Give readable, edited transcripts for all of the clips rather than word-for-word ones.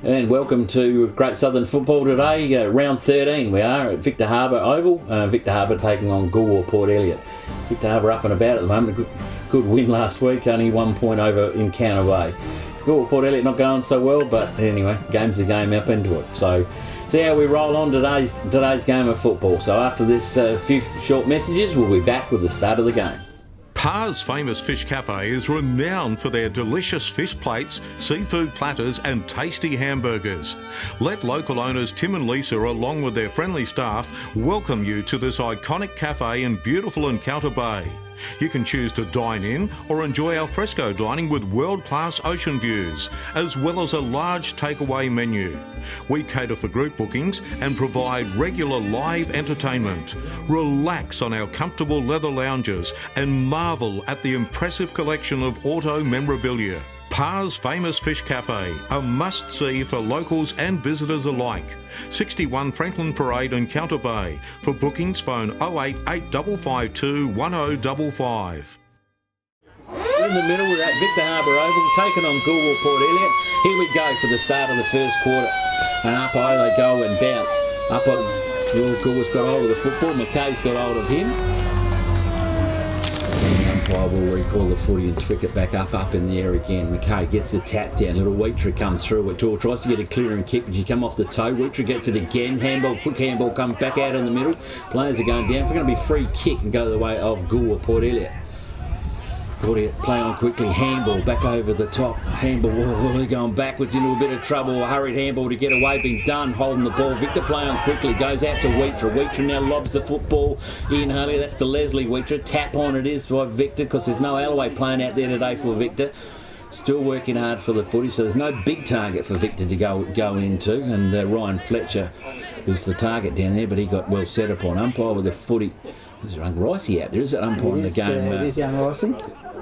And welcome to Great Southern Football today, round 13 we are at Victor Harbour Oval. Victor Harbour taking on Goolwa Port Elliot. Victor Harbour up and about at the moment, a good win last week, only 1 point over Encounter Bay. Goolwa Port Elliot not going so well, but anyway, game's the game, up into it. So see how we roll on today's game of football. So after this few short messages, we'll be back with the start of the game. Parr's famous fish cafe is renowned for their delicious fish plates, seafood platters and tasty hamburgers. Let local owners Tim and Lisa, along with their friendly staff, welcome you to this iconic cafe in beautiful Encounter Bay. You can choose to dine in or enjoy alfresco dining with world-class ocean views, as well as a large takeaway menu. We cater for group bookings and provide regular live entertainment. Relax on our comfortable leather lounges and marvel at the impressive collection of auto memorabilia. Parr's famous fish cafe, a must-see for locals and visitors alike. 61 Franklin Parade, Encounter Bay. For bookings, phone 088 1055. In the middle, we're at Victor Harbour Oval, taking on Goolwa Port Elliot. Here we go for the start of the first quarter. And up they go and bounce. Goolwa's got hold of the football, McKay's got hold of him. Umpire will recall the footy and flick it back up in the air again. McKay gets the tap down. Little Wheater comes through it. Tries to get a clearing kick, but she come off the toe. Wheater gets it again. Handball, quick handball comes back out in the middle. Players are going down. It's going to be free kick and go the way of Goolwa Port Elliot. Port Elliot play on quickly. Handball back over the top. Handball, they're going backwards into a bit of trouble. A hurried handball to get away. Being done holding the ball. Victor play on quickly. Goes out to Wheater. Wheater now lobs the football in. Harley. That's to Leslie Wheater. Tap on it is by Victor because there's no Alloway playing out there today for Victor. Still working hard for the footy, so there's no big target for Victor to go into. And Ryan Fletcher is the target down there, but he got well set upon. Umpire with the footy. There's young Ricey out there. Is that umpire in the game? It is young Ricey.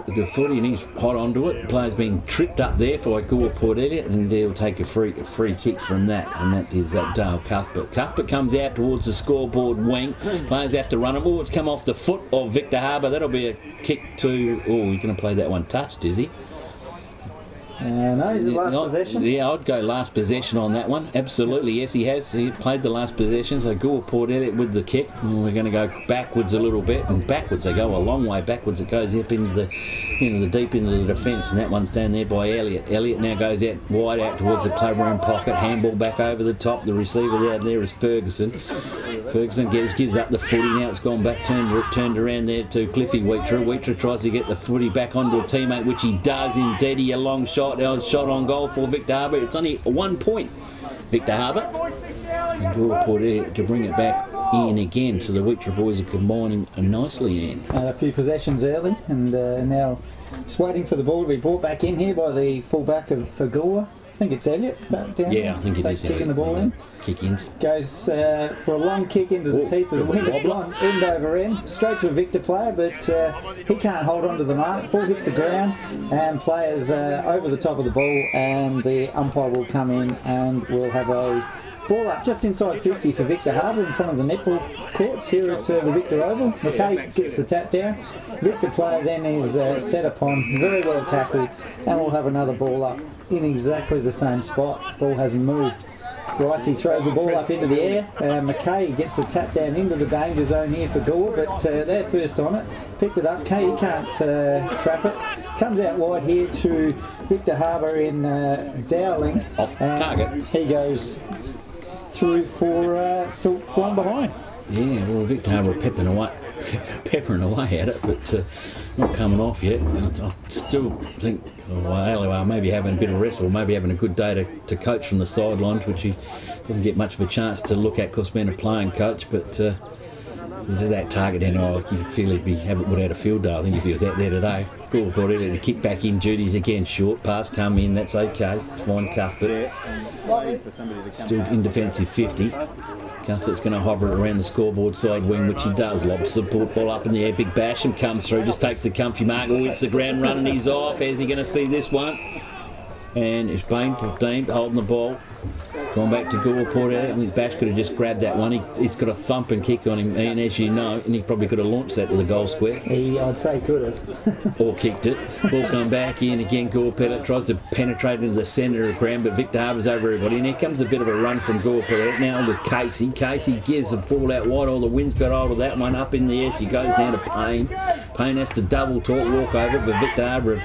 The footy, and he's hot onto it. The player's being tripped up there for Goolwa Port Elliot, and he'll take a free kick from that, and that is Dale Cuthbert. Cuthbert comes out towards the scoreboard wing. Players have to run it. Oh, it's come off the foot of Victor Harbour. That'll be a kick to... Oh, you're going to play that one touched, is he? No, he's the last possession. Yeah, I'd go last possession on that one. Absolutely, yes, he has. He played the last possession, so Goolwa Port Elliot with the kick. And we're going to go backwards a little bit, and backwards they go a long way backwards. It goes up into the deep into the defence, and that one's down there by Elliot. Elliot now goes out wide out towards the clubroom pocket. Handball back over the top. The receiver out there is Ferguson. Ferguson gives up the footy. Now it's gone back, turned around there to Cliffy Wheater. Wheater tries to get the footy back onto a teammate, which he does indeed. A long shot on goal for Victor Harbour. It's only 1 point, Victor Harbour. And Goolwa Port Elliot to bring it back in again. So the Wheater boys are combining nicely in. A few possessions early, and now just waiting for the ball to be brought back in here by the fullback for Goolwa. I think it's Elliot back down. Yeah, I think it is. Kicking the ball in. Kick-ins. Goes for a long kick into the teeth of the wind. It's gone end over end, straight to a Victor player, but he can't hold on to the mark. Ball hits the ground, and players over the top of the ball, and the umpire will come in and we'll have a ball up just inside 50 for Victor Harbour in front of the netball courts here at the Victor Oval. McKay gets the tap down. Victor player then is set upon, very well tackled, and we'll have another ball up in exactly the same spot. Ball hasn't moved. Ricey throws the ball up into the air. McKay gets the tap down into the danger zone here for Goolwa, but they're first on it. Picked it up. Kay can't trap it. Comes out wide here to Victor Harbour in Dowling. Off target. He goes through for one behind. Yeah, well, Victor Harbour peppering away at it, but not coming off yet. I still think Elliot maybe having a bit of rest, or maybe having a good day to coach from the sidelines, which he doesn't get much of a chance to look at because being a playing coach, but there's that target in. You could feel he'd would have had a field day, I think, if he was out there today. Goolwa Port Elliot to kick back in duties again. Short pass come in, that's okay. Fine Cuthbert. Still in defensive 50. Cuthbert's going to hover it around the scoreboard side wing, which he does. Lobs the ball up in the air. Big Basham comes through, just takes the comfy mark. Hits the ground running, he's off. How's he going to see this one? And it's Bain holding the ball. Gone back to Goolwa, poured out. I think Bash could have just grabbed that one. He's got a thumping kick on him, and as you know, and he probably could have launched that to the goal square. I'd say could have. Or kicked it. Ball come back in again. Goolwa Pellet tries to penetrate into the centre of the ground, but Victor Harbour's over everybody. And here comes a bit of a run from Goolwa Pellet now with Casey. Casey gives the ball out wide. All the wind's got hold of that one. Up in the air she goes down to Payne. Payne has to double talk, walk over, but Victor Harbour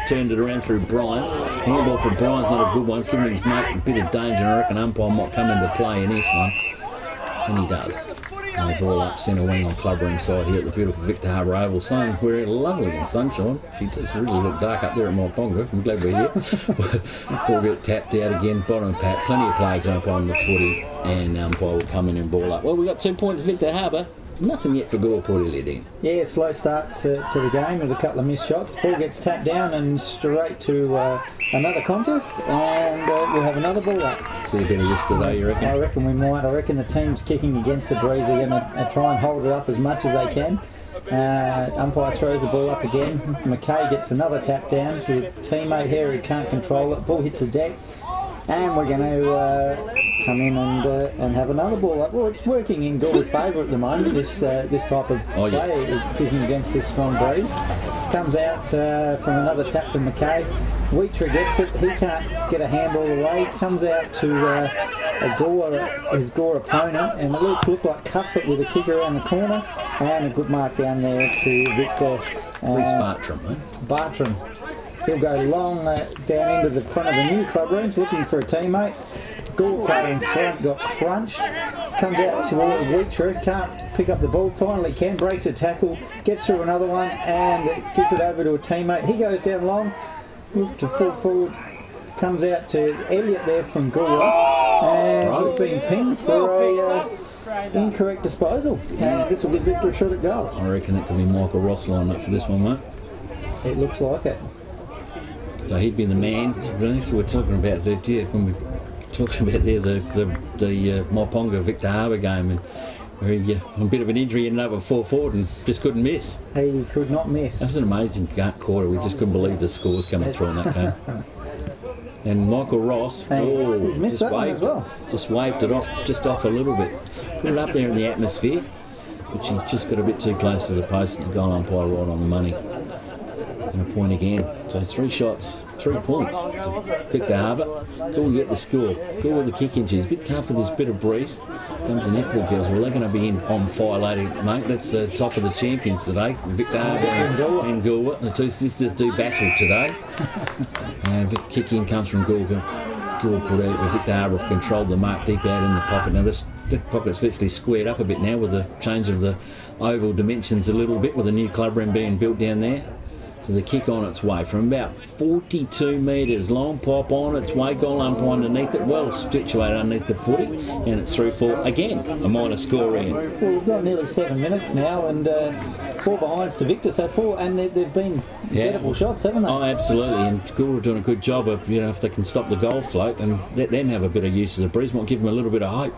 turned it around through Brian. Handball for Brian's not a good one. It's giving his mate a bit of danger, and I reckon umpire might come into play in this one. And he does. And the ball up centre wing on club ring side here at the beautiful Victor Harbour Oval. Sun, we're lovely in sunshine. She does really look dark up there at Moponga. I'm glad we're here. Ball get tapped out again, bottom pack. Plenty of players up on the footy, and umpire will come in and ball up. Well, we've got 2 points, Victor Harbour. Nothing yet for Goolwa Port Elliot in. Yeah, slow start to the game with a couple of missed shots. Ball gets tapped down and straight to another contest, and we'll have another ball up. See a bit of this today, you reckon? I reckon we might. I reckon the teams kicking against the breeze are going to try and hold it up as much as they can. Umpire throws the ball up again. McKay gets another tap down to a teammate here who can't control it. Ball hits the deck. And we're going to come in and have another ball up. Well, it's working in Goolwa's favour at the moment, this type of play, kicking against this strong breeze. Comes out from another tap from McKay. Wheatra gets it. He can't get a handball away. Comes out to his Goolwa opponent, and it looked like Cuthbert with a kick around the corner. And a good mark down there to Victor. Reece Bartram, mate. Bartram. He'll go long down into the front of the new club rooms looking for a teammate. Goolwa player in front got crunched. Comes out toward Wheatra, can't pick up the ball. Finally can, breaks a tackle, gets through another one and gets it over to a teammate. He goes down long, moves to full forward, comes out to Elliot there from Goolwa, and he's been pinned for a incorrect disposal. And this will give Victor a shot at goal. I reckon it could be Michael Ross lined up for this one, mate. It looks like it. So he'd be the man. We're talking about that, yeah, when we were talking about there the Moponga Victor Harbour game, and where he a bit of an injury, ended up at 4 forward and just couldn't miss. He could not miss. That was an amazing quarter. We just couldn't believe the scores coming through in that game. And Michael Ross, he's missed that one as well. Just waved it off, just off a little bit. Put it up there in the atmosphere, which he just got a bit too close to the post, and the goal umpire right on the money. And a point again. So 3 shots, 3 points to Victor Harbour. Goolwa get the score. Goolwa the kick in. It's a bit tough with this bit of breeze. Comes the netball girls. Well, they're going to be on fire later, mate. That's the top of the champions today. Victor Harbour and Goolwa. The 2 sisters do battle today. And the kick in comes from Goolwa. Goolwa put out, but Victor Harbour have controlled the mark deep out in the pocket. Now the pocket's virtually squared up a bit now with the change of the oval dimensions a little bit, with a new club room being built down there. So the kick on its way from about 42 metres long, pop on its way, goal umpire underneath it, well situated underneath the footy, and it's through for, again, a minor score in. Well, we've got nearly 7 minutes now, and 4 behinds to Victor, so 4, and they've been gettable shots, haven't they? Oh, absolutely, and Goolwa doing a good job of, if they can stop the goal float and let them have a bit of use of the breeze, might give them a little bit of hope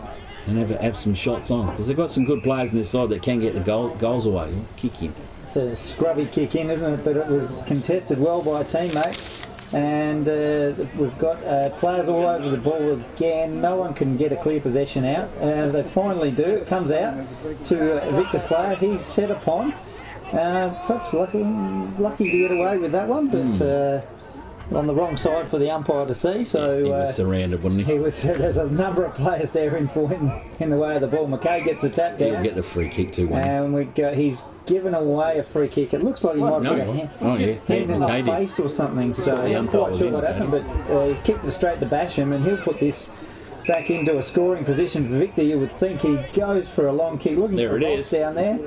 and have some shots on, because they've got some good players in this side that can get the goals away, kick in. It's a scrubby kick in, isn't it? But it was contested well by a teammate. And we've got players all over the ball again. No one can get a clear possession out. They finally do. It comes out to a Victor player. He's set upon. Perhaps lucky to get away with that one, but on the wrong side for the umpire to see. So he was surrounded, wasn't he? There's a number of players there in the way of the ball. McKay gets a tap down. He'll get the free kick too, won't he? And he's given away a free kick. It looks like he might put a hand in the face or something. So I'm not quite sure what happened, but he's kicked it straight to Basham, and he'll put this back into a scoring position for Victor. You would think he goes for a long kick, looking for a boss down there.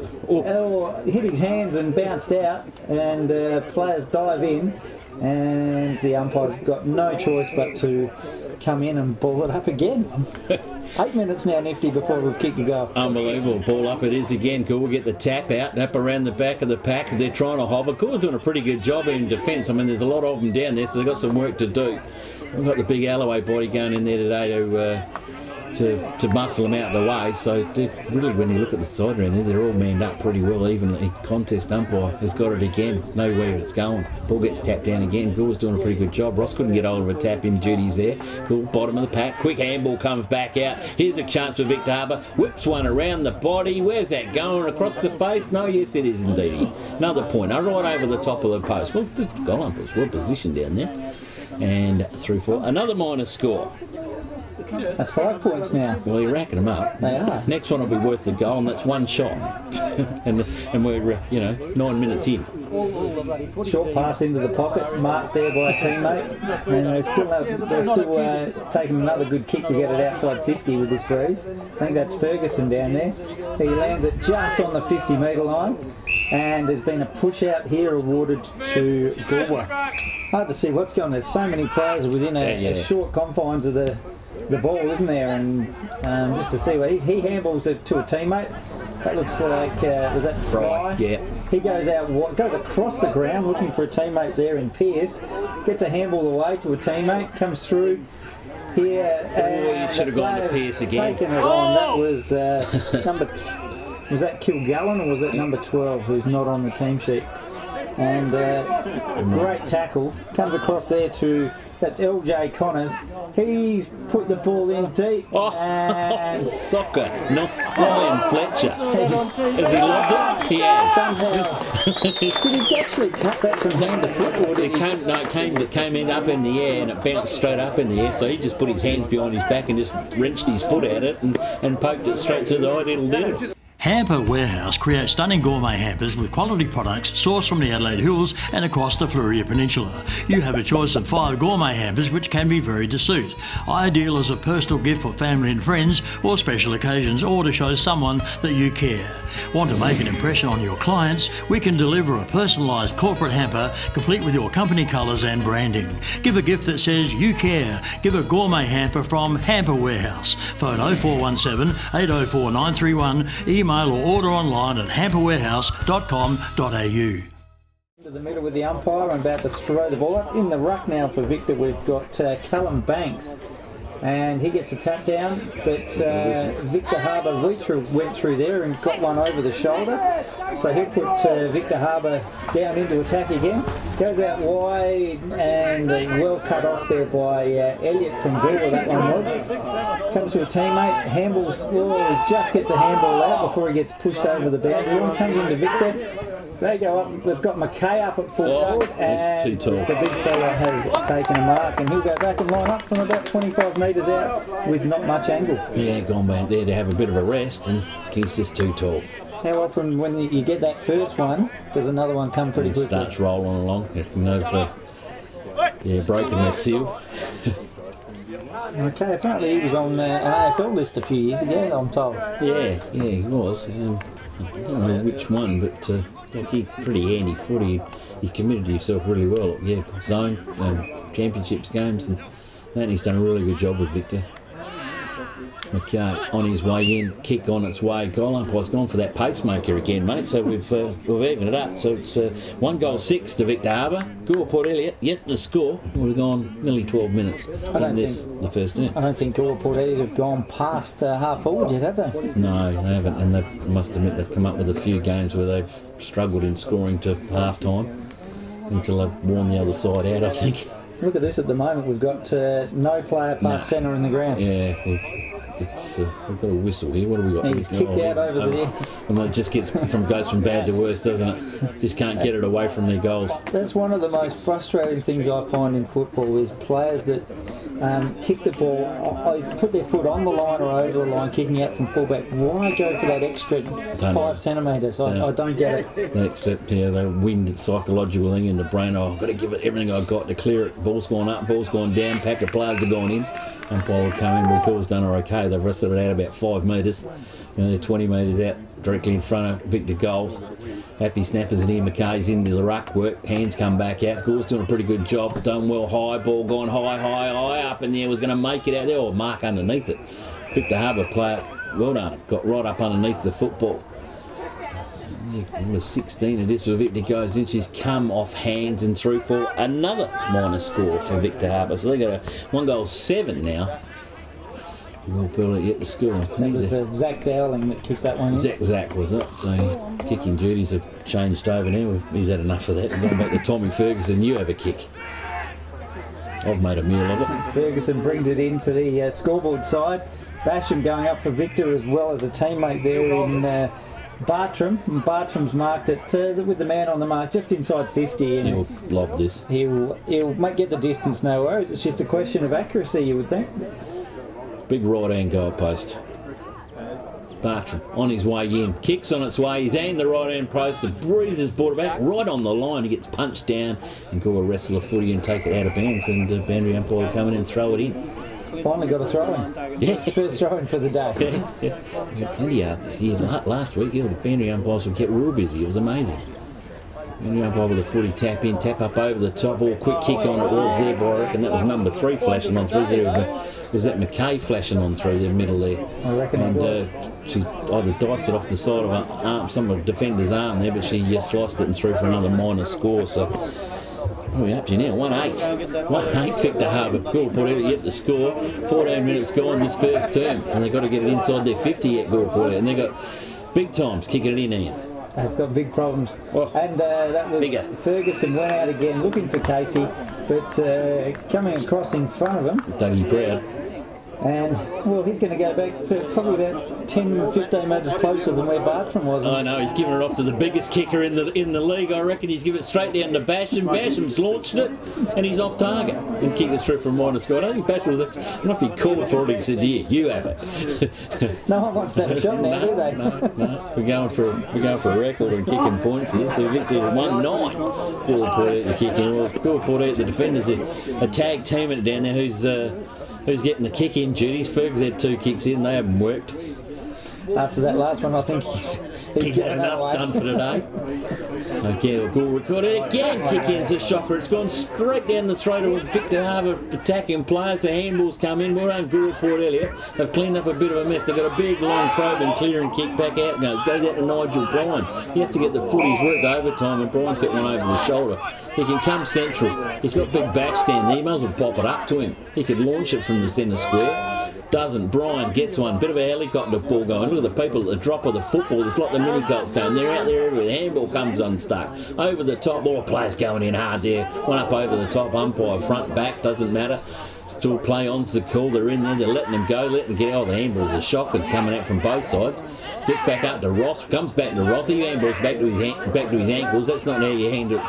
Hit his hands and bounced out, and players dive in, and the umpire's got no choice but to come in and ball it up again. 8 minutes now, Nifty, before we've kicked a goal. Unbelievable. Ball up it is again. Goolwa get the tap out, tap around the back of the pack. They're trying to hover. Goolwa's doing a pretty good job in defence. I mean, there's a lot of them down there, so they've got some work to do. We've got the big Alloway body going in there today to muscle them out of the way. So really, when you look at the side around there, they're all manned up pretty well evenly. Contest umpire has got it again. Know where it's going. Ball gets tapped down again. Goolwa's doing a pretty good job. Ross couldn't get hold of a tap in duties there. Cool, bottom of the pack. Quick handball comes back out. Here's a chance for Victor Harbour. Whips one around the body. Where's that going? Across the face? No, yes it is indeed. Another pointer right over the top of the post. Well, the goal umpire's well positioned down there. And through for another minus score. That's 5 points now. Well, you're racking them up. They are. Next one will be worth the goal, and that's one shot. and we're, 9 minutes in. Short pass into the pocket, marked there by a teammate, and they're still taking another good kick to get it outside 50 with this breeze. I think that's Ferguson down there. He lands it just on the 50-metre line, and there's been a push out here awarded to Goolwa. Hard to see what's going on. There's so many players within a short confines of the ball, isn't there? And just to see where he handballs it to a teammate. That looks like was that Fry? Yeah. He goes out, goes across the ground looking for a teammate there in Pierce. Gets a handball away to a teammate. Comes through here. You should have gone to Pierce again. Taking it on. That was Was that Kilgallen or was that number 12 who's not on the team sheet? And great tackle. Comes across there to, that's LJ Connors. He's put the ball in deep. And soccer, not Ryan Fletcher. Has he lobbed it? He has. Somehow. Did he actually tap that from hand to foot? Or did it came up in the air and it bounced straight up in the air. So he just put his hands behind his back and just wrenched his foot at it and poked it straight through the eye. It'll do. Hamper Warehouse creates stunning gourmet hampers with quality products sourced from the Adelaide Hills and across the Fleurieu Peninsula. You have a choice of 5 gourmet hampers which can be varied to suit. Ideal as a personal gift for family and friends or special occasions, or to show someone that you care. Want to make an impression on your clients? We can deliver a personalised corporate hamper complete with your company colours and branding. Give a gift that says you care. Give a gourmet hamper from Hamper Warehouse. Phone 0417 804 931. Email or order online at hamperwarehouse.com.au. Into the middle with the umpire and about to throw the ball up. In the ruck now for Victor, we've got Callum Banks. And he gets a tap down, but Victor Harbour Reacher went through there and got one over the shoulder. So he'll put Victor Harbour down into attack again. Goes out wide and well cut off there by Elliot from Goolwa, that one was. Comes to a teammate, handballs, he just gets a handball out before he gets pushed over the boundary line. Comes into Victor. They go up, we've got McKay up at full forward, and the big fella has taken a mark, and he'll go back and line up from about 25 metres out with not much angle. Yeah, gone back there to have a bit of a rest, and he's just too tall. How often when you get that first one, does another one come pretty quickly? Starts rolling along. Broken the seal. Okay, apparently he was on an AFL list a few years ago, I'm told. Yeah, he was. I don't know which one, but he's pretty handy footy. He committed himself really well. Yeah, zone, championships games, and he's done a really good job with Victor. McKay on his way in, kick on its way. Goal umpire's gone for that pacemaker again, mate. So we've evened it up. So it's 1-6 to Victor Harbour. Goolwa Port Elliot yet to score. We've gone nearly 12 minutes the first inning. I don't think Goolwa Port Elliot have gone past half forward yet, have they? No, they haven't, and they must admit they've come up with a few games where they've struggled in scoring to half time until they've worn the other side out, I think. Look at this at the moment. We've got no player past centre in the ground. Yeah. We've got a whistle here. What have we got? He's kicked out over there. And it just goes from bad to worse, doesn't it? Just can't get it away from their goals. That's one of the most frustrating things I find in football is players that kick the ball, put their foot on the line or over the line, kicking out from fullback. Why go for that extra 5 centimetres? I don't get it. The extra, they wind psychological thing in the brain. I've got to give it everything I've got to clear it. Ball's gone up, ball's gone down, pack of players have gone in. Umpire will come in, Paul's done her okay. They've wrestled it out about 5 metres. They're 20 metres out, directly in front of Victor goals. Happy snappers in here. McKay's into the ruck work. Hands come back out. Gool's doing a pretty good job. Done well high. Ball gone high up in there. Was going to make it out there or mark underneath it. Victor Harbour player, well done. Got right up underneath the football. Number 16 it is for Victor goes in. She's come off hands and through for another minor score for Victor Harbour. So they've got a 1-7 now. Well, Pearl yet to score. That was Zach Dowling that kicked that one in. Zach was it? So kicking duties have changed over now. He's had enough of that. Going back to Tommy Ferguson, you have a kick. I've made a meal of it. Ferguson brings it into the scoreboard side. Basham going up for Victor as well as a teammate there in Bartram. And Bartram's marked it with the man on the mark just inside 50. And he'll lob this. He'll get the distance, no worries. It's just a question of accuracy, you would think. Big right-hand goal post. Bartram on his way in. Kicks on its way. He's aimed the right-hand post. The Breezes brought it back right on the line. He gets punched down and Goolwa wrestle a footy and take it out of bounds. And boundary umpire will come in and throw it in. Finally got a throw in. Yeah. First throw in for the day. Yeah. We had plenty out this year. Last week, the boundary umpires were kept real busy. It was amazing. Boundary umpire with a footy tap in, tap up over the top. All quick kick on it was there, but I reckon that was number 3 flashing on through there. Was that McKay flashing on through the middle there? I reckon it was. She either diced it off the side of her arm, some of the defender's arm there, but she sliced it and threw for another minor score. So we're up to now, 1-8. 1-8 Victor Harbour. Goolwa put it yet to score. 14 minutes gone this first term, and they've got to get it inside their 50 yet, Goolwa put it. And they've got big times kicking it in, Ian. They've got big problems. Oh, and that was bigger. Ferguson went out again looking for Casey, but coming across in front of him. Dougie Proud. And, well, he's going to go back probably about 10, 15 metres closer than where Bartram was. I know, he's giving it off to the biggest kicker in the league. I reckon he's given it straight down to Basham. Basham's launched it, and he's off target. And kicked it through from minor score. I don't think Basham was... I don't know if he called for it, he said, yeah, you have it. No one wants to have a shot now, do they? No. We're going for a record and kicking points here. So Victor 1-9. Goolwa put out the kicking. Goolwa put out the defenders. A tag team it down there who's getting the kick in duties. Fergus had 2 kicks in, they haven't worked. After that last one, I think he's got enough done for today. Okay, Goolwa got it again. Kick in's a shocker. It's gone straight down the throat of Victor Harbour attacking players. The handballs come in. Well done, Goolwa Port Elliot. They've cleaned up a bit of a mess. They've got a big long probe and clear and kick back out. Goes out to Nigel Bryan. He has to get the footies worked overtime, and Bryan's got one over the shoulder. He can come central. He's got big bash stand there. He might as well pop it up to him. He could launch it from the centre square. Doesn't. Bryan gets one. Bit of a helicopter ball going. Look at the people at the drop of the football. There's like the mini colts going. They're out there everywhere. The handball comes unstuck. Over the top. All players going in hard there. One up over the top. Umpire front, back. Doesn't matter. Still play on's the call. They're in there. They're letting them go. Letting them get out. The handball's a shocker coming out from both sides. Gets back up to Ross. Comes back to Ross. He handballs back to his ankles. That's not how you hand it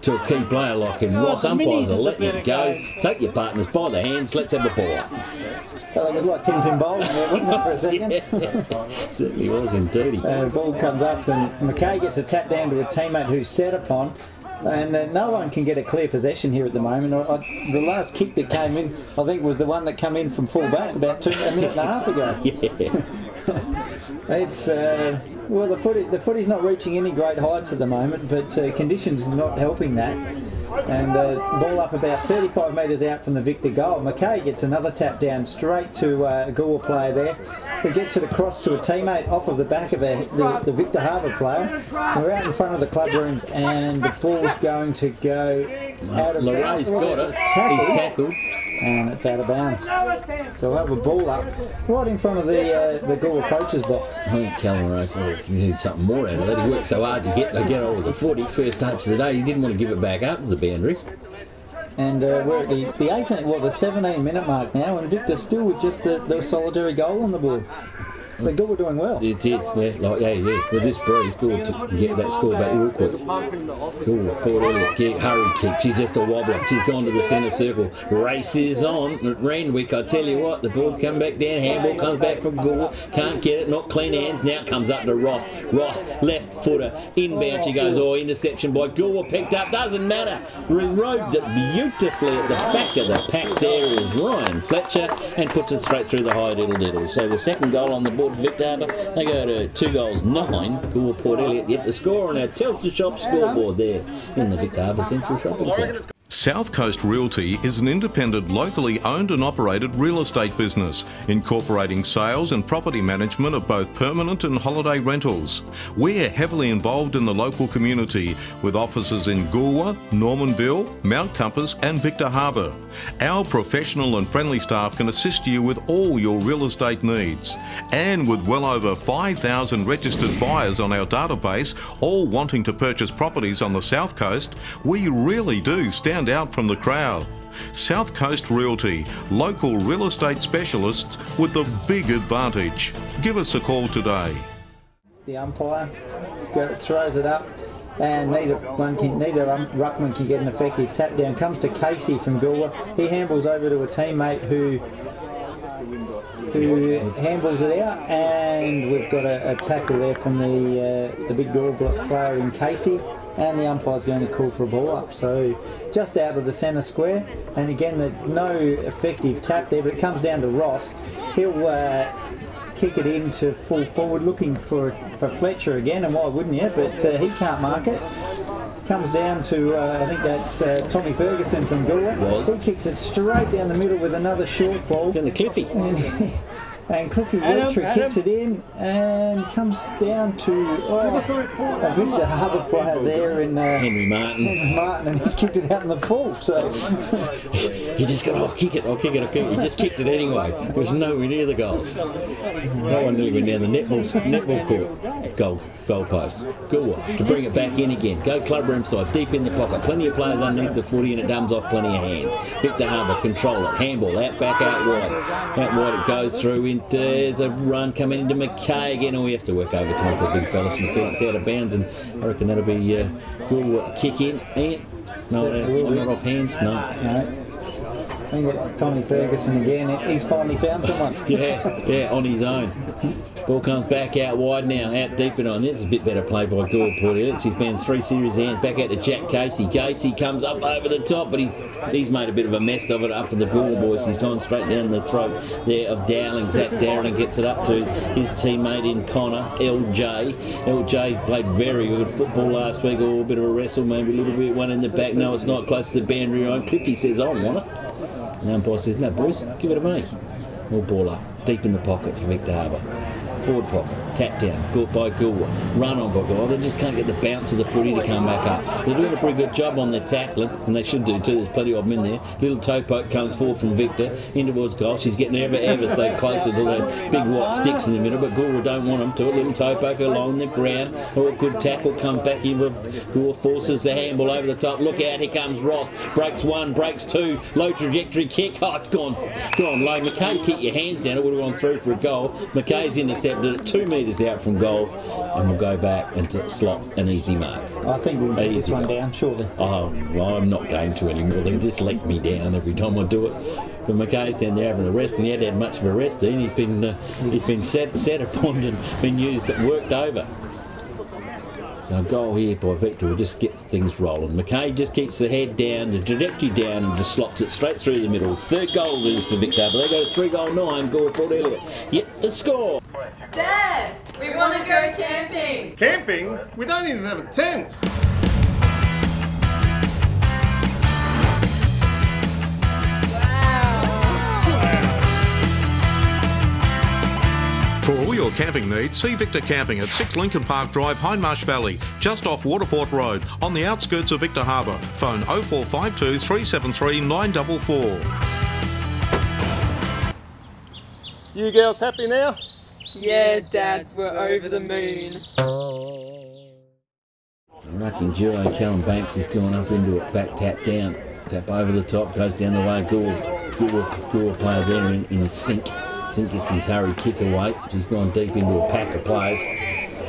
to a key player like him. Ross umpires are letting it go. Take your partners by the hands. Let's have a ball. Well, it was like 10 pin bowling there, wasn't it, for a second? Yeah. Certainly was indeed. Ball comes up and McKay gets a tap down to a teammate who's set upon. And no one can get a clear possession here at the moment. The last kick that came in, I think, was the one that came in from full back about a minute and a half ago. Yeah. It's well, the footy's not reaching any great heights at the moment, but conditions not helping that. And ball up about 35 metres out from the Victor goal. McKay gets another tap down straight to a Goolwa player there, who gets it across to a teammate off of the back of the Victor Harbour player. We're out in front of the club rooms, and the ball's going to go out of bounds. Laray's got it. He's tackled. And it's out of bounds. So we'll have a ball up right in front of the Goolwa coach's box. I think Callum Ray thought he needed something more out of that. He worked so hard to get hold of the footy. First touch of the day, he didn't want to give it back up to the boundary. And we're at the 17-minute mark now, and Victor still with just the solitary goal on the board. So Goolwa doing well. It is, yeah. With this breeze, Goolwa to get that score back real quick. Goolwa, Port Elliot, hurry kick. She's just a wobbler. She's gone to the centre circle. Race is on. Randwick, I tell you what, the ball's come back down. Handball comes back from Goolwa. Can't get it, not clean hands. Now it comes up to Ross. Ross, left footer, inbound she goes. Oh, interception by Goolwa, picked up. Doesn't matter. Roved it beautifully at the back of the pack. There is Ryan Fletcher and puts it straight through the high diddle. So the second goal on the board for Victor Harbour. They go to 2 goals 9. Goolwa Port Elliot yet to score on our Telstra Shop scoreboard there in the Victor Harbour Central Shopping Centre. South Coast Realty is an independent, locally owned and operated real estate business, incorporating sales and property management of both permanent and holiday rentals. We're heavily involved in the local community with offices in Goolwa, Normanville, Mount Compass and Victor Harbour. Our professional and friendly staff can assist you with all your real estate needs. And with well over 5,000 registered buyers on our database, all wanting to purchase properties on the South Coast, we really do stand out from the crowd. South Coast Realty, local real estate specialists with the big advantage. Give us a call today. The umpire throws it up, and neither ruckman can get an effective tap down. Comes to Casey from Goolwa. He handballs over to a teammate who handballs it out, and we've got a tackle there from the big Goolwa player in Casey, and the umpire's going to call for a ball up. So just out of the centre square, and again no effective tap there, but it comes down to Ross. He'll kick it into full forward, looking for Fletcher again, and why wouldn't you? But he can't mark it. Comes down to, I think that's Tommy Ferguson from Goolwa. He kicks it straight down the middle with another short ball. Down to Cliffy. And Cliffy Wiltshire kicks it in and comes down to a Victor Harbour player there in Henry Martin, and he's kicked it out in the full. So he just got, I'll kick it. He just kicked it anyway. It was nowhere near the goals. No one nearly went down the netball court. Goal post. Goolwa to bring it back in again. Go club room side, deep in the pocket. Plenty of players underneath the footy, and it dumps off plenty of hands. Victor Harbour control it. Handball out back, out wide. Out wide it goes through in. There's a run coming into McKay again. Oh, he has to work overtime for a big fella. She's bounced out of bounds, and I reckon that'll be Goolwa kick in. And no, not off hands. No. I think it's Tommy Ferguson again. He's finally found someone. Yeah, on his own. Ball comes back out wide now, out deep and on. It's a bit better play by Goolwa. She's found 3 serious hands. Back out to Jack Casey. Casey comes up over the top, but he's made a bit of a mess of it up for the Goolwa boys. He's gone straight down the throat there of Dowling. Zach Dowling gets it up to his teammate in Connor, LJ. LJ played very good football last week. Oh, a bit of a wrestle, maybe a little bit one in the back. No, it's not close to the boundary line. Cliffy says, I want it. And the umpire says, no boys, give it to me. More ball up, deep in the pocket for Victor Harbour. Forward pocket, tap down, good by Goolwa, run on by Goolwa. They just can't get the bounce of the footy to come back up. They're doing a pretty good job on their tackling, and they should do too. There's plenty of them in there. Little toe poke comes forward from Victor in towards goal. She's getting ever so closer to the big white sticks in the middle, but Goolwa don't want them to. A little toe poke along the ground. Oh, good tackle comes back in with Goolwa, forces the handball over the top. Look out, here comes Ross. Breaks 1, breaks 2. Low trajectory kick. Oh, it's gone low. McKay, keep your hands down. It would have gone through for a goal. McKay's intercepted it 2 metres out from goal, and we'll go back and slot an easy mark. I think we'll get this one down shortly. Oh, well, I'm not going to anymore. They'll just let me down every time I do it. But McKay's down there having a rest, and he hadn't had much of a rest. He's been set upon and been worked over. So a goal here by Victor will just get things rolling. McKay just keeps the head down, the trajectory down, and just slots it straight through the middle. 3rd goal is for Victor, but they go 3-9. Goal for Elliot. Yet the score. Dad, we want to go camping. Camping? We don't even have a tent. For all your camping needs, see Victor Camping at 6 Lincoln Park Drive, Hindmarsh Valley, just off Waterport Road, on the outskirts of Victor Harbour. Phone 0452 373 944. You girls happy now? Yeah, Dad, we're over the moon. Rucking duo, Callum Banks is going up into it, back tap down. Tap over the top, goes down the way. Goolwa player there in sync. Sink gets his hurry kick away. She's gone deep into a pack of players.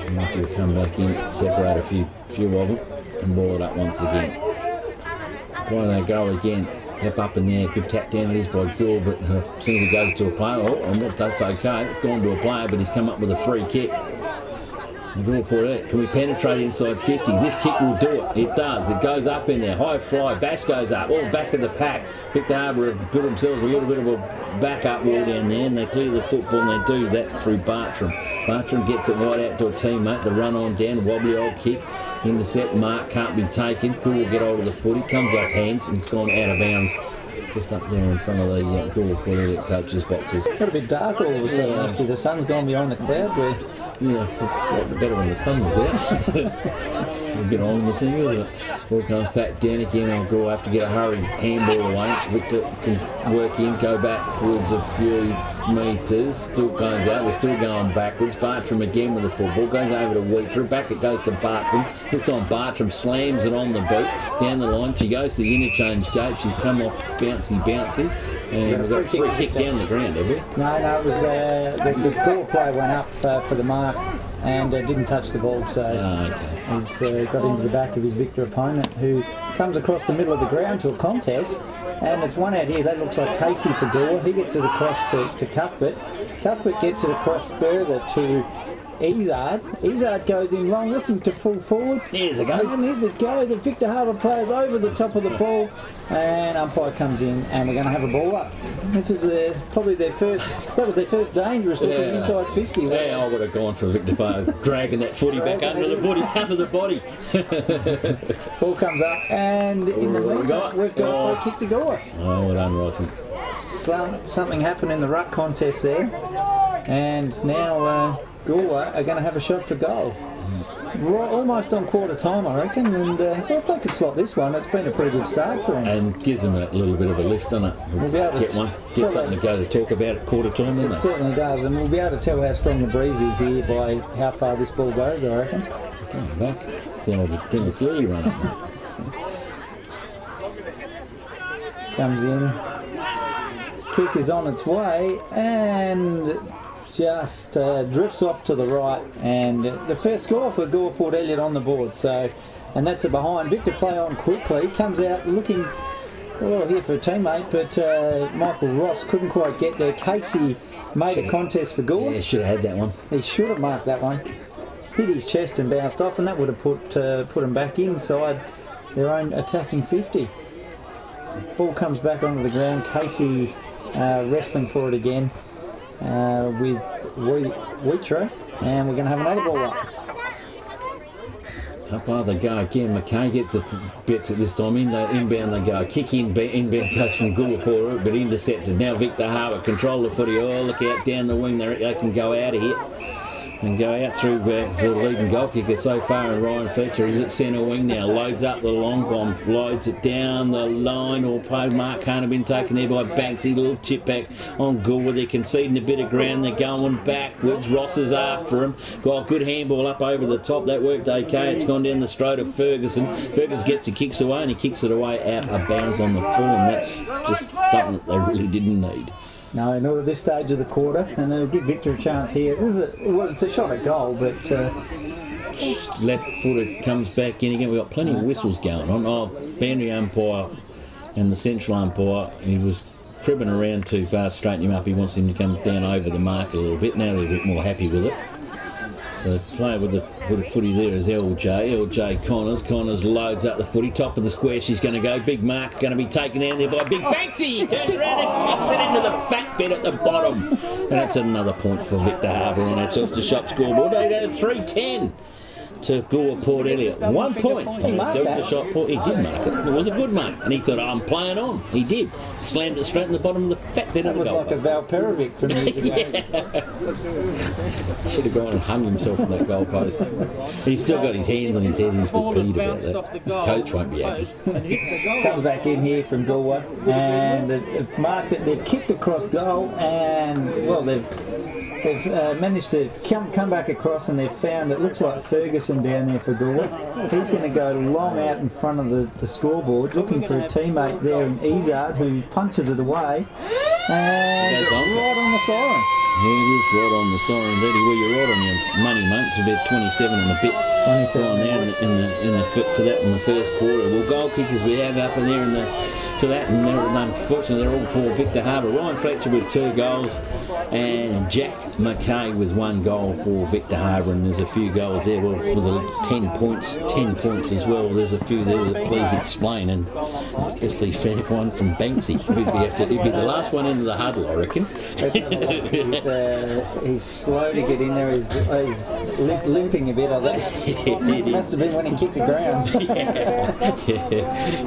Unless he'll come back in, separate a few of them, and ball it up once again. Why they go again? Tap up in the air, good tap down it is by Goolwa, but as soon as it goes to a player, that's okay. It's gone to a player, but he's come up with a free kick. Can we penetrate inside 50? This kick will do it. It does. It goes up in there. High fly. Bash goes up. All back of the pack. Victor Harbour have built themselves a little bit of a backup wall down there, and they clear the football, and they do that through Bartram. Bartram gets it right out to a teammate. The run on down. Wobbly old kick. Intercept, mark, can't be taken. Goolwa get hold of the footy, comes off hands and it's gone out of bounds. Just up there in front of the Goolwa Port Elliot coaches' boxes. Got a bit dark all of a sudden after the sun's gone behind the cloud there. Yeah, better when the sun was out. It's a bit on the thing, isn't it? Ball comes back down again. I'll have to get a hurried handball away. Victor can work in, go backwards a few metres. Still goes out. They're still going backwards. Bartram again with the football. Goes over to Wheater. Back it goes to Bartram. This time Bartram slams it on the boot. Down the line. She goes to the interchange gate. She's come off bouncy. And we've got a free kick down the ground, have we? No, it was the Goolwa player went up for the mark and didn't touch the ball, so he's got into the back of his Victor opponent, who comes across the middle of the ground to a contest, and it's one out here. That looks like Casey for Goolwa. He gets it across to Cuthbert. Cuthbert gets it across further to Izard. Izard goes in long, looking to fall forward. Here's a go. And here's a go. The Victor Harbour player's over the top of the ball, and umpire comes in, and we're going to have a ball up. This is probably their first. That was their first dangerous look at inside 50. Yeah, I would have gone for Victor Harbour, dragging that footy back under the body. Ball comes up, and in the meantime, we've got a free kick to go. Oh, well done, Rossi. Something happened in the ruck contest there, and now Goolwa are going to have a shot for goal. Almost on quarter time, I reckon, and if they could slot this one, it's been a pretty good start for them. And gives them a little bit of a lift on it. We'll be able get to something to go to talk about at quarter time, isn't it? It certainly does, and we'll be able to tell how strong the breeze is here by how far this ball goes, I reckon. Coming back, then I'll bring the silly run up. Comes in, kick is on its way, and just drifts off to the right, and the first score for Goolwa Port Elliot on the board. So, and that's it behind. Victor play on quickly, comes out looking here for a teammate, but Michael Ross couldn't quite get there. Casey made a contest for Goolwa. Yeah, should have had that one. He should have marked that one. Hit his chest and bounced off, and that would have put them back inside their own attacking 50. Ball comes back onto the ground. Casey wrestling for it again. With Wheater, and we're going to have another ball up. Up they go again. McKay gets the bits at this time. Inbound they go. Kick inbound goes from Goolwa Port, but intercepted. Now Victor Harbour control the footy. Oh, look out down the wing. They can go out of here and go out through the leading goal kicker so far, and Ryan Fletcher is at centre wing now, loads up the long bomb, loads it down the line, or mark can't have been taken there by Banksy. Little tip back on Goolwa. They're conceding a bit of ground, they're going backwards. Ross is after him. Got a good handball up over the top, that worked okay. It's gone down the straight of Ferguson. Ferguson gets it, kicks away, and he kicks it away out of bounds on the full, and that's just something that they really didn't need. No, not at this stage of the quarter, and it'll give Victor a chance here. It's a shot at goal, but left footed comes back in again. We've got plenty of whistles going on. Boundary umpire and the central umpire, he was cribbing around too far, straighten him up. He wants him to come down over the mark a little bit. Now they're a bit more happy with it. The player with the footy there is LJ Connors. Connors loads up the footy, top of the square. She's going to go. Big mark going to be taken down there by Big Banksy. Turns around and kicks it into the fat bit at the bottom. And that's another point for Victor Harbour on our Telstra Shop scoreboard. They go to 3-10 to Goolwa Port Elliot. 1 point. He marked that. He did mark it. It was a good mark. And he thought, I'm playing on. He did. Slammed it straight in the bottom of the fat bit of the goal. That was like a Valperovic from years ago. Should have gone and hung himself on that goalpost. He's still got his hands on his head and he's a bit peeved about that. The coach won't be happy. Comes back in here from Goolwa, and they've marked it. They've kicked across goal, and well, they've managed to come back across, and they've found, it looks like Ferguson down there for Goolwa. He's going to go long out in front of the scoreboard, looking for a teammate there in Izard, who punches it away, and right on the siren. Yeah, it is right on the siren, Betty. Well, you're right on your money, mate. It's about 27 and a bit. 27 now for that in the first quarter. Well, goal kickers we have up in there in the for that, and unfortunately they're all for Victor Harbour. Ryan Fletcher with 2 goals and Jack McKay with 1 goal for Victor Harbour, and there's a few goals there. Well, with the 10 points as well. There's a few there that please explain, and especially fair one from Banksy. He'd be the last one into the huddle, I reckon. He's slow to get in there. He's limping a bit. I think. Must have been when he kicked the ground.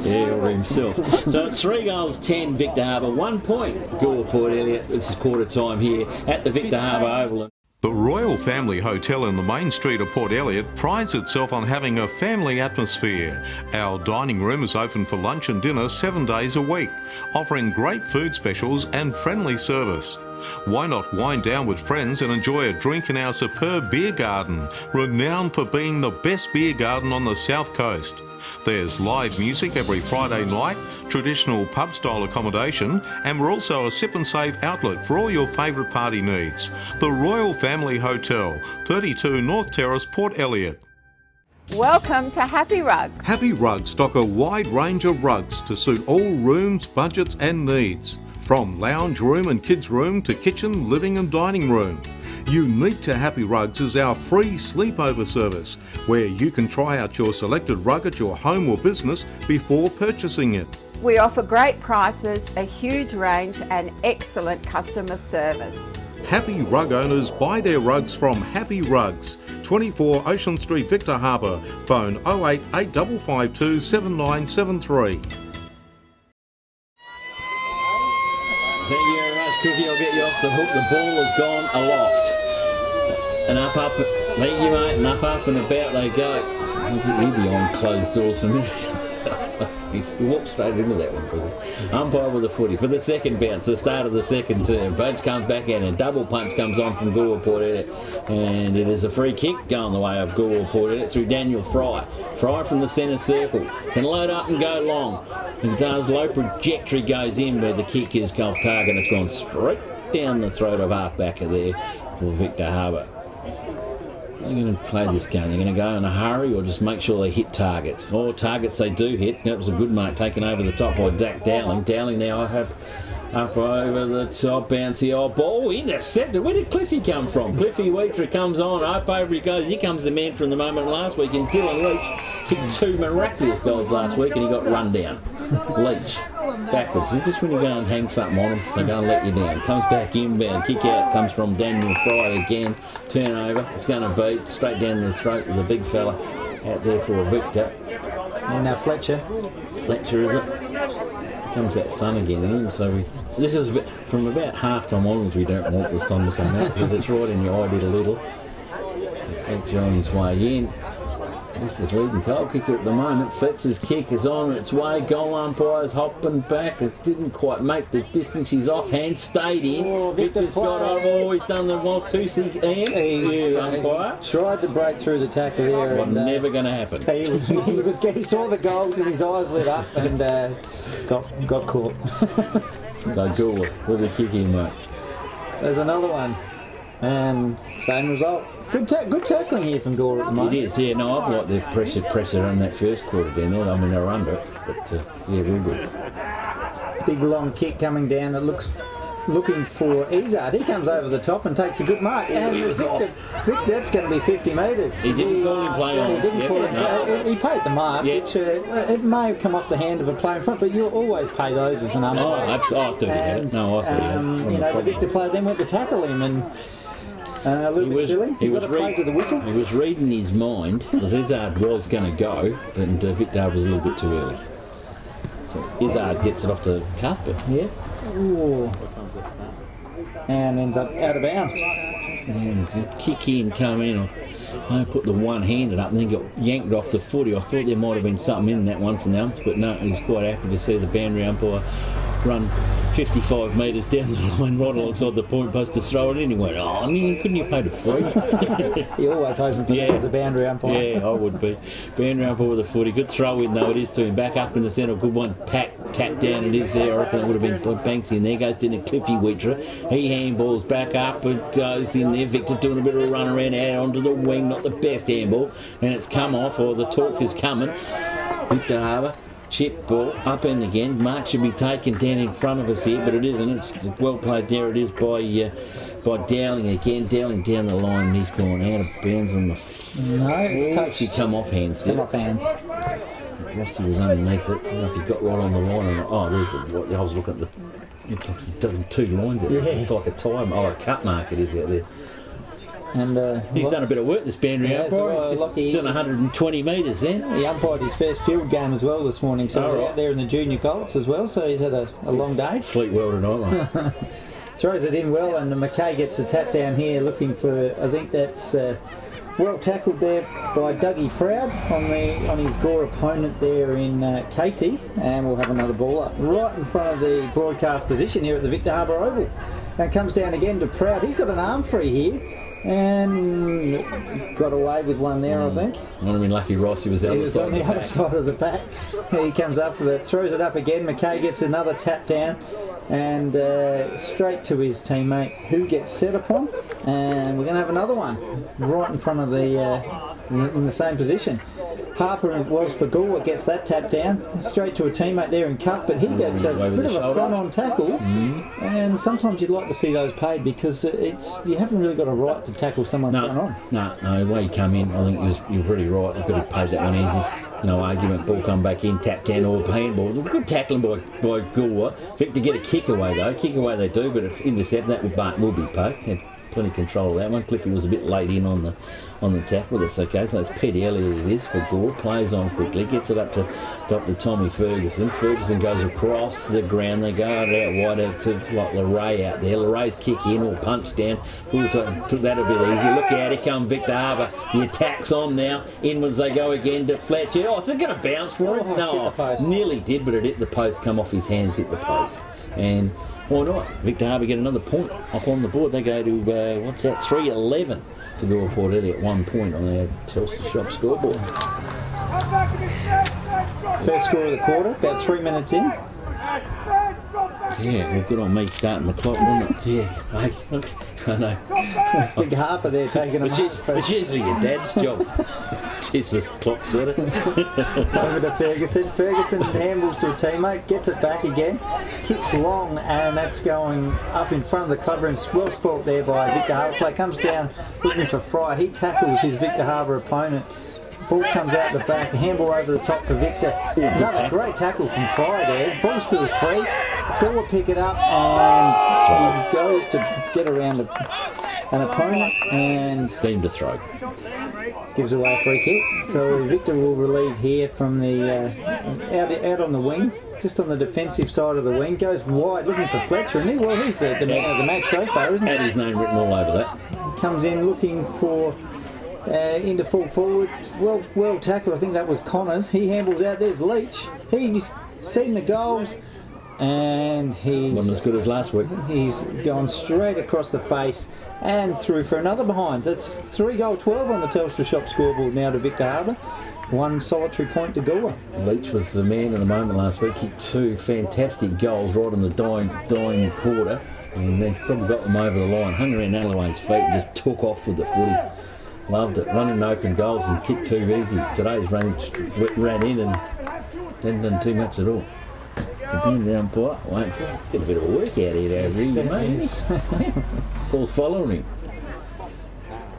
yeah, or himself. So it's 3 goals, 10 Victor Harbour, 1 point. Goolwa Port Elliot. This is quarter time here at the Victor Harbour Oval. The Royal Family Hotel in the main street of Port Elliot prides itself on having a family atmosphere. Our dining room is open for lunch and dinner 7 days a week, offering great food specials and friendly service. Why not wind down with friends and enjoy a drink in our superb beer garden, renowned for being the best beer garden on the South Coast. There's live music every Friday night, traditional pub-style accommodation, and we're also a sip and save outlet for all your favourite party needs. The Royal Family Hotel, 32 North Terrace, Port Elliot. Welcome to Happy Rugs. Happy Rugs stock a wide range of rugs to suit all rooms, budgets and needs. From lounge room and kids room to kitchen, living and dining room. Unique to Happy Rugs is our free sleepover service, where you can try out your selected rug at your home or business before purchasing it. We offer great prices, a huge range and excellent customer service. Happy Rug owners buy their rugs from Happy Rugs, 24 Ocean Street, Victor Harbour. Phone 08 8552 7973. Thank you very much, Cookie. I'll get you off the hook. The ball has gone aloft. And up, thank you, mate, and up and about they go. He'll be on closed doors for a minute. He walked straight into that one, Cookie. Umpire with the footy for the second bounce, the start of the second term. Bunch comes back in and double punch comes on from Goolwa Port Elliot. And it is a free kick going the way of Goolwa Port Elliot through Daniel Fry. Fry from the centre circle. Can load up and go long. It does. Low trajectory goes in, but the kick is off target. It's gone straight down the throat of half-backer there for Victor Harbour. They're going to play this game. They're going to go in a hurry or just make sure they hit targets. Or targets they do hit. That was a good mark taken over the top by Dak Dowling. Dowling now, I hope, up over the top, bouncy old ball, intercepted. Where did Cliffy come from? Cliffy Weetra comes on, up over he goes. Here comes the man from the moment last week, and Dylan Leach kicked 2 miraculous goals last week, and he got run down. Leach, backwards. And just when you go and hang something on him, they're going to let you down. Comes back inbound, kick out, comes from Daniel Fry again. Turnover, it's going to beat straight down the throat of the big fella out there for a Victor. And now Fletcher. Fletcher, is it? Comes that sun again in, so this is from about half time onwards we don't want the sun to come out, but it's right in your eye a little. Fletcher on his way in. This is leading goal kicker at the moment. Fletcher's kick is on its way. Goal umpire's hopping back. It didn't quite make the distance. He's offhand, stayed in. Oh, Victor's got over. Oh, he's done the 1-2 Ian, umpire. Tried to break through the tackle there. Well, never going to happen. He saw the goals and his eyes lit up and got caught. So Goolwa with the kick in, mate. There's another one. And same result. Good tackling here from Goolwa at the moment. It is, yeah. No, I've liked the pressure on that first quarter down there. I mean, they're under it, but yeah, real good. Big long kick coming down. It looking for Izzard. He comes over the top and takes a good mark. And Victor, that's going to be 50 metres. He didn't call him play on. He didn't call him. No. He paid the mark, which it may have come off the hand of a player in front, but you always pay those as an umpire. Oh, I thought he had it. No, I thought he had it. You know, the Victor player then went to tackle him and. A little bit silly. He got a play to the whistle. He was reading his mind because Izzard was going to go, and Victor was a little bit too early. So Izzard gets it off to Cuthbert. Yeah. Ooh. And ends up out of bounds. And kick in, come in. I put the one-handed up and then got yanked off the footy. I thought there might have been something in that one from the umps, but no, he's quite happy to see the boundary umpire run 55 metres down the line right alongside the point post to throw it in. He went, oh, couldn't you pay the free? You're always hoping for that as a boundary umpire. Yeah, I would be. Boundary umpire with a footy. Good throw in though, it is to him. Back up in the centre, good one. Tap down, it is there. I reckon it would have been Banksy in there. Goes down to Cliffy Weetra. He handballs back up and goes in there. Victor doing a bit of a run around out onto the wing. Not the best handball. And it's come off, or the talk is coming. Victor Harbour chip ball up in again. Mark should be taken down in front of us here, but it isn't. It's well played there. It is by Dowling again. Dowling down the line, and he's gone out of bounds on the. No, it's touched. He come off hands. Come off hands. Rossi was underneath it. I don't know if he got right on the line. And, oh, there's I was looking at the. It's like 2 lines there. Yeah. It's like a time. Oh, a cut mark it is out there. And he's done a bit of work, this boundary umpire. He's just done 120 metres then. He umpired his first field game as well this morning, so we're out there in the junior golds as well, so he's had a long day. Sleep well tonight, mate. Throws it in well, and McKay gets the tap down here, looking for, I think that's well tackled there by Dougie Proud on his Gore opponent there in Casey, and we'll have another ball up right in front of the broadcast position here at the Victor Harbour Oval. And comes down again to Proud. He's got an arm free here. And got away with one there, I think. I mean, lucky Rossi was on the other side of the pack. He comes up with it, throws it up again. McKay gets another tap down, and straight to his teammate, who gets set upon. And we're going to have another one right in front of the in the same position. Harper it was for Goolwa, gets that tap down, straight to a teammate there in cuff, but he gets a bit of a front-on tackle, and sometimes you'd like to see those paid because you haven't really got a right to tackle someone front-on. No, the way he come in, I think you were pretty right. He could have paid that one easy. No argument, ball come back in, tap down or handball. Good tackling by Goolwa. Victor get a kick away though. Kick away they do, but it's intercept. That will be paid. Had plenty of control of that one. Cliffy was a bit late in on the tackle, that's okay. So it's Pete Elliot it is for Gore, plays on quickly, gets it up to Tommy Ferguson. Ferguson goes across the ground, they go out wide to like Leray out there. Leray's kick in or punch down. Took that a bit easy. Look out, here come Victor Harbour. The attack's on now. Inwards they go again to Fletcher. Oh, is it going to bounce for him? No, nearly did, but it hit the post, come off his hands, hit the post. And why not? Victor Harbour get another point up on the board. They go to, 3-11 to go report it at 1 point on their Telstra Shop scoreboard. First score of the quarter, about 3 minutes in. Yeah, well, good on me starting the clock, wasn't it? Yeah, I know. It's Big Harper there taking them off. It's usually your dad's job. It's the clock set it. Over to Ferguson. Ferguson handles to a teammate, gets it back again, kicks long, and that's going up in front of the club room. Well sport there by Victor Harbour. Play comes down looking for Fry. He tackles his Victor Harbour opponent. Ball comes out the back, handball over the top for Victor. Another great tackle from Fry there. Ball still is free. Ball will pick it up, and he goes to get around an opponent and deemed to throw. Gives away a free kick. So Victor will relieve here from the out on the wing, just on the defensive side of the wing. Goes wide looking for Fletcher, and he's the man of the match so far, isn't he? Had his name written all over that. Comes in looking for into full forward. Well tackled. I think that was Connors. He handles out. There's Leach. He's seen the goals, and he's wasn't as good as last week. He's gone straight across the face and through for another behind. That's 3-12 on the Telstra Shop scoreboard now to Victor Harbour. 1 solitary point to Goolwa. Leach was the man in the moment last week. Kicked 2 fantastic goals right in the dying quarter, and they probably got them over the line. Hung around Alloway's feet and just took off with the footy. Loved it. Running open goals and kicked 2 easies. Today's ran in and didn't done too much at all. The bend round umpire, wait for it. Get a bit of a workout here over here, mate. Ball's following him.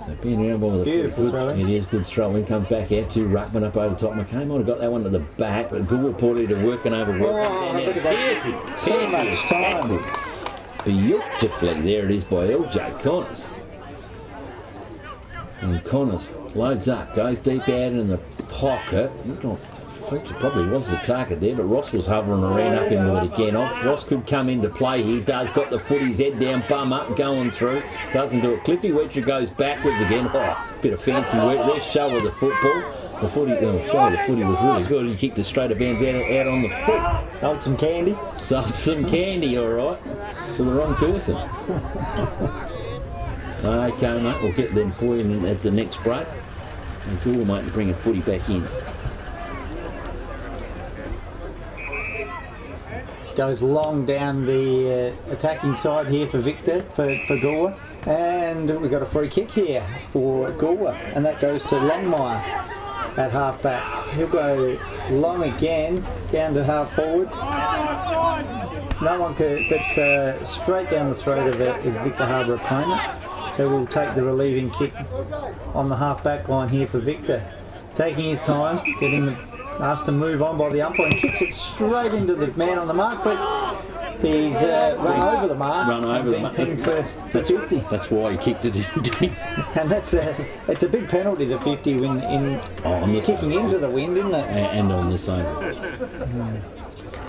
So bend round ball with a good. It is good throw in. Comes back out to Ruckman up over top. McKay might have got that one to the back, but Goolwa Porter to working over. Look at that. So much time. Beautifully. There it is by LJ Connors. And Connors loads up, goes deep out in the pocket. Fletcher probably was the target there, but Ross was hovering around up in with it again. Ross could come into play here. Does got the foot, his head down, bum up, going through. Doesn't do it. Cliffy Weecher goes backwards again. Oh, bit of fancy work there. Shove of the football. The footy, shove of the footy was really good. He kicked it straight of band out on the foot. Sold some candy. Sold some candy, all right, to the wrong person. Okay, mate, we'll get them for you at the next break. And cool, mate, to bring a footy back in. Goes long down the attacking side here for Victor, for Goolwa. And we've got a free kick here for Goolwa, and that goes to Longmire. at half back. He'll go long again, down to half forward. No one could, but straight down the throat of his Victor Harbour opponent. Who will take the relieving kick on the half back line here for Victor. Taking his time, asked to move on by the umpire, and kicks it straight into the man on the mark, but he's run over the mark. Pinged for 50. That's why he kicked it in. And it's a big penalty, the 50, in kicking into the wind, isn't it? And on this side.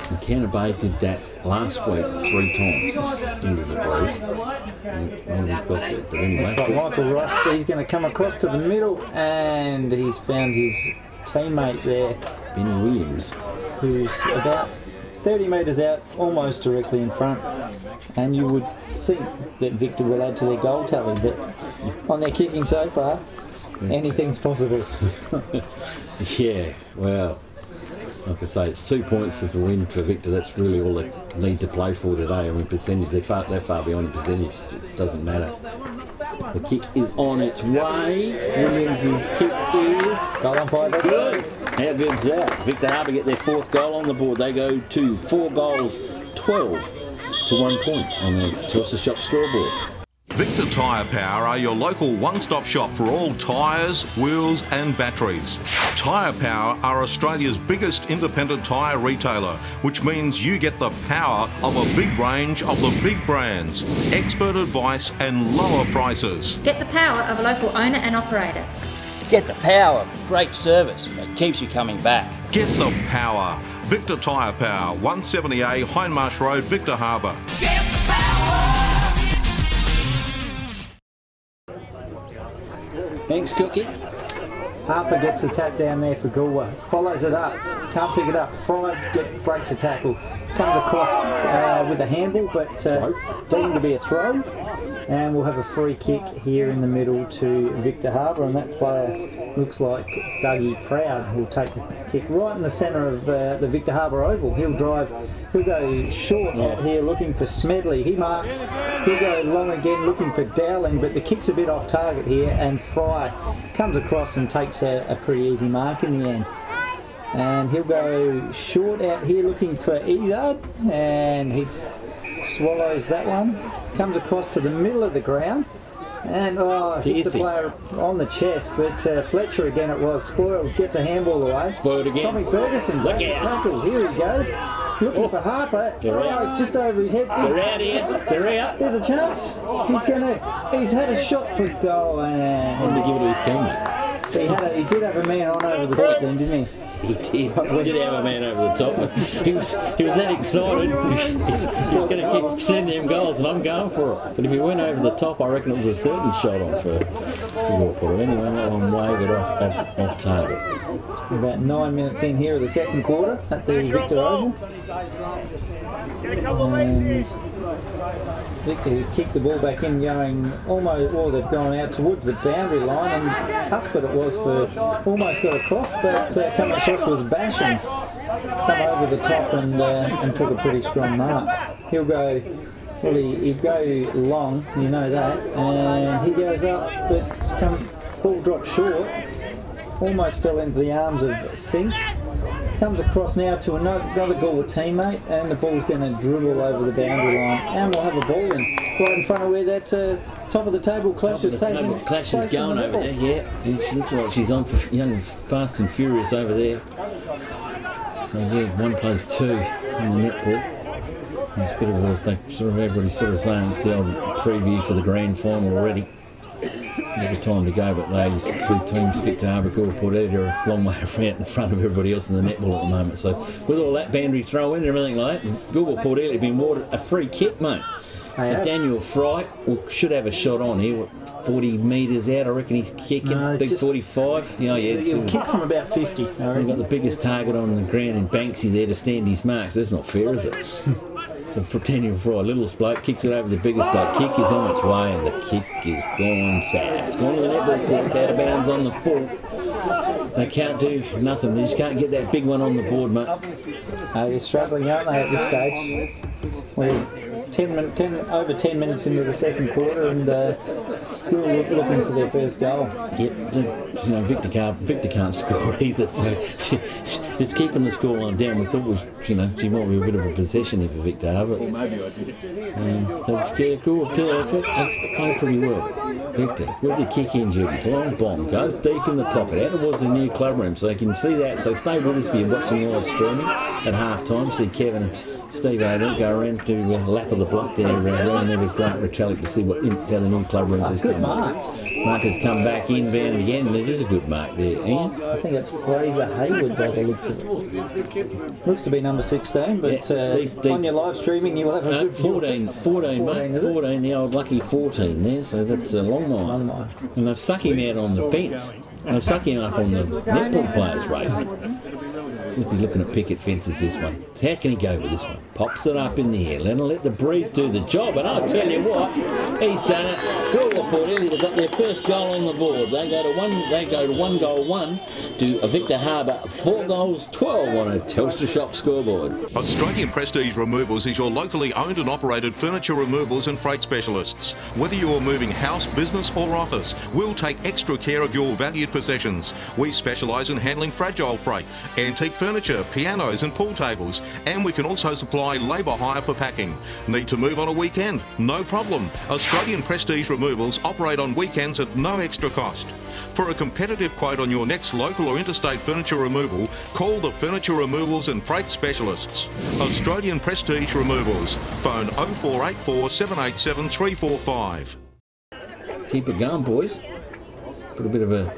And Canterbury Bay did that last week 3 times into the breeze. But anyway, looks like Michael Ross, he's going to come across to the middle, and he's found his teammate there, Benny Williams, who's about 30 metres out, almost directly in front. And you would think that Victor will add to their goal tally, but on their kicking so far, anything's possible. Yeah, well, like I say, it's 2 points to the win for Victor. That's really all they need to play for today. I mean, percentage, they're far behind the percentage. It doesn't matter. The kick is on its way. Williams' kick is... Goal umpire. Good. How good's that? Victor Harbour get their 4th goal on the board. They go to 4 goals, 12 to 1 point on the Telstra Shop scoreboard. Victor Tyre Power are your local one-stop shop for all tyres, wheels and batteries. Tyre Power are Australia's biggest independent tyre retailer, which means you get the power of a big range of the big brands, expert advice and lower prices. Get the power of a local owner and operator. Get the power of great service that keeps you coming back. Get the power. Victor Tyre Power, 170A Hindmarsh Road, Victor Harbour. Get the power. Thanks, Cookie. Harper gets the tap down there for Goolwa. Follows it up. Can't pick it up. Fry breaks a tackle. Comes across with a handball, but deemed to be a throw. And we'll have a free kick here in the middle to Victor Harbour, and that player looks like Dougie Proud, who'll take the kick right in the centre of the Victor Harbour oval. He'll go short out here looking for Smedley. He marks. He'll go long again looking for Dowling, but the kick's a bit off target here, and Fry comes across and takes a pretty easy mark in the end. And he'll go short out here looking for Izard, and he swallows that one. Comes across to the middle of the ground, and hits the player on the chest, but Fletcher again it was. Spoiled, gets a handball away. Spoiled again. Tommy Ferguson breaks the tackle. Here he goes. Looking for Harper. It's just over his head. They're out here. They're out. There's a chance. He's had a shot for goal, and to give it to his teammate. He did have a man on over the top then, didn't he? He did. He did have a man over the top. But he was that excited. He's going to send them goals, and I'm going for it. But if he went over the top, I reckon it was a certain shot on for Goolwa. Anyway, that one waved it off target. About 9 minutes in here of the second quarter at the Victor Oval. And Victor kicked the ball back in, going almost, they've gone out towards the boundary line, and tough but it was for almost got across, but coming across was Basham. Come over the top and took a pretty strong mark. He'll go, he'd go long, you know that, and he goes up, but ball dropped short, almost fell into the arms of Sink. Comes across now to another Goolwa teammate, and the ball's going to dribble over the boundary line, and we'll have a ball right in front of where that top of the table Clash is taking. Clash is going over there, yeah. She looks like she's on for young, fast and furious over there. So yeah, 1 plays 2 in the netball. It's a bit of everybody's sort of saying it's the old preview for the grand final already. There's time to go, but those 2 teams, Victor Harbour, Goolwa, Port Edith, are a long way out in front of everybody else in the netball at the moment. So with all that boundary throw in and everything like that, Goolwa, Port Edith have been awarded a free kick, mate. So Daniel Fry should have a shot on here. 40 metres out, I reckon he's kicking. Big 45. He'll kick from about 50. We've got the biggest target on the ground in Banksy there to stand his marks. That's not fair, is it? So for Daniel Fry, littlest bloke kicks it over the biggest bloke. Kick is on its way, and the kick is gone south. It's gone to the netball court. It's out of bounds on the full. They can't do nothing. They just can't get that big one on the board, mate. They're struggling, aren't they, at this stage? over 10 minutes into the second quarter, and still looking for their first goal. Yep, you know, Victor can't score either, so it's keeping the scoreline down. We thought she might be a bit of a possession here for Victor Harbour. They play pretty well. Victor, with the kick in duties, long bomb, goes deep in the pocket, out towards the new club room, so you can see that. So stay with us if you're watching live streaming at half time. See Kevin and Steve over go around to lap of the block there, and there was Grant Retallick to see how the new club rooms is coming. Mark has come back inbound again, and it is a good mark there, Ian. I think that's Fraser Hayward by the looks of it. Looks to be number 16, but deep. On your live streaming you will have a good 14, mate. 14, the old lucky 14 there, so that's a long line. And they've stuck him out on the fence. They've stuck him up on the netball players race. Just be looking at picket fences this one. How can he go with this one? Pops it up in the air. Let the breeze do the job. And I'll tell you what, he's done it. Goolwa Port Elliot have got their first goal on the board. They go to 1 goal 1 to Victor Harbour 4 goals 12 on a Telstra Shop scoreboard. Australian Prestige Removals is your locally owned and operated furniture removals and freight specialists. Whether you're moving house, business or office, we'll take extra care of your valued possessions. We specialise in handling fragile freight, antique furniture, pianos and pool tables, and we can also supply labour hire for packing. Need to move on a weekend? No problem. Australian Prestige Removals operate on weekends at no extra cost. For a competitive quote on your next local or interstate furniture removal, call the Furniture Removals and Freight Specialists. Australian Prestige Removals. Phone 0484 787 345. Keep it going, boys. Put a bit of a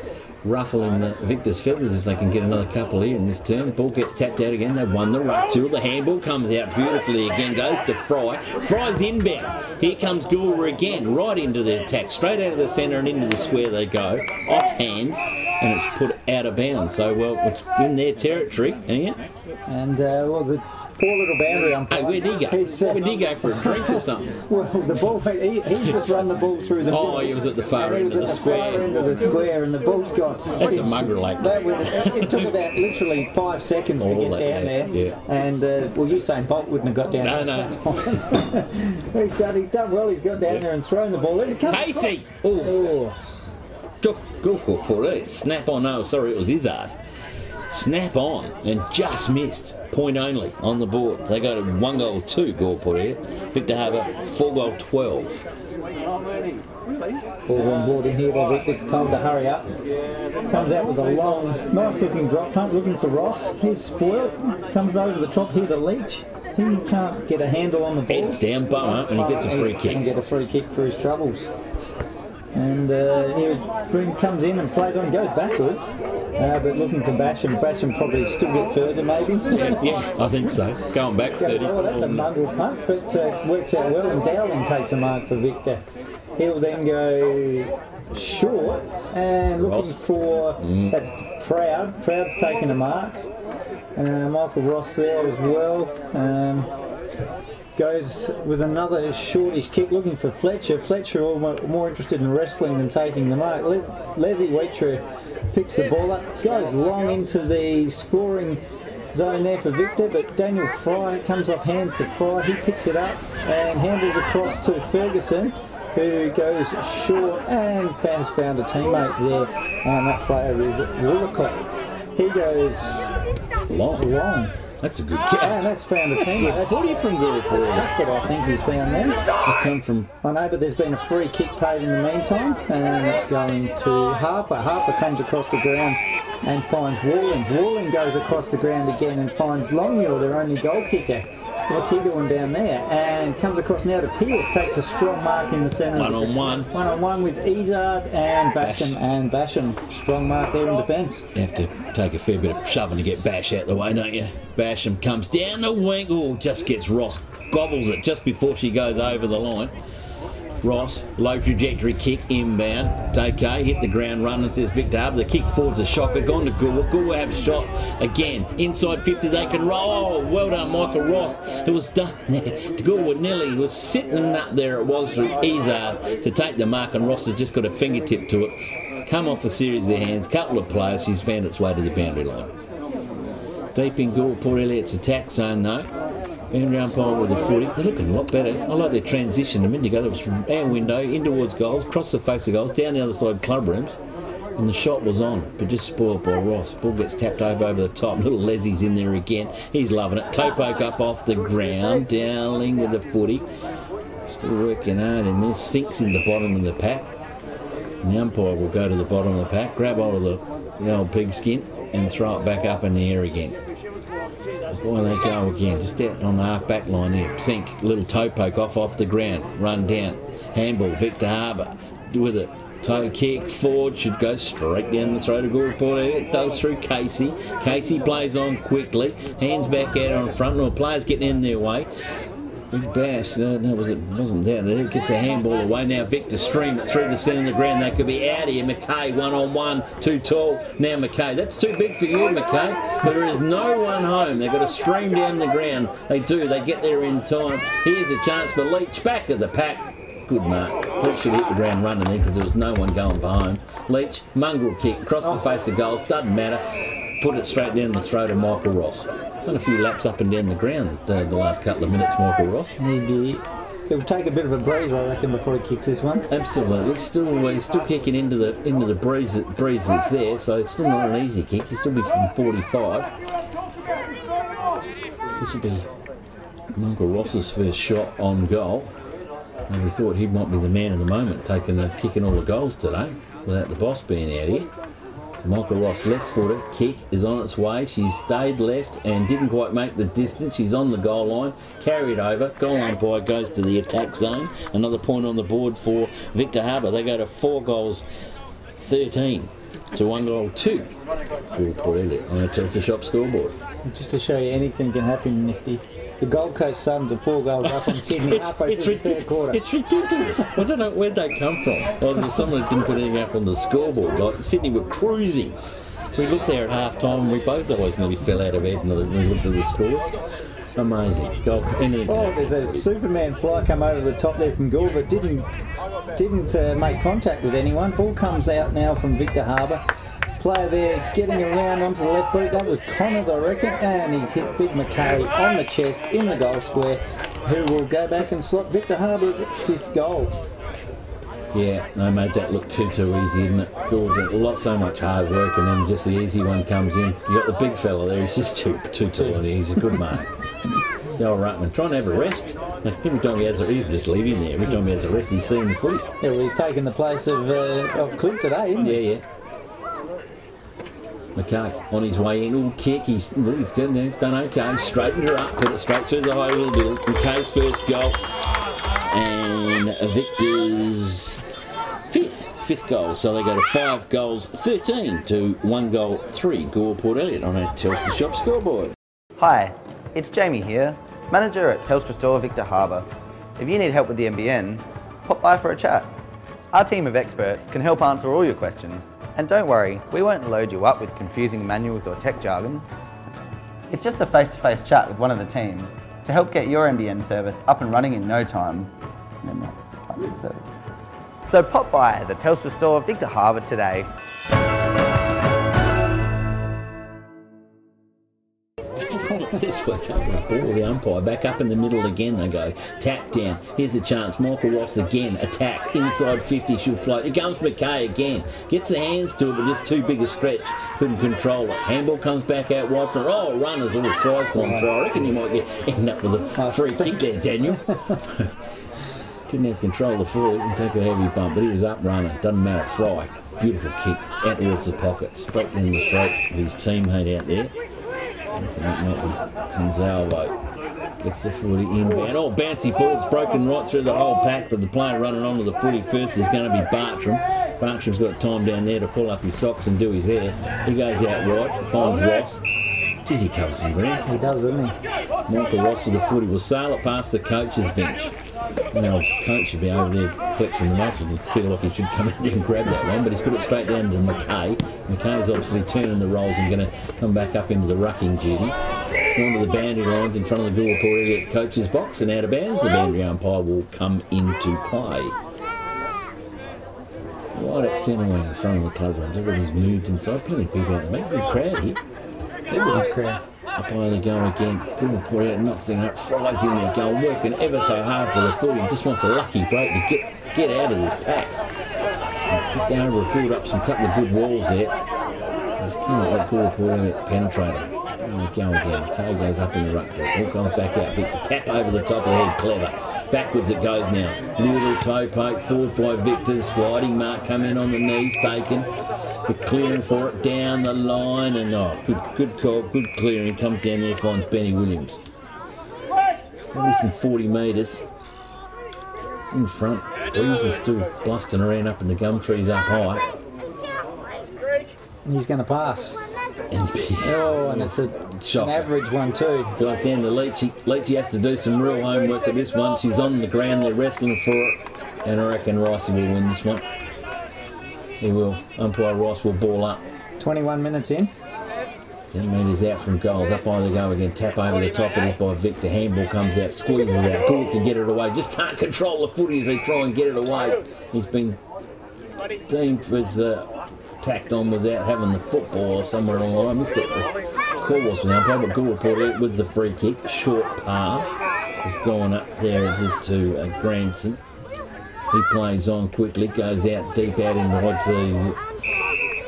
ruffle in Victor's feathers if they can get another couple here in this turn. Ball gets tapped out again. They've won the ruck duel. The handball comes out beautifully again. Goes to Fry. Fry's inbound. Here comes Goolwa again. Right into the attack. Straight out of the centre and into the square they go. Off hands. And it's put out of bounds. So, well, it's in their territory, Ian. And, well, the poor little boundary umpire. Hey, where'd he go? Where'd he go for a drink or something? Well, the ball, he just run the ball through the middle. Oh, he was at the far end of the square. Far end of the square, and the ball's gone. That's a mugger like that. It took about literally 5 seconds to get down there. Yeah. And, well, Usain Bolt wouldn't have got down there. No. He's done well. He's got down there and thrown the ball in. Casey! Oh. Took Goolwa Port Elliot. Snap on. No, sorry, it was Izzard. Snap on and just missed. Point only on the board. They go to 1 goal 2, Goolwa Port Elliot. Victor Harbour 4 goal 12. Ball on board in here by Victor, told to hurry up. Comes out with a long, nice looking drop punt, looking for Ross. He's spoiled. Comes over the top here to Leach. He can't get a handle on the ball. Heads down, Bower, and he gets a free kick. He can get a free kick for his troubles. And here Bryn comes in and plays on, goes backwards, but looking for Basham. Basham probably still get further, maybe. Yeah, I think so. Going back 30. Oh, that's a muggle punt, but works out well, and Dowling takes a mark for Victor. He'll then go short and looking Ross. for, that's Proud. Proud's taking a mark. Michael Ross there as well. Goes with another shortish kick, looking for Fletcher. Fletcher more interested in wrestling than taking the mark. Leslie Waitre picks the ball up, goes long into the scoring zone there for Victor, but Daniel Fry comes off hands to Fry. He picks it up and handles across to Ferguson, who goes short and has found a teammate there, and that player is Woolacott. He goes long. That's a good kick. And that's found a teammate. That's 40 from Goolwa Port. That's Hackett, I think he's found there. They've come from... I know, but there's been a free kick paid in the meantime, and it's going to Harper. Harper comes across the ground and finds Walling. Walling goes across the ground again and finds Longmuir, their only goal kicker. What's he doing down there? And comes across now to Pierce, takes a strong mark in the centre. 1-on-1. 1-on-1 with Izzard and Basham. And Basham, strong mark there in defence. You have to take a fair bit of shoving to get Bash out the way, don't you? Basham comes down the wing. Oh, just gets Ross. Gobbles it just before she goes over the line. Ross, low trajectory kick, inbound. Okay, hit the ground running, says Victor Harbour. The kick forward's a shocker, gone to Goolwa. Goolwa have a shot again. Inside 50, they can roll. Oh, well done, Michael Ross. It was done there. Goolwa nearly was sitting up there, it was, through Izzard to take the mark, and Ross has just got a fingertip to it. Come off a series of their hands, couple of players, she's found its way to the boundary line. Deep in Goolwa Port Elliot's attack zone, though. Boundary umpire with the footy. They're looking a lot better. I like their transition a minute ago. That was from our window in towards goals, across the face of goals, down the other side club rooms. And the shot was on, but just spoiled by Ross. Ball gets tapped over the top. Little Leslie's in there again. He's loving it. Toe poke up off the ground. Dowling with the footy. Still working hard in there. Sinks in the bottom of the pack. And the umpire will go to the bottom of the pack, grab hold of the old pigskin and throw it back up in the air again. Boy, they go again, just out on the half-back line here. Sink, little toe poke off the ground, run down. Handball, Victor Harbour with it. Toe kick, forward, should go straight down the throat of Goolwa. It does through Casey. Casey plays on quickly, hands back out on front, no players getting in their way. Big bash, no, wasn't down there. Gets the handball away. Now Victor stream it through the centre of the ground. They could be out here. McKay, one-on-one, too tall. Now McKay, that's too big for you, McKay. But there is no one home. They've got to stream down the ground. They do. They get there in time. Here's a chance for Leach. Back of the pack. Good mark. Leach should hit the ground running there because there was no one going for home. Leach, mongrel kick, across the face of goals. Doesn't matter. Put it straight down the throat of Michael Ross. Done a few laps up and down the ground the last couple of minutes, Michael Ross. He'll take a bit of a breather, I reckon, before he kicks this one. Absolutely. He's still kicking into the breeze that's there, so it's still not an easy kick. He'll still be from 45. This will be Michael Ross's first shot on goal. And we thought he might be the man of the moment, kicking all the goals today, without the boss being out here. Michael Ross, left footer, kick is on its way. She's stayed left and didn't quite make the distance. She's on the goal line, carried over. Goal umpire goes to the attack zone. Another point on the board for Victor Harbour. They go to 4 goals, 13 to 1 goal, 2 for Elliot on the Telstra Shop scoreboard. Just to show you anything can happen, Nifty. The Gold Coast Suns are 4 goals up in Sydney halfway through the third quarter. It's ridiculous. I don't know where they come from. Well, there's someone who didn't put anything up on the scoreboard. Like Sydney were cruising. We looked there at half time and we both always nearly fell out of bed when we looked at the scores. Amazing. There's a Superman fly come over the top there from Goolwa, but didn't make contact with anyone. Ball comes out now from Victor Harbour. Player there getting around onto the left boot. That was Connors, I reckon, and he's hit Big McKay on the chest in the goal square, who will go back and slot Victor Harbour's 5th goal. Yeah, they made that look too easy, didn't it? So much hard work, and then just the easy one comes in. You got the big fella there. He's just too tall, and he's a good man. The old ruckman trying to have a rest. Every time he has a rest, just leave him there. Every time he has a rest, he's seeing the footy. Yeah, well, he's taken the place of Clint today, isn't he? Yeah. McKay on his way in, little kick, he's done okay, straightened her up, put it straight through the high little bit. McKay's first goal, and Victor's fifth goal, so they go to 5 goals, 13 to 1 goal, 3, Goolwa Port Elliot on our Telstra Shop scoreboard. Hi, it's Jamie here, manager at Telstra Store Victor Harbour. If you need help with the NBN, pop by for a chat. Our team of experts can help answer all your questions. And don't worry, we won't load you up with confusing manuals or tech jargon. It's just a face-to-face chat with one of the team to help get your NBN service up and running in no time. And then that's the plumbing services. So pop by the Telstra Store Victor Harbour today. This one comes with the ball, the umpire back up in the middle again. They go tap down. Here's a chance. Michael Ross again. Attack inside 50. She'll float. Here comes McKay again. Gets the hands to it, but just too big a stretch. Couldn't control it. Handball comes back out wide for runners. All the tries gone through. I reckon you might end up with a free kick there, Daniel. Didn't have control of the foot. He can take a heavy bump, but he was up running. Doesn't matter. Fry. Beautiful kick out towards the pocket. Straight in the throat of his teammate out there. That might be Gonzalo. Gets the footy inbound. Oh, bouncy ball. It's broken right through the whole pack, but the player running onto the footy first is going to be Bartram. Bartram's got time down there to pull up his socks and do his hair. He goes out right, finds Ross. Geez, he covers some ground. He does, doesn't he? Michael Ross with the footy will sail it past the coach's bench. Now, coach should be over there flexing the muscles and feel like he should come out there and grab that one, but he's put it straight down to McKay. McKay's obviously turning the rolls and going to come back up into the rucking duties. It's gone to the boundary lines in front of the Goolwa Port Elliot coach's box, and out of bounds, the boundary umpire will come into play. Right at centre in front of the club rooms, everybody's moved inside. Plenty of people out there. Make a good crowd here. There's a good crowd. Up high they go again. Goolwa put out, knocks it up, flies in there, going, working ever so hard for the footy. Just wants a lucky break to get out of this pack. Victor Harbour build up some couple of good walls there. Just cannot let Goolwa put out penetrating. And they go again. Kay goes up in the ruck. Ball comes back out. Victor tap over the top of the head. Clever. Backwards it goes now. Little toe poke forward by Victor. Sliding mark coming on the knees taken. The clearing for it down the line. And good call. Good clearing. Comes down there, finds Benny Williams. Probably from 40 metres. In front. Breeze still blusting around up in the gum trees up high. He's going to pass. And it's an average one too. Goes down to Leachy. Leachy has to do some real homework with this one. She's on the ground, they're wrestling for it. And I reckon Ricey will win this one. He will. Umpire Rice will ball up. 21 minutes in. 10 metres out from goals. Up high they go again. Tap over the top of it by Victor. Handball comes out, squeezes out. Goolwa can get it away. Just can't control the footy as they try and get it away. He's been deemed with tacked on without having the football or somewhere along the line. I missed it. The call was an umpire, but Goolwa put it with the free kick. Short pass. Has gone up there. It is to Granson. He plays on quickly. Goes out deep out in the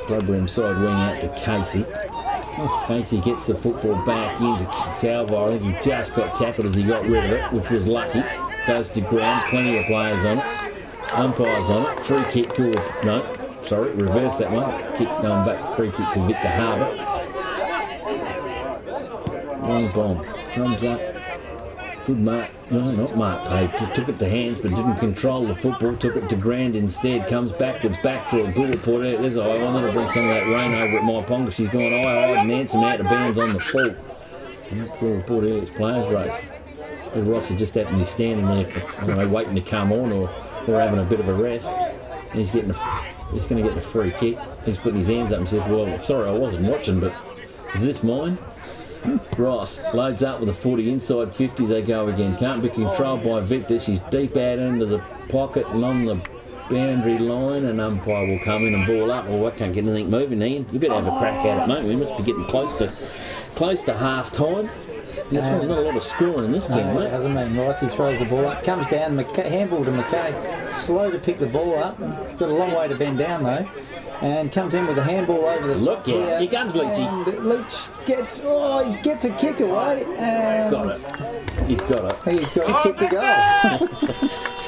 Bloodbrim side wing out to Casey. Casey gets the football back into Salvo. I think he just got tackled as he got rid of it, which was lucky. Goes to ground. Plenty of players on it. Umpires on it. Free kick. Goolwa. No. Sorry, reverse that one. Kick going back, free kick to Victor Harbour. Long bomb. Comes up. Good mark. No, not mark paid. Took it to hands but didn't control the football. Took it to ground instead. Comes backwards, back to a Goolwa put out. There's a high one. That'll bring some of that rain over at Maiponga. She's gone high and Nansen out of bounds on the full. And that Goolwa put out its players race. But Ross is just happened to be standing there, waiting to come on or having a bit of a rest. And he's going to get the free kick. He's putting his hands up and says, well, sorry, I wasn't watching, but is this mine? Ross loads up with a 40 inside 50. They go again. Can't be controlled by Victor. She's deep out into the pocket and on the boundary line, and umpire will come in and ball up. Well, I can't get anything moving, Ian. You better have a crack at it, mate. We must be getting close to half time. There's not a lot of scoring in this team, mate. It hasn't been. Ricey throws the ball up, comes down, handball to McKay, slow to pick the ball up, got a long way to bend down though, and comes in with a handball over the top. Look out, here comes Leachy. And Leach gets a kick away, and got it. He's got it. He's got a kick to go.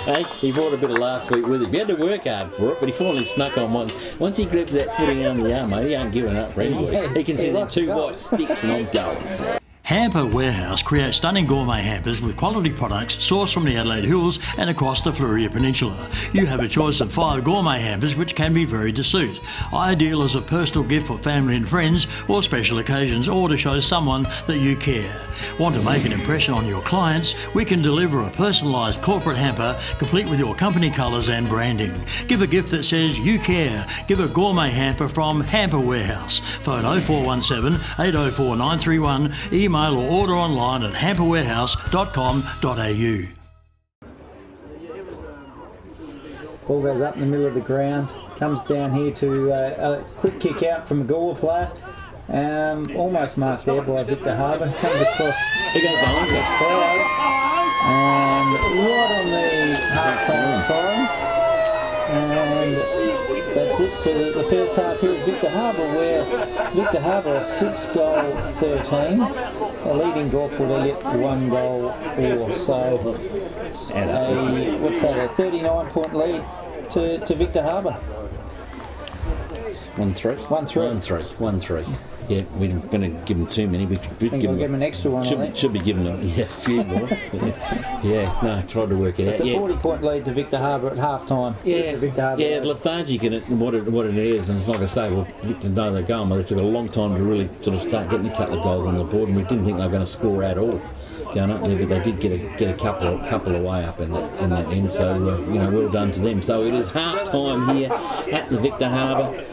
Hey, he brought a bit of last week with him. He had to work hard for it, but he finally snuck on one. Once he grabs that footing on the arm, mate, he ain't giving up for anybody. He can see the two white sticks and I'm going for it. Hamper Warehouse creates stunning gourmet hampers with quality products sourced from the Adelaide Hills and across the Fleurieu Peninsula. You have a choice of 5 gourmet hampers which can be varied to suit. Ideal as a personal gift for family and friends or special occasions, or to show someone that you care. Want to make an impression on your clients? We can deliver a personalised corporate hamper complete with your company colours and branding. Give a gift that says you care. Give a gourmet hamper from Hamper Warehouse. Phone 0417 804 931. Email or order online at hamperwarehouse.com.au. Ball goes up in the middle of the ground, comes down here to a quick kick out from a Goolwa player. Almost marked there by Victor Harbour. Comes across. He goes behind it. And right on the half-time siren. And that's it for the first half here at Victor Harbour, where Victor Harbour 6 goal 13, a leading Goolwa Elliot 1 goal 4. So what's that? A 39-point lead to Victor Harbour. 1-3. 1-3. Yeah, we're going to give them too many. We could give them an extra one. Should be giving them a few more. Tried to work it out. It's a 40-point lead to Victor Harbour at half time. Lethargic in it, what it is, and it's like I say, well, Victor know they're going, but it took a long time to really sort of start getting a couple of goals on the board, and we didn't think they were going to score at all going up there, but they did get a couple away up in that end. So well done to them. So it is half time here at the Victor Harbour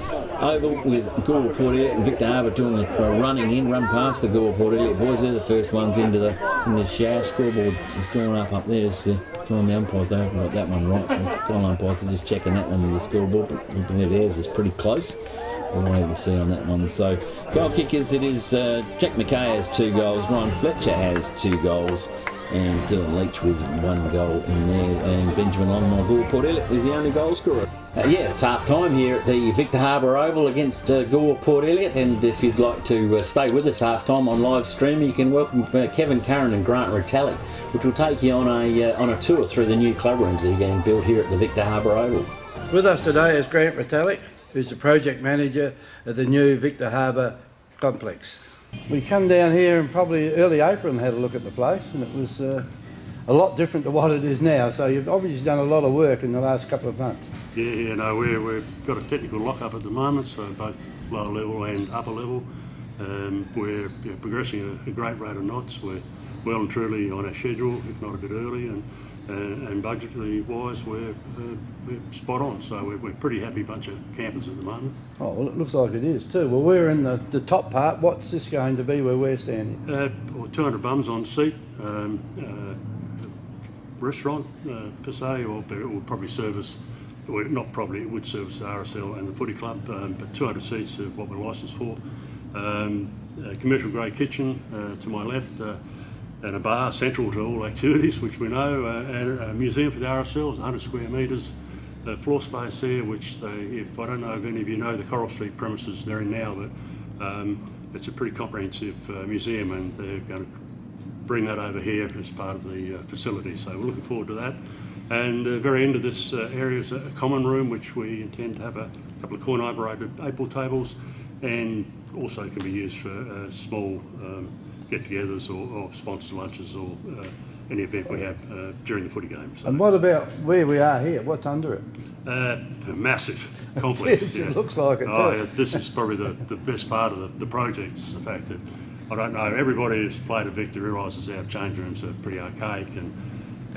Oval with Goolwa Port Elliot and Victor Harbour doing the run past the Goolwa Port Elliot boys. They're the first ones into the shaft. Scoreboard is going up there. It's the umpires. They haven't got that one right, so goal umpires are just checking that one with the scoreboard. But we believe theirs is pretty close. away we'll see on that one. So goal kickers, it is Jack McKay has 2 goals, Ryan Fletcher has 2 goals, and Dylan Leach with 1 goal in there, and Benjamin Longmore Goolwa Port Elliot is the only goal scorer. Yeah, it's half time here at the Victor Harbour Oval against Goolwa Port Elliot, and if you'd like to stay with us half time on live stream, you can welcome Kevin Curran and Grant Retallick, which will take you on a tour through the new club rooms that are getting built here at the Victor Harbour Oval. With us today is Grant Retallick, who's the project manager of the new Victor Harbour complex. We come down here in probably early April and had a look at the place, and it was a lot different to what it is now. So you've obviously done a lot of work in the last couple of months. Yeah, no, we've got a technical lock-up at the moment, so both lower level and upper level. We're progressing at a great rate of knots. We're well and truly on our schedule, if not a bit early, and budgetary wise we're spot on, so we're pretty happy bunch of campers at the moment. Oh, well, it looks like it is too. Well, we're in the top part. What's this going to be where we're standing? 200 bums on seat, restaurant per se, but it will probably service, well, not probably, it would service the RSL and the footy club, but 200 seats are what we're licensed for. Commercial grade kitchen to my left, and a bar central to all activities, which we know, and a museum for the RSL, 100 square metres, floor space there, which if I don't know if any of you know the Coral Street premises they're in now, but it's a pretty comprehensive museum, and they're going to bring that over here as part of the facility, so we're looking forward to that. And the very end of this area is a common room, which we intend to have a couple of coin-operated 8-ball tables, and also can be used for small get-togethers or sponsor lunches or any event we have during the footy game. So. And what about where we are here? What's under it? A massive complex. It looks like it too. Yeah, this is probably the best part of the project, is the fact that, I don't know, everybody who's played at Victor realises our change rooms are pretty archaic, and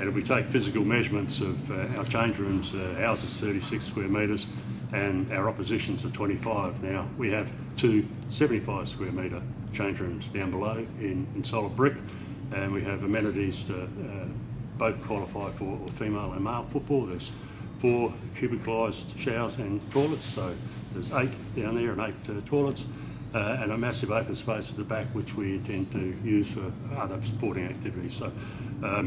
if we take physical measurements of our change rooms, ours is 36 square metres and our opposition's are 25. Now, we have 2 75 square metre change rooms down below in solid brick, and we have amenities to both qualify for female and male football. There's 4 cubicalised showers and toilets, so there's 8 down there and 8 toilets, and a massive open space at the back, which we intend to use for other sporting activities. So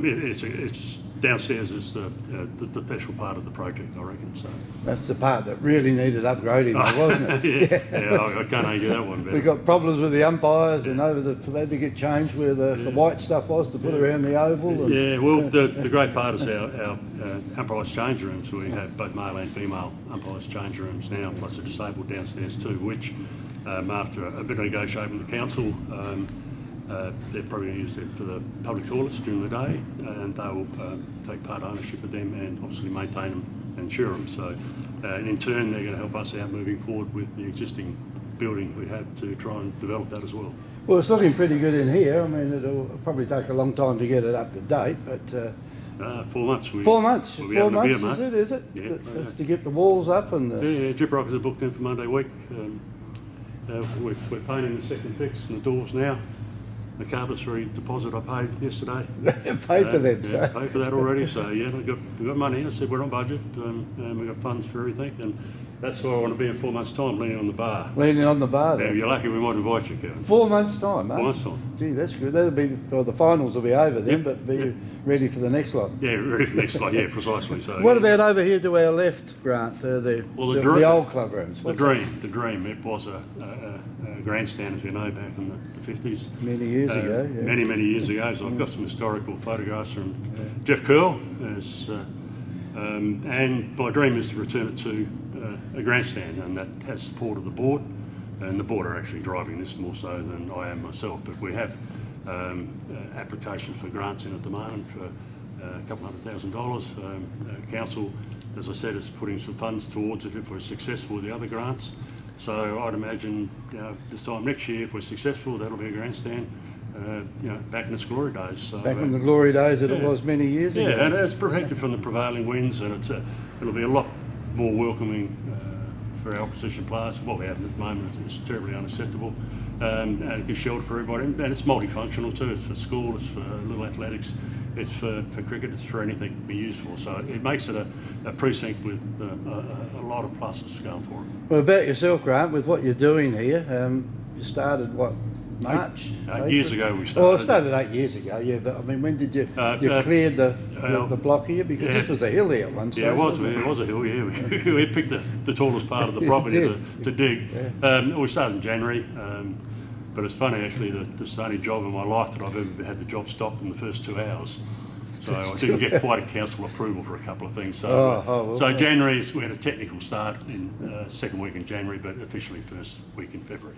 it's downstairs is the special part of the project, I reckon. So that's the part that really needed upgrading, though, wasn't it? yeah, I can't argue that one better. We got problems with the umpires, and they had to get changed where the white stuff was to put around the oval. And, yeah, well, the great part is our umpires change rooms. We have both male and female umpires change rooms now, plus a disabled downstairs too, which after a bit of negotiating with the council, they're probably going to use them for the public toilets during the day, and they will take part ownership of them and obviously maintain them and insure them. So, and in turn, they're going to help us out moving forward with the existing building we have to try and develop that as well. Well, it's looking pretty good in here. I mean, it'll probably take a long time to get it up to date, but 4 months. 4 months. We'll 4 months is it? Yeah. To get the walls up and. Yeah, Jip Rockers are booked in for Monday week. We're painting the second fix and the doors now. The carpentry deposit I paid yesterday. Paid for them, yeah, paid for that already. So yeah, we've got money. I said we're on budget, and we've got funds for everything, and that's why I want to be in 4 months' time, leaning on the bar. Leaning on the bar. Yeah, you're lucky we might invite you, Kevin. 4 months' time, mate. 4 months' time. Gee, that's good. That'll be the finals will be over then, but be ready for the next lot. Yeah, ready for the next lot. Yeah, precisely. So. What about over here to our left, Grant? The old club rooms. The dream. It was a grandstand, as you know, back in the 50s. Many years ago. Yeah. Many years ago. So I've got some historical photographs from Jeff Curl, and my dream is to return it to a grandstand, and that has support of the board, and the board are actually driving this more so than I am myself. But we have applications for grants in at the moment for a couple $100,000. Council, as I said, is putting some funds towards it if we're successful with the other grants. So I'd imagine this time next year, if we're successful, that'll be a grandstand. Back in its glory days. So, back in the glory days that it was many years ago. Yeah, and it's protected from the prevailing winds, and it'll be a lot more welcoming for our opposition players. What we have at the moment is terribly unacceptable. and a good shelter for everybody. And it's multifunctional too. It's for school, it's for little athletics, it's for cricket, it's for anything to be used for. So it makes it a precinct with a lot of pluses going for it. Well, about yourself, Grant, with what you're doing here, you started what? March? 8 years ago we started. Well, it started 8 years ago, yeah. But, I mean, when did you cleared the block here? Because this was a hill here at one stage. Yeah, it was a hill, yeah. We picked the tallest part of the property to dig. Yeah. We started in January, but it's funny actually, the only job in my life that I've ever had the job stopped in the first 2 hours. So I didn't get quite a council approval for a couple of things. So, so January, we had a technical start in second week in January, but officially first week in February.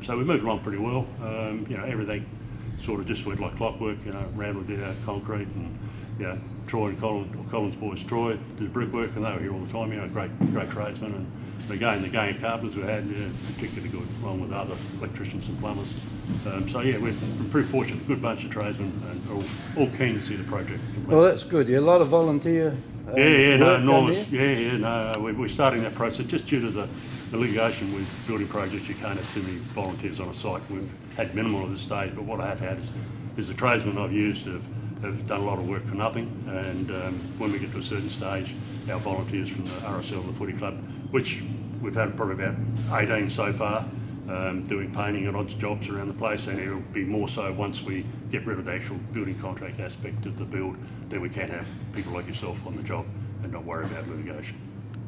So we moved along pretty well. You know, everything sort of just went like clockwork. You know, Randall did our concrete, and you know, Troy and Collins boys, Troy did brickwork, and they were here all the time. You know, great tradesmen, and again the gang of carpenters we had, particularly good, along with other electricians and plumbers. So yeah, we're pretty fortunate. Good bunch of tradesmen, and all keen to see the project complete. Well, that's good. Yeah, a lot of volunteer. Enormous. We're starting that process just due to the litigation with building projects. You can't have too many volunteers on a site. We've had minimal at this stage, but what I have had is the tradesmen I've used have done a lot of work for nothing, and when we get to a certain stage, our volunteers from the RSL and the footy club, which we've had probably about 18 so far, doing painting and odds jobs around the place, and it'll be more so once we get rid of the actual building contract aspect of the build, then we can have people like yourself on the job and not worry about litigation.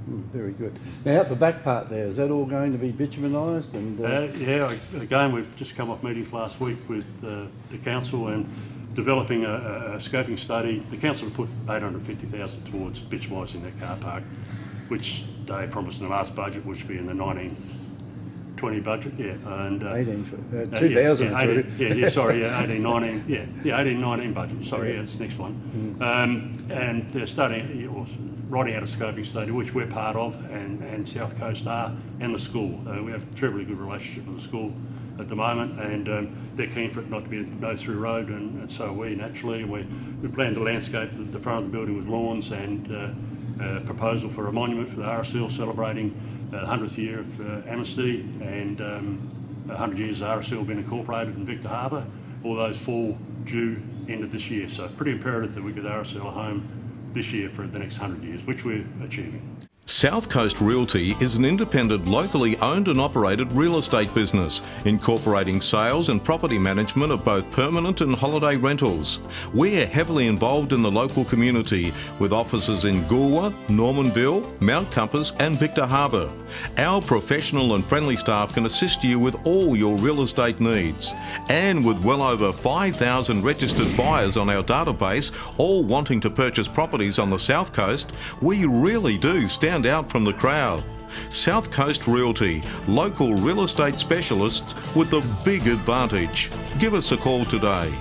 Very good. Now, out the back part there, is that all going to be bitumenised? And yeah, again, we've just come off meetings last week with the council and developing a scoping study. The council put $850,000 towards bitumising that car park, which they promised in the last budget, which would be in the 1920 budget, and 2000. Sorry, 18-19 budget. Sorry, that's the next one. And they're writing out a scoping study, which we're part of, and South Coast are, and the school. We have a terribly good relationship with the school at the moment, and they're keen for it not to be a no-through road, and so are we, naturally. We plan to landscape the front of the building with lawns, and a proposal for a monument for the RSL celebrating the 100th year of amnesty, and 100 years of RSL being incorporated in Victor Harbour. All those fall due end of this year, so pretty imperative that we get RSL a home this year for the next 100 years, which we're achieving. South Coast Realty is an independent, locally owned and operated real estate business, incorporating sales and property management of both permanent and holiday rentals. We're heavily involved in the local community, with offices in Goolwa, Normanville, Mount Compass and Victor Harbour. Our professional and friendly staff can assist you with all your real estate needs. And with well over 5,000 registered buyers on our database, all wanting to purchase properties on the South Coast, we really do stand out from the crowd. South Coast Realty, local real estate specialists with the big advantage. Give us a call today.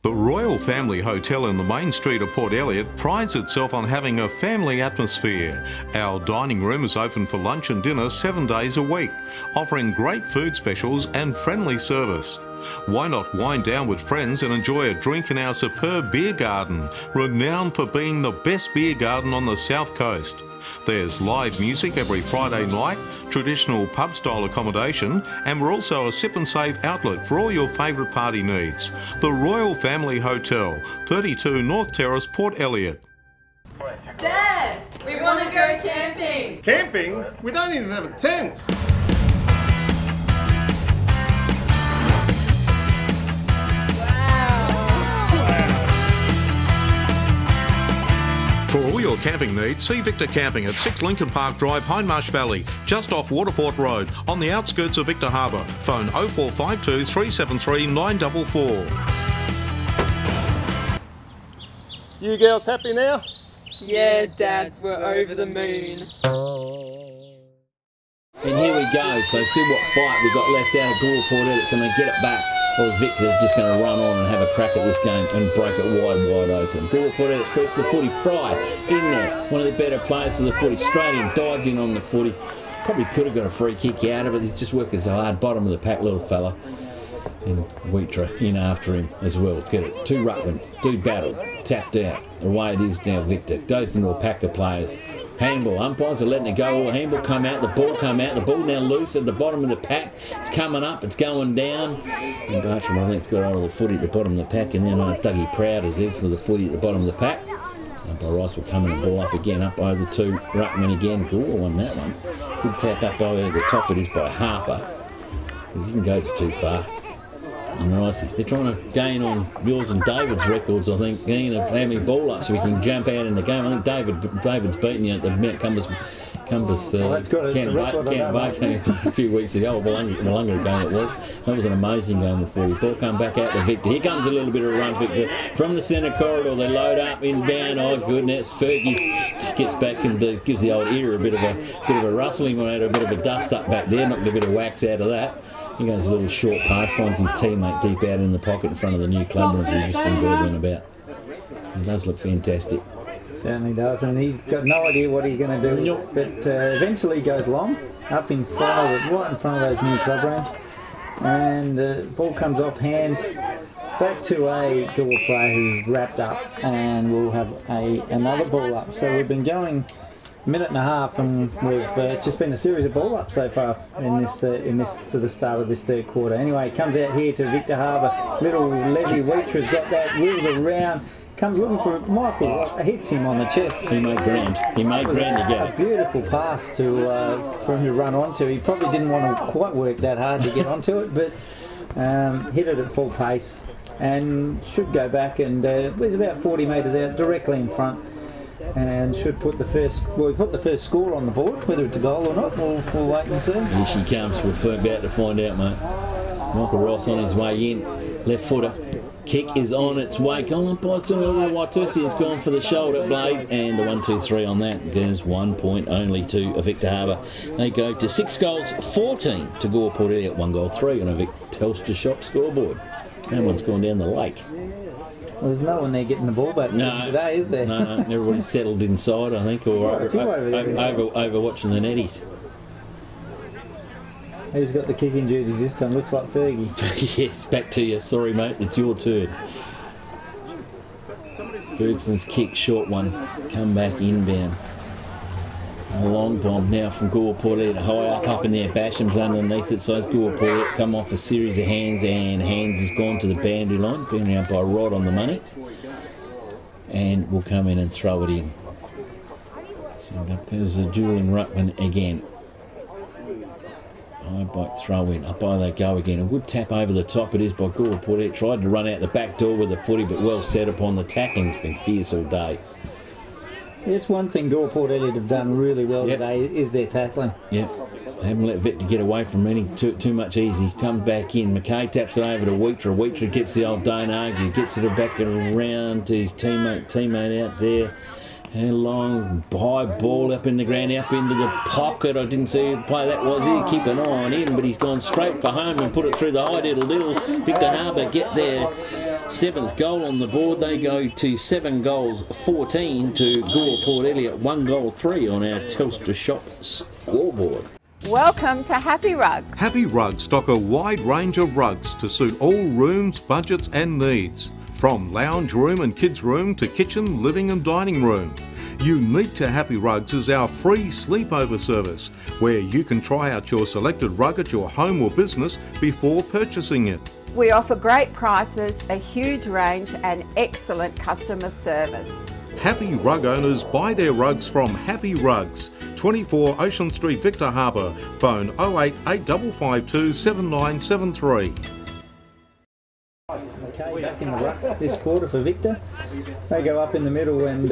The Royal Family Hotel in the main street of Port Elliot prides itself on having a family atmosphere. Our dining room is open for lunch and dinner 7 days a week, offering great food specials and friendly service. Why not wind down with friends and enjoy a drink in our superb beer garden, renowned for being the best beer garden on the South Coast. There's live music every Friday night, traditional pub-style accommodation, and we're also a sip and save outlet for all your favourite party needs. The Royal Family Hotel, 32 North Terrace, Port Elliot. Dad, we want to go camping. Camping? We don't even have a tent. For all your camping needs, see Victor Camping at 6 Lincoln Park Drive, Hindmarsh Valley, just off Waterport Road, on the outskirts of Victor Harbour. Phone 0452 373 944. You girls happy now? Yeah, Dad, we're over the moon. And here we go, so see what fight we've got left out of Goolwa Port Elliot. Can they get it back? Or is Victor just going to run on and have a crack at this game and break it wide open? Goolwa Port Elliot first the footy. Fry in there, one of the better players of the footy, straight in, dived in on the footy. Probably could have got a free kick out of it. He's just working so hard, bottom of the pack little fella. And Wheatra in after him as well to get it. Two ruckman, do battle, tapped out. Away it is now Victor. Goes into a pack of players. Handball. Umpires are letting it go. Handball come out. The ball come out. The ball now loose at the bottom of the pack. It's coming up. It's going down. And Bartram, I think, has got hold of the footy at the bottom of the pack. And then Dougie Proud is with the footy at the bottom of the pack. Umpire Rice will come in and ball up again. Up over the 2 ruckman again. Goolwa won that one. Good tap up over the top. It is by Harper. He didn't go too far. And they're trying to gain on yours and David's records, I think, gain of how many ball ups so we can jump out in the game. I think David's beaten you at the Mount Compass that's good. It's a record game a few weeks ago, or Wollonga game it was. That was an amazing game before you. Ball come back out to Victor. Here comes a little bit of a run, Victor. From the centre corridor, they load up, inbound. Oh, goodness. Fergie gets back and gives the old ear a bit of a rustling. He had a bit of a dust up back there, knocked a bit of wax out of that. He goes a little short pass, finds his teammate deep out in the pocket in front of the new club rooms we've just been burbling about. It does look fantastic. Certainly does, and he's got no idea what he's going to do. Nope. But eventually goes long, up in front of it, right in front of those new club rooms. And ball comes off hands, back to a Goolwa player who's wrapped up, and we'll have another ball up. So we've been going minute and a half, and it's just been a series of ball ups so far in this to the start of this third quarter. Anyway, comes out here to Victor Harbour. Little Leslie Weecher's got that, wheels around, comes looking for Michael, hits him on the chest. He made ground. He made ground to get a beautiful pass for him to run onto. He probably didn't want to quite work that hard to get onto it, but hit it at full pace and should go back, and was about 40 metres out, directly in front. And should put the first score on the board. Whether it's a goal or not, we'll wait and see. Here she comes. We're about to find out, mate. Michael Ross on his way in. Left footer. Kick is on its way. Goal umpire's doing a little white tussy. It's gone for the shoulder blade. And the 1-2-3 on that gives 1 point only to Victor Harbour. They go to 6 goals, 14 to Goolwa Port Elliot. 1 goal, 3 on a Vic Telstra Shop scoreboard. That one's gone down the lake. Well, there's no one there getting the ball back today, is there? No, everybody's settled inside, I think, or over watching the netties. Who's got the kicking duties this time? Looks like Fergie. Yes, back to you. Sorry, mate, it's your turn. Ferguson's kick, short one, come back inbound. A long bomb now from Goolwa Port Elliot, high up in there. Basham's underneath it, so it's Goolwa Port Elliot come off a series of hands, and hands has gone to the boundary line, boundary out by right on the money, and will come in and throw it in. So up goes the dueling ruckman again. High bite throw in, up by they go again. A good tap over the top it is by Goolwa Port Elliot. Tried to run out the back door with the footy, but well set upon the tackling. It's been fierce all day. It's one thing Goolwa Port Elliot have done really well today is their tackling. Yep. They haven't let Victor get away from any too much easy. Comes back in. McKay taps it over to Weecher. Weecher gets the old Don't Argue. Gets it back around to his teammate out there. And long high ball up in the ground, up into the pocket. I didn't see who play that was. He keep an eye on him, but he's gone straight for home and put it through the high diddle. Victor Harbour get their 7th goal on the board. They go to 7 goals, 14 to Goolwa Port Elliot. 1 goal, 3 on our Telstra Shop scoreboard. Welcome to Happy Rugs. Happy Rugs stock a wide range of rugs to suit all rooms, budgets and needs. From lounge room and kids room to kitchen, living and dining room. Unique to Happy Rugs is our free sleepover service, where you can try out your selected rug at your home or business before purchasing it. We offer great prices, a huge range and excellent customer service. Happy Rug owners buy their rugs from Happy Rugs. 24 Ocean Street, Victor Harbour. Phone 088 7973. Okay, back in the ruck this quarter for Victor. They go up in the middle and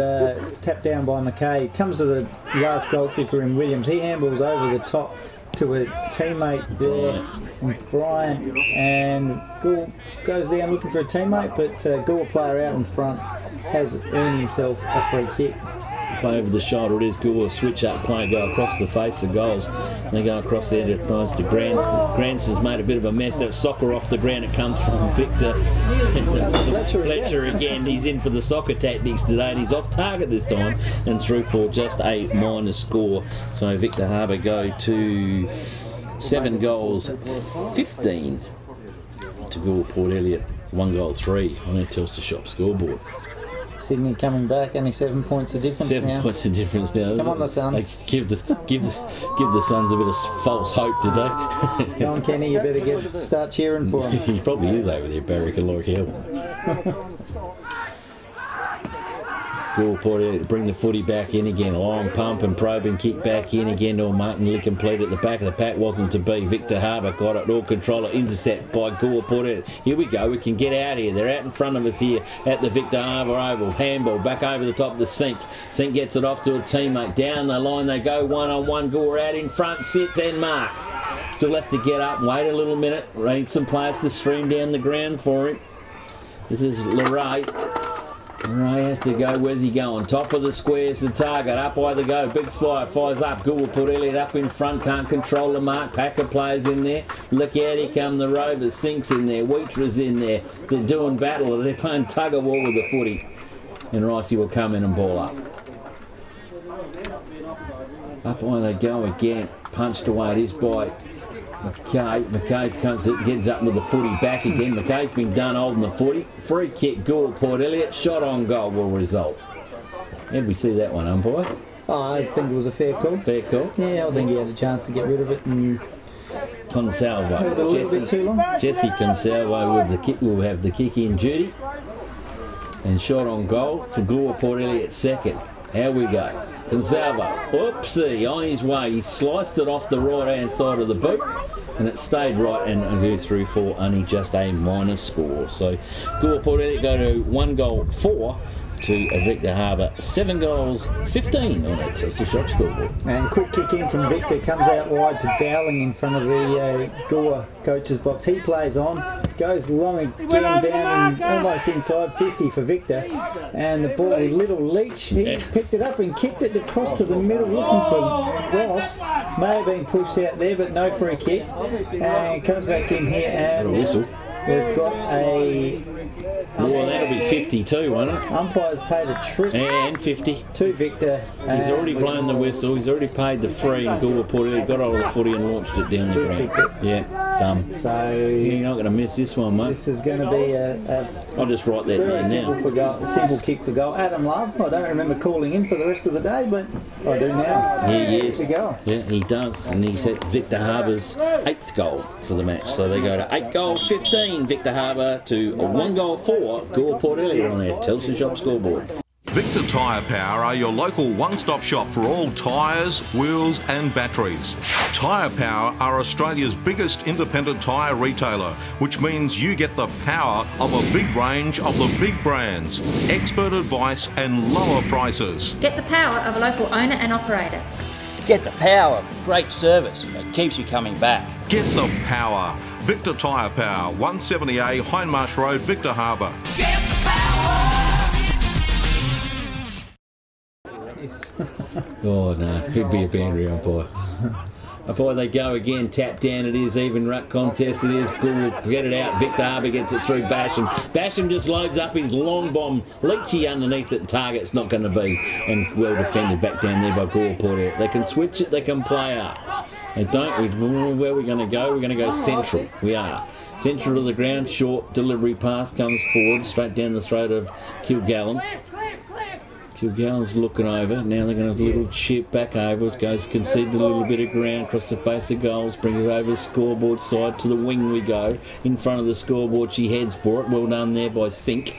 tap down by McKay. Comes to the last goal kicker in Williams. He handballs over the top to a teammate there, Brian, and Gool goes down looking for a teammate, but Gool, player out in front, has earned himself a free kick. Play over the shoulder, it is Goolwa, switch up play, go across the face of goals. And they go across the enterprise to Granston. Granston's made a bit of a mess. That soccer off the ground, it comes from Victor. Fletcher again, he's in for the soccer tactics today, and he's off target this time and through for just a minor score. So Victor Harbour go to 7 goals, 15 to Goolwa Port Elliot. 1 goal, 3 on their Telstra Shop scoreboard. Sydney coming back, only 7 points of difference 7 now. points of difference now. Come on, the Suns. They give the Suns a bit of false hope, did they? John Kenny, you better start cheering for him. He probably is over there, Barrick and Lorik Hill. Goolwa to bring the footy back in again. Long pump and probe and kick back in again to a Martin Lee complete at the back of the pack. Wasn't to be. Victor Harbour got it. All controller intercept by Goolwa. Here we go. We can get out here. They're out in front of us here at the Victor Harbour Oval. Handball back over the top to Sink. Sink gets it off to a teammate. Down the line they go. 1-on-1. Goolwa out in front. Sits and marks. Still has to get up and wait a little minute. Need some players to stream down the ground for him. This is Leray. Ray has to go. Where's he going? Top of the square's the target. Up by the go. Big flyer. Fires up. Goolwa put Elliot up in front. Can't control the mark. Pack of players in there. Look out. Here come the Rovers. Sinks in there. Wheatra's in there. They're doing battle. They're playing tug of war with the footy. And Ricey will come in and ball up. Up by they go again. Punched away. It is by McKay. McKay gets up with the footy back again. McKay's been done holding the footy. Free kick, Goolwa, Port Elliot. Shot on goal will result. How did we see that one, umpire? Oh, I think it was a fair call. Fair call? Yeah, I think he had a chance to get rid of it. And Consalvo. Jesse Consalvo with the kick will have the kick in duty. And shot on goal for Goolwa, Port Elliot second. How we go? Consalvo, oopsie, on his way. He sliced it off the right-hand side of the boot, and it stayed right and go through for only just a minor score. So Goolwa Port Elliot go to 1 goal 4 to Victor Harbour, 7 goals 15 on that Telstra Shop scoreboard. And quick kick in from Victor, comes out wide to Dowling in front of the Goolwa coach's box. He plays on, goes long again down and almost inside 50 for Victor, and the ball with little Leach. He picked it up and kicked it across to the middle looking for Ross. May have been pushed out there, but no free kick, and comes back in here and whistle. We've got a... Well, that'll be 52, won't it? Umpire's paid a trip. And 50. To Victor. He's already blown the whistle. He's already paid the free. And Goolwa Port Elliot got hold of the footy and launched it down the ground. Yeah, done. So you're not going to miss this one, mate. This is going to be I'll just write that down now. Simple kick for goal. Adam Love. I don't remember calling him for the rest of the day, but I do now. Yes. Go. Yeah, he does. And he's hit Victor Harbour's 8th goal for the match. So they go to 8 goals 15 Victor Harbour to 1 goal 4 Goolwa Port Elliot on their Telstra Shop scoreboard. Victor Tyre Power are your local one-stop shop for all tyres, wheels and batteries. Tyre Power are Australia's biggest independent tyre retailer, which means you get the power of a big range of the big brands, expert advice and lower prices. Get the power of a local owner and operator. Get the power of great service that keeps you coming back. Get the power. Victor Tyre Power, 170A Hindmarsh Road, Victor Harbour. Get the power! Oh no, he'd be a boundary umpire. Umpire, they go again, tap down, it is even ruck contest, it is Goolwa, get it out, Victor Harbour gets it through Basham. Basham just loads up his long bomb, Leachy underneath it, target's not going to be, and well defended back down there by Goolwa Port Elliot. They can switch it, they can play up. They don't, where are we going to go? We're going to go central, we are. Central to the ground, short delivery pass comes forward, straight down the throat of Kilgallen. Kilgallen's looking over, now they're going to little chip back over, it goes conceded a little bit of ground across the face of goals, brings it over the scoreboard side, to the wing we go, in front of the scoreboard, she heads for it, well done there by Sink.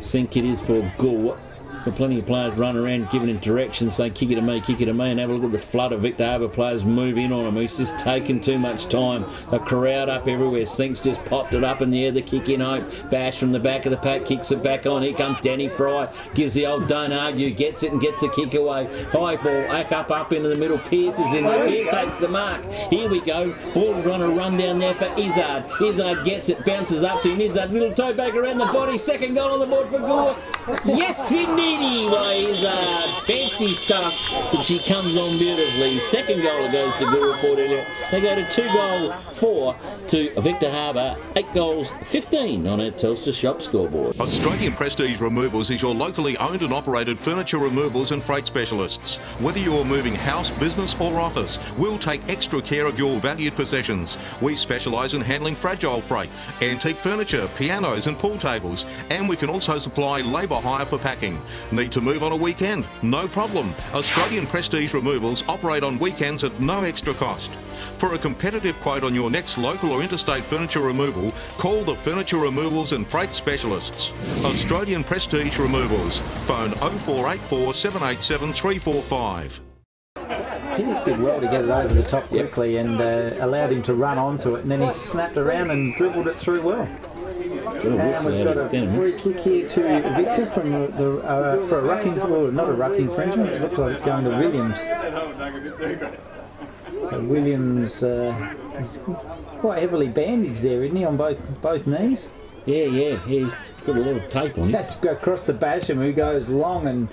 Sink it is for Goolwa. Got plenty of players run around giving him directions, saying kick it to me, and have a look at the flood of Victor Harbour players move in on him. He's just taken too much time. A crowd up everywhere. Sinks just popped it up in the air, the kick in hope. Bash from the back of the pack, kicks it back on. Here comes Danny Fry, gives the old don't argue, gets it and gets the kick away. High ball, up into the middle. Pierce is in there. Pierce takes the mark. Here we go. Ball's on a run down there for Izzard. Izzard gets it, bounces up to him. Izzard, little toe back around the body. Second goal on the board for Goolwa. Yes, indeed. Izzard, fancy stuff, but she comes on beautifully. Second goal goes to Goolwa Port Elliot. They go to 2 goal 4 to Victor Harbour, 8 goals 15 on our Telstra Shop scoreboard. Australian Prestige Removals is your locally owned and operated furniture removals and freight specialists. Whether you're moving house, business or office, we'll take extra care of your valued possessions. We specialise in handling fragile freight, antique furniture, pianos and pool tables, and we can also supply labour hire for packing. Need to move on a weekend? No problem. Australian Prestige Removals operate on weekends at no extra cost. For a competitive quote on your next local or interstate furniture removal, call the Furniture Removals and Freight Specialists. Australian Prestige Removals. Phone 0484 787 345. He just did well to get it over the top quickly and allowed him to run onto it, and then he snapped around and dribbled it through well. And we've got a free kick here to Victor from for a ruck not a ruck infringement. It looks like it's going to Williams. So Williams is quite heavily bandaged there, isn't he, on both knees? Yeah, he's got a lot of tape on him. That's across to Basham, who goes long and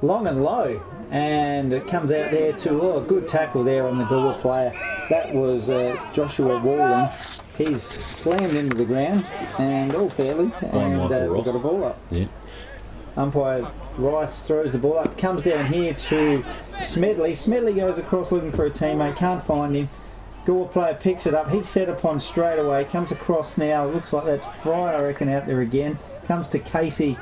low, and it comes out there to a good tackle there on the Goolwa player. That was Joshua Walling. He's slammed into the ground and all fairly, and we've got a ball up. Yeah. Umpire Rice throws the ball up, comes down here to Smedley. Smedley goes across looking for a teammate, can't find him. Goolwa player picks it up, he's set upon straight away, comes across now, looks like that's Fry, I reckon, out there again. Comes to Casey.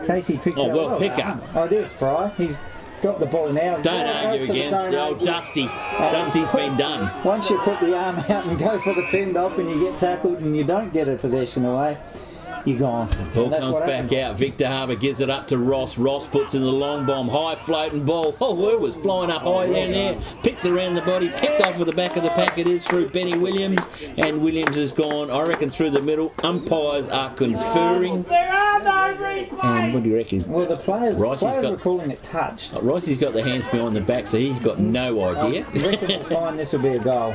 Casey picks it up. Well, pick up. Oh, there's Fry. He's got the ball now. Don't argue again. The old Dusty. Dusty's been done. Once you put the arm out and go for the fend off and you get tackled and you don't get a possession away, you're gone. Ball comes back out. Victor Harbour gives it up to Ross. Ross puts in the long bomb. High floating ball. Oh, it was flying up high down there. Picked around the body. Picked off with the back of the pack. It is through Benny Williams. And Williams has gone, I reckon, through the middle. Umpires are conferring. And what do you reckon? Well, the players were calling it touch. Ricey's got the hands behind the back, so he's got no idea. I reckon we'll find this will be a goal.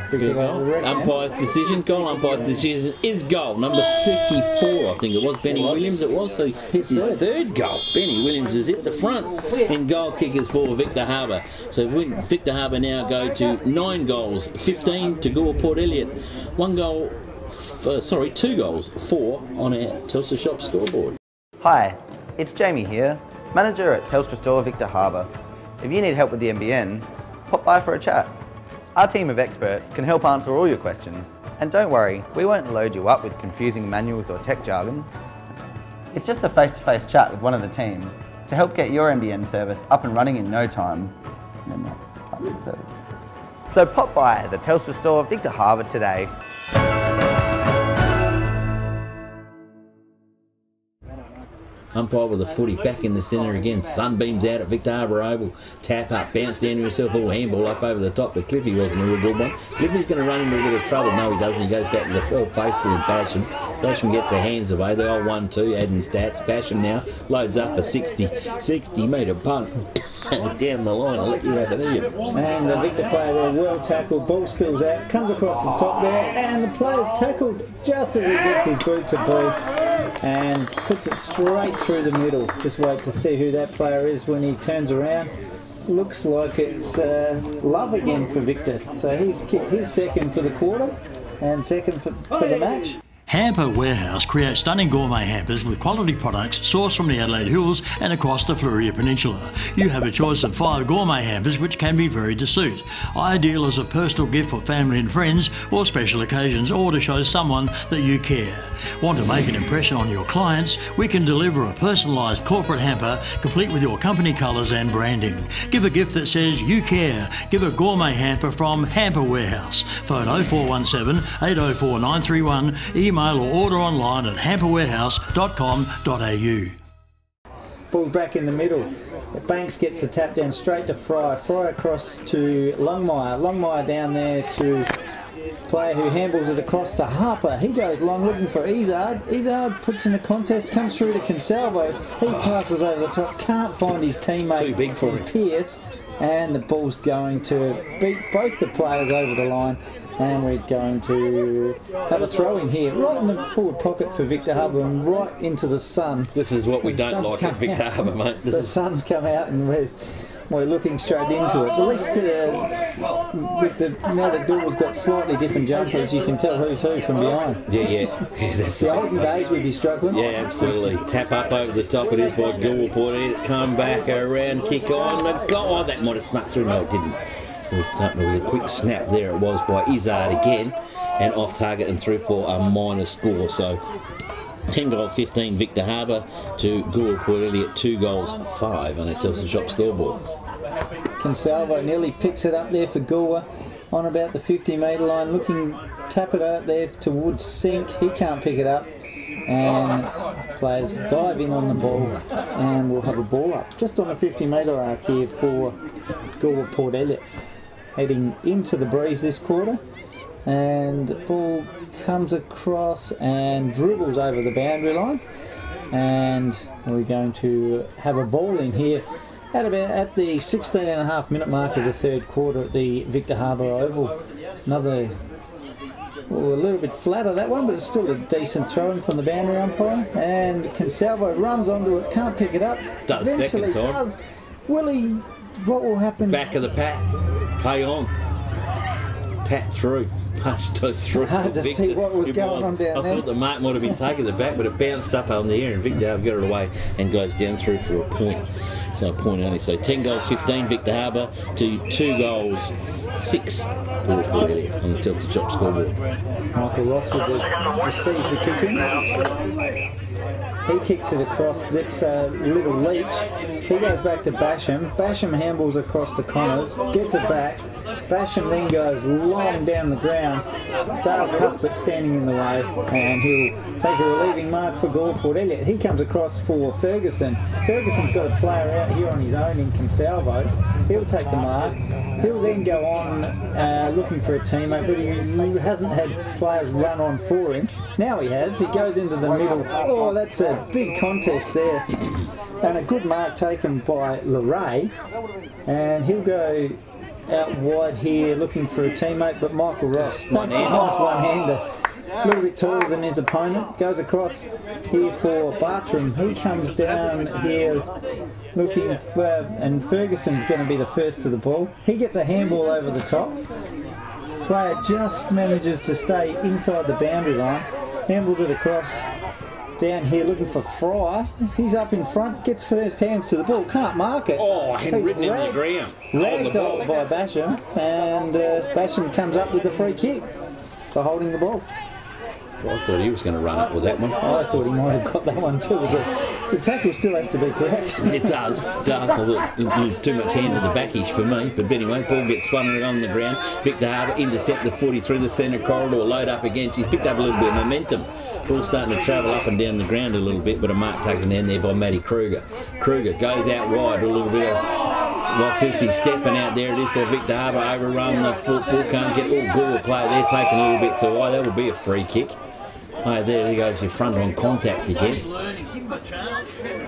Umpire's decision. Goal umpire's decision is goal. Number 54, I think it was. Benny Williams it was. So it's his third goal. Benny Williams is at the front. And goal kickers for Victor Harbour. So Victor Harbour now go to 9 goals, 15 to Goolwa Port Elliot. 2 goals, 4 on our Telstra Shop scoreboard. Hi, it's Jamie here, manager at Telstra Store Victor Harbour. If you need help with the NBN, pop by for a chat. Our team of experts can help answer all your questions. And don't worry, we won't load you up with confusing manuals or tech jargon. It's just a face-to-face chat with one of the team to help get your NBN service up and running in no time. And then that's the type of service. So pop by the Telstra Store Victor Harbour today. Umpire with a footy back in the centre again. Sunbeams out at Victor Harbour Oval. Tap up, bounce down to himself. All handball up over the top. But Cliffy wasn't a real good one. Cliffy's going to run into a bit of trouble. No, he doesn't. He goes back to the full faithful in Basham. Basham gets the hands away. The old 1-2 adding stats. Basham now loads up a 60 metre punt down the line. I'll let you have it here. And the Victor player there, well tackled. Ball spills out, comes across the top there, and the player's tackled just as he gets his boot to ball and puts it straight through the middle. Just wait to see who that player is when he turns around. Looks like it's Love again for Victor. So he's kicked his second for the quarter and second for the match. Hamper Warehouse creates stunning gourmet hampers with quality products sourced from the Adelaide Hills and across the Fleurieu Peninsula. You have a choice of 5 gourmet hampers which can be varied to suit. Ideal as a personal gift for family and friends or special occasions, or to show someone that you care. Want to make an impression on your clients? We can deliver a personalised corporate hamper complete with your company colours and branding. Give a gift that says you care. Give a gourmet hamper from Hamper Warehouse. Phone 0417 804 931. Email or order online at hamperwarehouse.com.au. Ball back in the middle. Banks gets the tap down straight to Fry. Fry across to Longmire. Longmire down there to player who handles it across to Harper. He goes long looking for Izard. Izard puts in a contest, comes through to Consalvo. He passes over the top, can't find his teammate. Too big for him. Pierce. And the ball's going to beat both the players over the line. And we're going to have a throw in here, right in the forward pocket for Victor Harbour and right into the sun. This is what we don't like at Victor Harbour, mate. The sun's come out and we're looking straight into it. At least now that Goolwa's got slightly different jumpers, you can tell who's who from behind. Yeah. That's the olden days we'd be struggling. Yeah, absolutely. Tap up over the top. It is by Goolwa. Port Elliot. Come back around, kick on the goal. Oh, that might have snuck through. No, it didn't. It was a quick snap there. It was by Izzard again, and off target and through for a minor score. So 10 goal 15 Victor Harbour to Goolwa Port Elliot 2 goals 5 on the Telstra Shop scoreboard. Consalvo nearly picks it up there for Goolwa on about the 50-metre line, looking tap it out there towards Sink. He can't pick it up, and players dive in on the ball, and we'll have a ball up just on the 50-metre arc here for Goolwa Port Elliot. Heading into the breeze this quarter, and ball comes across and dribbles over the boundary line, and we're going to have a ball in here at the 16.5-minute mark of the third quarter at the Victor Harbour Oval. Another, well, a little bit flatter that one, but it's still a decent throw-in from the boundary umpire, and Consalvo runs onto it, can't pick it up. Does eventually second time. Does. Will he? What will happen? Back of the pack. Play on. Tap through. Pushed through. Hard to see what was going on down there. I thought the mark might have been taking the back, but it bounced up on the air, and Victor Harbour got it away and goes down through for a point. So a point only. So 10 goals 15 Victor Harbour to 2 goals 6 Goolwa Port Elliot on the Telstra Shop scoreboard. Michael Ross receives the kick in. He kicks it across. That's Little Leach. He goes back to Basham. Basham handballs across to Connors. Gets it back. Basham then goes long down the ground. Dale Cuthbert standing in the way, and he'll take a relieving mark for Goolwa Port Elliot. He comes across for Ferguson. Ferguson's got a player out here on his own in Consalvo. He'll take the mark. He'll then go on looking for a teammate, but he hasn't had players run on for him. Now he has. He goes into the middle. Oh, that's a big contest there. And a good mark taken by Leray. And he'll go out wide here looking for a teammate, but Michael Ross takes a nice one-hander. A little bit taller than his opponent. Goes across here for Bartram. He comes down here looking for, and Ferguson's going to be the first to the ball. He gets a handball over the top. Player just manages to stay inside the boundary line. Handballs it across down here looking for Fryer. He's up in front, gets first hands to the ball, can't mark it. Oh, and ridden in the ground. Ragdolled by Basham, and Basham comes up with the free kick for holding the ball. I thought he was going to run up with that one. I thought he might have got that one too. The tackle still has to be correct. It does. I thought too much hand to the backish for me. But anyway, ball gets spun on the ground. Victor Harbour intercept the 40 through the centre corridor, load up again. She's picked up a little bit of momentum. Ball starting to travel up and down the ground a little bit, but a mark taken down there by Matty Kruger. Kruger goes out wide, a little bit of Watisi stepping out there. It is by Victor Harbour, overrun the football, can't get all Goolwa player there, taking a little bit too high. That would be a free kick. Oh, there he goes, your front on contact again.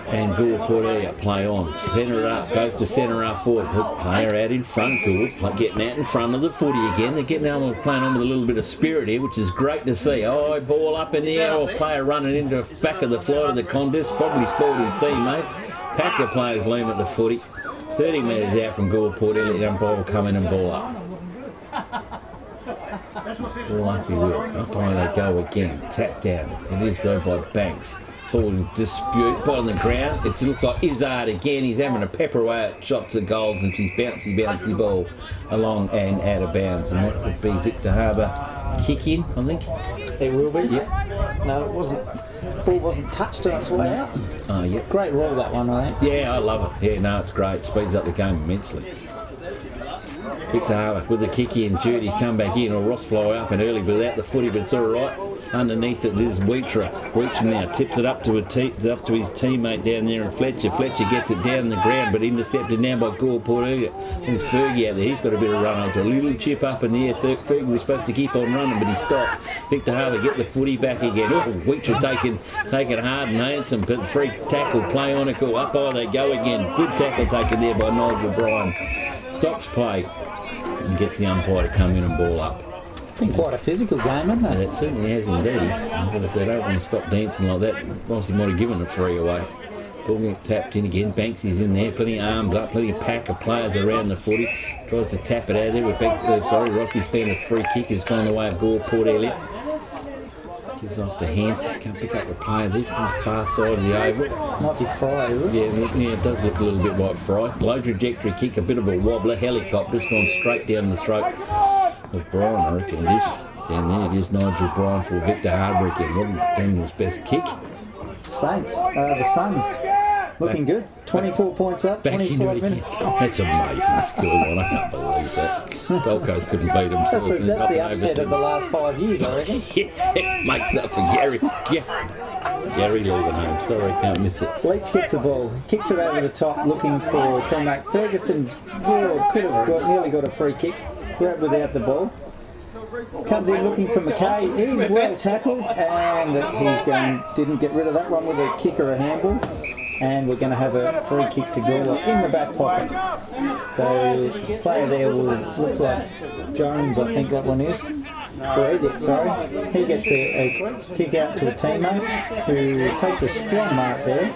And Goolwa Port Elliot play on. Centre it up, goes to centre half forward. Player out in front, Goolwa getting out in front of the footy again. They're getting on playing on with a little bit of spirit here, which is great to see. Oh, ball up in the air, or player running into the back of the flight of the contest. Probably spoiled his teammate. Pack of players loom at the footy. 30 metres out from Goolwa Port Elliot, umpire will come in and ball up. Ball up he will. Up on they go again. Tap down. It is blown by Banks. Ball in dispute by the ground. It looks like Izzard again. He's having a pepper away at shots at goals, and she's bouncy ball along and out of bounds. And that would be Victor Harbour kick in, I think. It will be. Yep. No, it wasn't. Ball wasn't touched on its way out. Oh, yeah. Great roll that one, I think. Yeah, I love it. Yeah, no, it's great. Speeds up the game immensely. Victor Harbour with the kick in, Judy's come back in, or Ross fly up and early, but without the footy, but it's all right. Underneath it is Weitra. Weitra now tips it up to his teammate down there, and Fletcher. Fletcher gets it down the ground, but intercepted now by Goolwa Port Elliot. There's Fergie out there. He's got a bit of run onto a little chip up in the air. Fergie was supposed to keep on running, but he stopped. Victor Harbour get the footy back again. Oh, Weitra taken hard and handsome, but free tackle, play on it. Up by they go again. Good tackle taken there by Nigel Bryan. Stops play and gets the umpire to come in and ball up. It's been quite a physical game, hasn't it? It certainly has indeed. But if they don't want to stop dancing like that, obviously might have given a free away. Ball get tapped in again. Banksy's in there. Plenty of arms up. Plenty of pack of players around the footy. Tries to tap it out of there. With Rossi's found a free kick. Has gone the way of Gore, Port Elliot. Gives off the hands. Just can't pick up the player there from the far side of the oval. Might be Fry, is it? Yeah, it does look a little bit like Fry. Low trajectory kick, a bit of a wobbler. Helicopter's gone straight down the throat of Brian, I reckon it is. Down there it is Nigel Bryan for Victor Harbour again. Wasn't Daniel's best kick. Saints, the Suns, looking good. 24 points up, 25 minutes gone. That's amazing scoreline. I can't believe that. Gold Coast couldn't beat them. That's the upset of the last 5 years, I reckon. Yeah, makes up for Gary Leeuwenhoek. Sorry, can't miss it. Leach gets the ball, kicks it over the top, looking for teammate Ferguson's. Could have nearly got a free kick. Grabbed without the ball. Comes in looking for McKay. He's well tackled, and didn't get rid of that one with a kick or a handball. And we're going to have a free kick to Goolwa in the back pocket. So the player there looks like Jones, I think that one is. Or Elliot, sorry. He gets a kick out to a teammate who takes a strong mark there.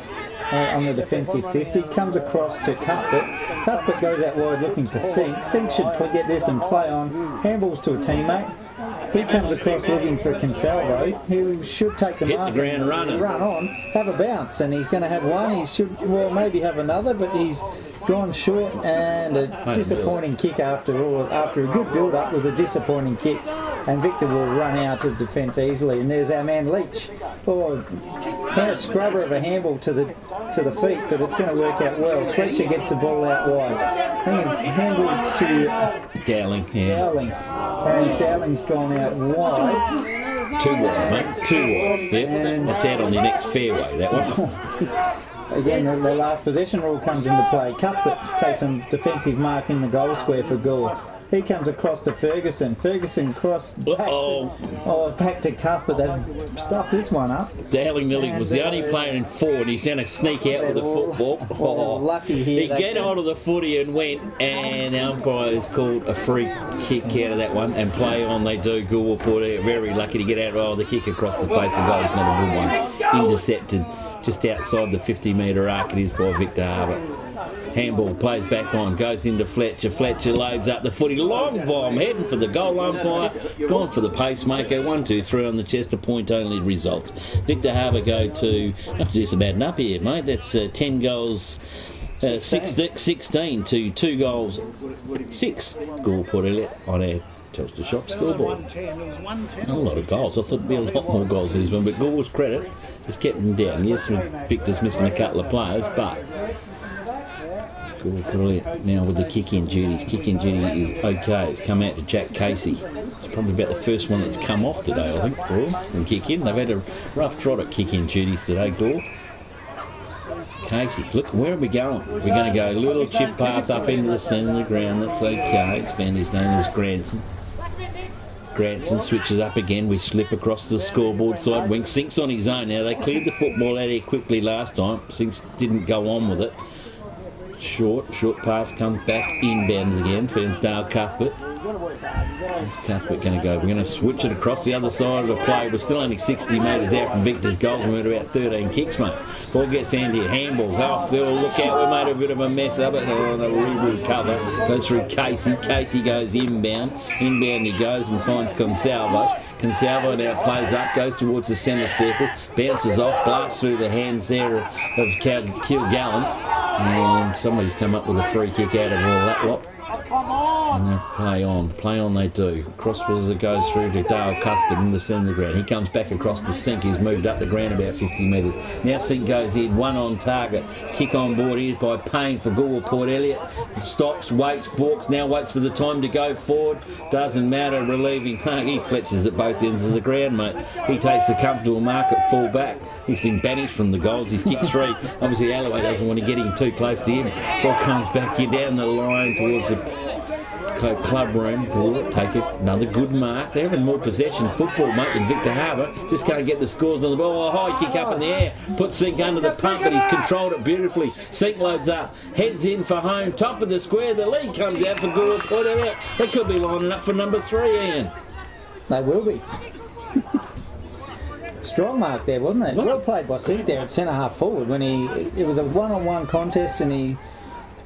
On the defensive 50, comes across to Cuthbert. Cuthbert goes out wide looking for Sink. Sink should get this and play on. Handballs to a teammate. He comes across looking for Consalvo, who should take the mark. Hit the ground running. Run on, have a bounce, and he's going to have one. He should, maybe have another, but he's gone short, and a disappointing kick after all. After a good build-up was a disappointing kick, and Victor will run out of defence easily. And there's our man Leach. A scrubber of a handball to the feet, but it's going to work out well. Fletcher gets the ball out wide. I think it's handled to Dowling, Dowling, and Dowling's gone out wide. Too wide, mate. Too wide. Yep, that's out on the next fairway, that one. Again, the last possession rule comes into play. Cuthbert takes a defensive mark in the goal square for Gore. He comes across to Ferguson. Ferguson crossed back to Cuthbert. They've stuffed this one up. Dowling nearly was the only player in forward. He's going to sneak out with the football. Lucky here. He get hold of the footy and went, and the umpire has called a free kick out of that one, and play on they do. Goolwa Port very lucky to get out. The kick across the face of the goal is not a good one. Intercepted just outside the 50-metre arc. It is by Victor Harbour. Handball plays back on, goes into Fletcher. Fletcher loads up the footy. Long bomb, heading for the goal umpire. Gone for the pacemaker. 1, 2, 3 on the chest. A point only result. Victor Harbour go to, have to do some adding up here, mate. That's 10 goals. 16 to 2 goals. 6. Gore Port Elliot on our Telstra Shop scoreboard. A lot of goals. I thought there'd be a lot more goals this one, but Gore's credit has kept them down. Yes, Victor's missing a couple of players, but Gore Port Elliot now with the kick-in duties. Kick-in duty is okay. It's come out to Jack Casey. It's probably about the first one that's come off today, I think, for him, from kick-in. They've had a rough trot at kick-in duties today, Gore. Casey, look, where are we going? We're going to go a little chip pass up into the centre of the ground. That's okay. It's been his name is Granson. Granson switches up again. We slip across the scoreboard side. Wink Sink's on his own now. They cleared the football out here quickly last time. Sinks didn't go on with it. Short pass comes back inbound again. Finds Dale Cuthbert. Where's Cuthbert going to go? We're going to switch it across the other side of the play. We're still only 60 metres out from Victor's goals. We're at about 13 kicks, mate. Ball gets Andy. Handball. Go off. Look out. We made a bit of a mess of it. The really good cover. Goes through Casey. Casey goes inbound. Inbound he goes and finds Consalvo. Consalvo now plays up, goes towards the centre circle, bounces off, blasts through the hands there of Kilgallen, and somebody's come up with a free kick out of all that lot. And they play on they do. Cross as it goes through to Dale Cuthbert in the centre of the ground. He comes back across to Sink. He's moved up the ground about 50 metres. Now Sink goes in, one on target. Kick on board here by Payne for Goolwa Port Elliot. Stops, waits, balks, now waits for the time to go forward. Doesn't matter, relieving mark. He fletches at both ends of the ground, mate. He takes the comfortable mark at full back. He's been banished from the goals. He's kicked 3. Obviously Alloway doesn't want to get him too close to him. Ball comes back here down the line towards the club room. Take another good mark. They're having more possession football, mate, than Victor Harbour. Just can't get the scores on the ball. A high kick up in the air. Puts Sink under the pump, but he's controlled it beautifully. Sink loads up. Heads in for home. Top of the square. The lead comes out for Goolwa Port Elliot. They could be lining up for number 3, Ian. They will be. strong mark there, wasn't it? Well played by Sink there at centre half forward when it was a one-on-one contest and he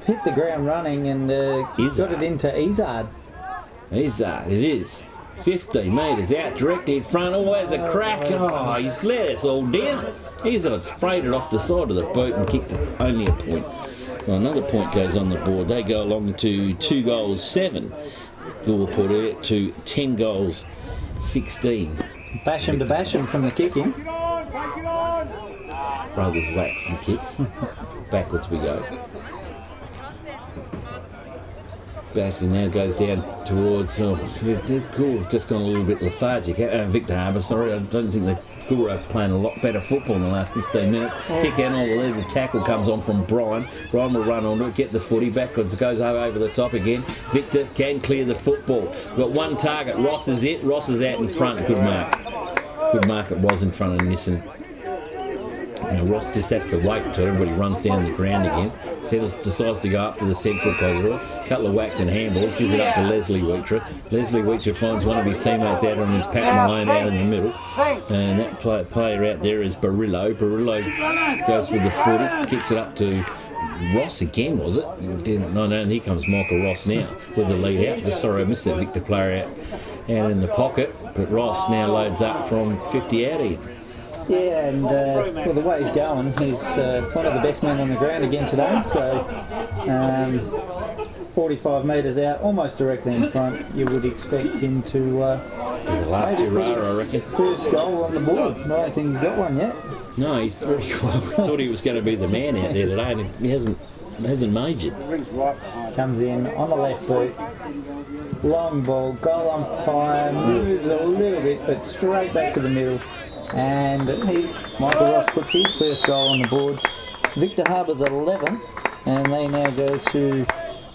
hit the ground running and got it into Izzard. Izzard, it is. 15 metres out, directly in front. Oh, there's a crack. Oh, he's let us all down. Izzard's sprayed it off the side of the boot and kicked it. Only a point. Well, another point goes on the board. They go along to 2 goals 7. Goolwa put it to 10 goals 16. Basham to Basham from the kicking. Brothers whacks and kicks. Backwards we go. Basham now goes down towards. Goolwa just gone a little bit lethargic. Victor Harbour, sorry, I don't think the Goolwa playing a lot better football in the last 15 minutes. Kick out all the lead. The tackle comes on from Brian. Brian will run onto it, get the footy backwards, goes over the top again. Victor can clear the football. We've got one target. Ross is it. Ross is out in front. Good mark. Good mark it was in front of Nissan. Ross just has to wait until everybody runs down the ground again. Settles, decides to go up to the central corridor. Couple of whacks and handballs, gives it up to Leslie Weecher. Leslie Weecher finds one of his teammates out on his Pat Malone out in the middle. And that player out there is Barillo. Barillo goes with the footy, kicks it up to Ross again, was it? No, and here comes Michael Ross now with the lead out. Just sorry, I missed that Victor player out in the pocket. But Ross now loads up from 50 out here. Yeah, and well, the way he's going, he's one of the best men on the ground again today. So 45 metres out, almost directly in front. You would expect him to be the last hurrah, I reckon. First goal on the board. I don't think he's got one yet. No, he's pretty close. I thought he was going to be the man out there today, and he hasn't majored. Comes in on the left boot. Long ball, goal umpire, moves a little bit, but straight back to the middle. And Michael Ross puts his first goal on the board. Victor Harbour's 11th, and they now go to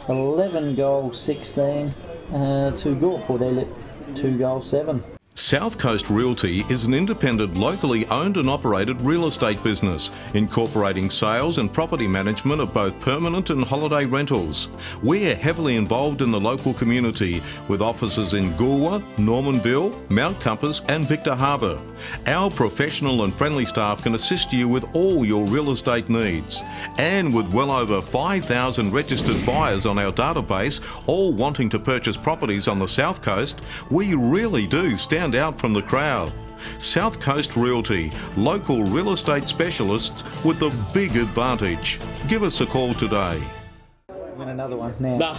11 goals 16 to Goolwa Port Elliot 2 goals 7. South Coast Realty is an independent, locally owned and operated real estate business, incorporating sales and property management of both permanent and holiday rentals. We're heavily involved in the local community, with offices in Goolwa, Normanville, Mount Compass and Victor Harbour. Our professional and friendly staff can assist you with all your real estate needs. And with well over 5,000 registered buyers on our database, all wanting to purchase properties on the South Coast, we really do stand out from the crowd. South Coast Realty, local real estate specialists with the big advantage. Give us a call today. Win another one now. No,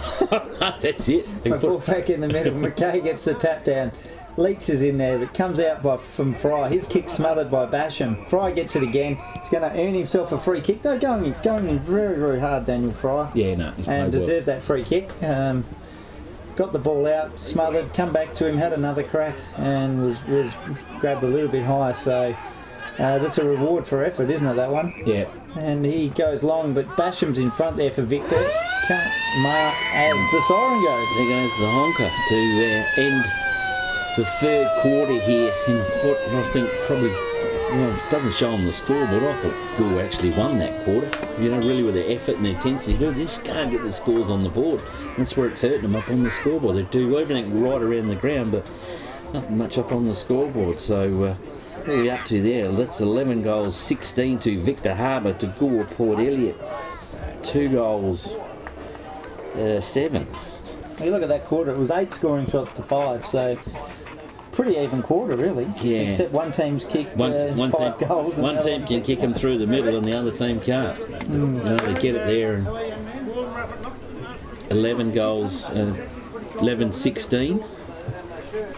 that's it. Ball back in the middle. McKay gets the tap down. Leach is in there, but comes out from Fry. His kick smothered by Basham. Fry gets it again. He's going to earn himself a free kick. They're going in very, very hard, Daniel Fry. Yeah, no. And deserved that free kick. Got the ball out, smothered, come back to him, had another crack, and was grabbed a little bit high. So that's a reward for effort, isn't it, that one? Yeah. And he goes long, but Basham's in front there for Victor. Can't mark as the siren goes. There goes the honker to end the third quarter here in what I think probably, well, it doesn't show on the scoreboard. I thought Goolwa actually won that quarter. Really with their effort and their intensity. They just can't get the scores on the board. That's where it's hurting them up on the scoreboard. They do everything right around the ground, but nothing much up on the scoreboard. So what are we up to there? That's 11 goals 16 to Victor Harbour to Goolwa Port Elliot. 2 goals 7. You look at that quarter, it was 8 scoring shots to 5, so pretty even quarter, really. Yeah. Except one team's kicked 5 goals. One team can kick them through the middle and the other team can't. They get it there. And 11 goals, 11-16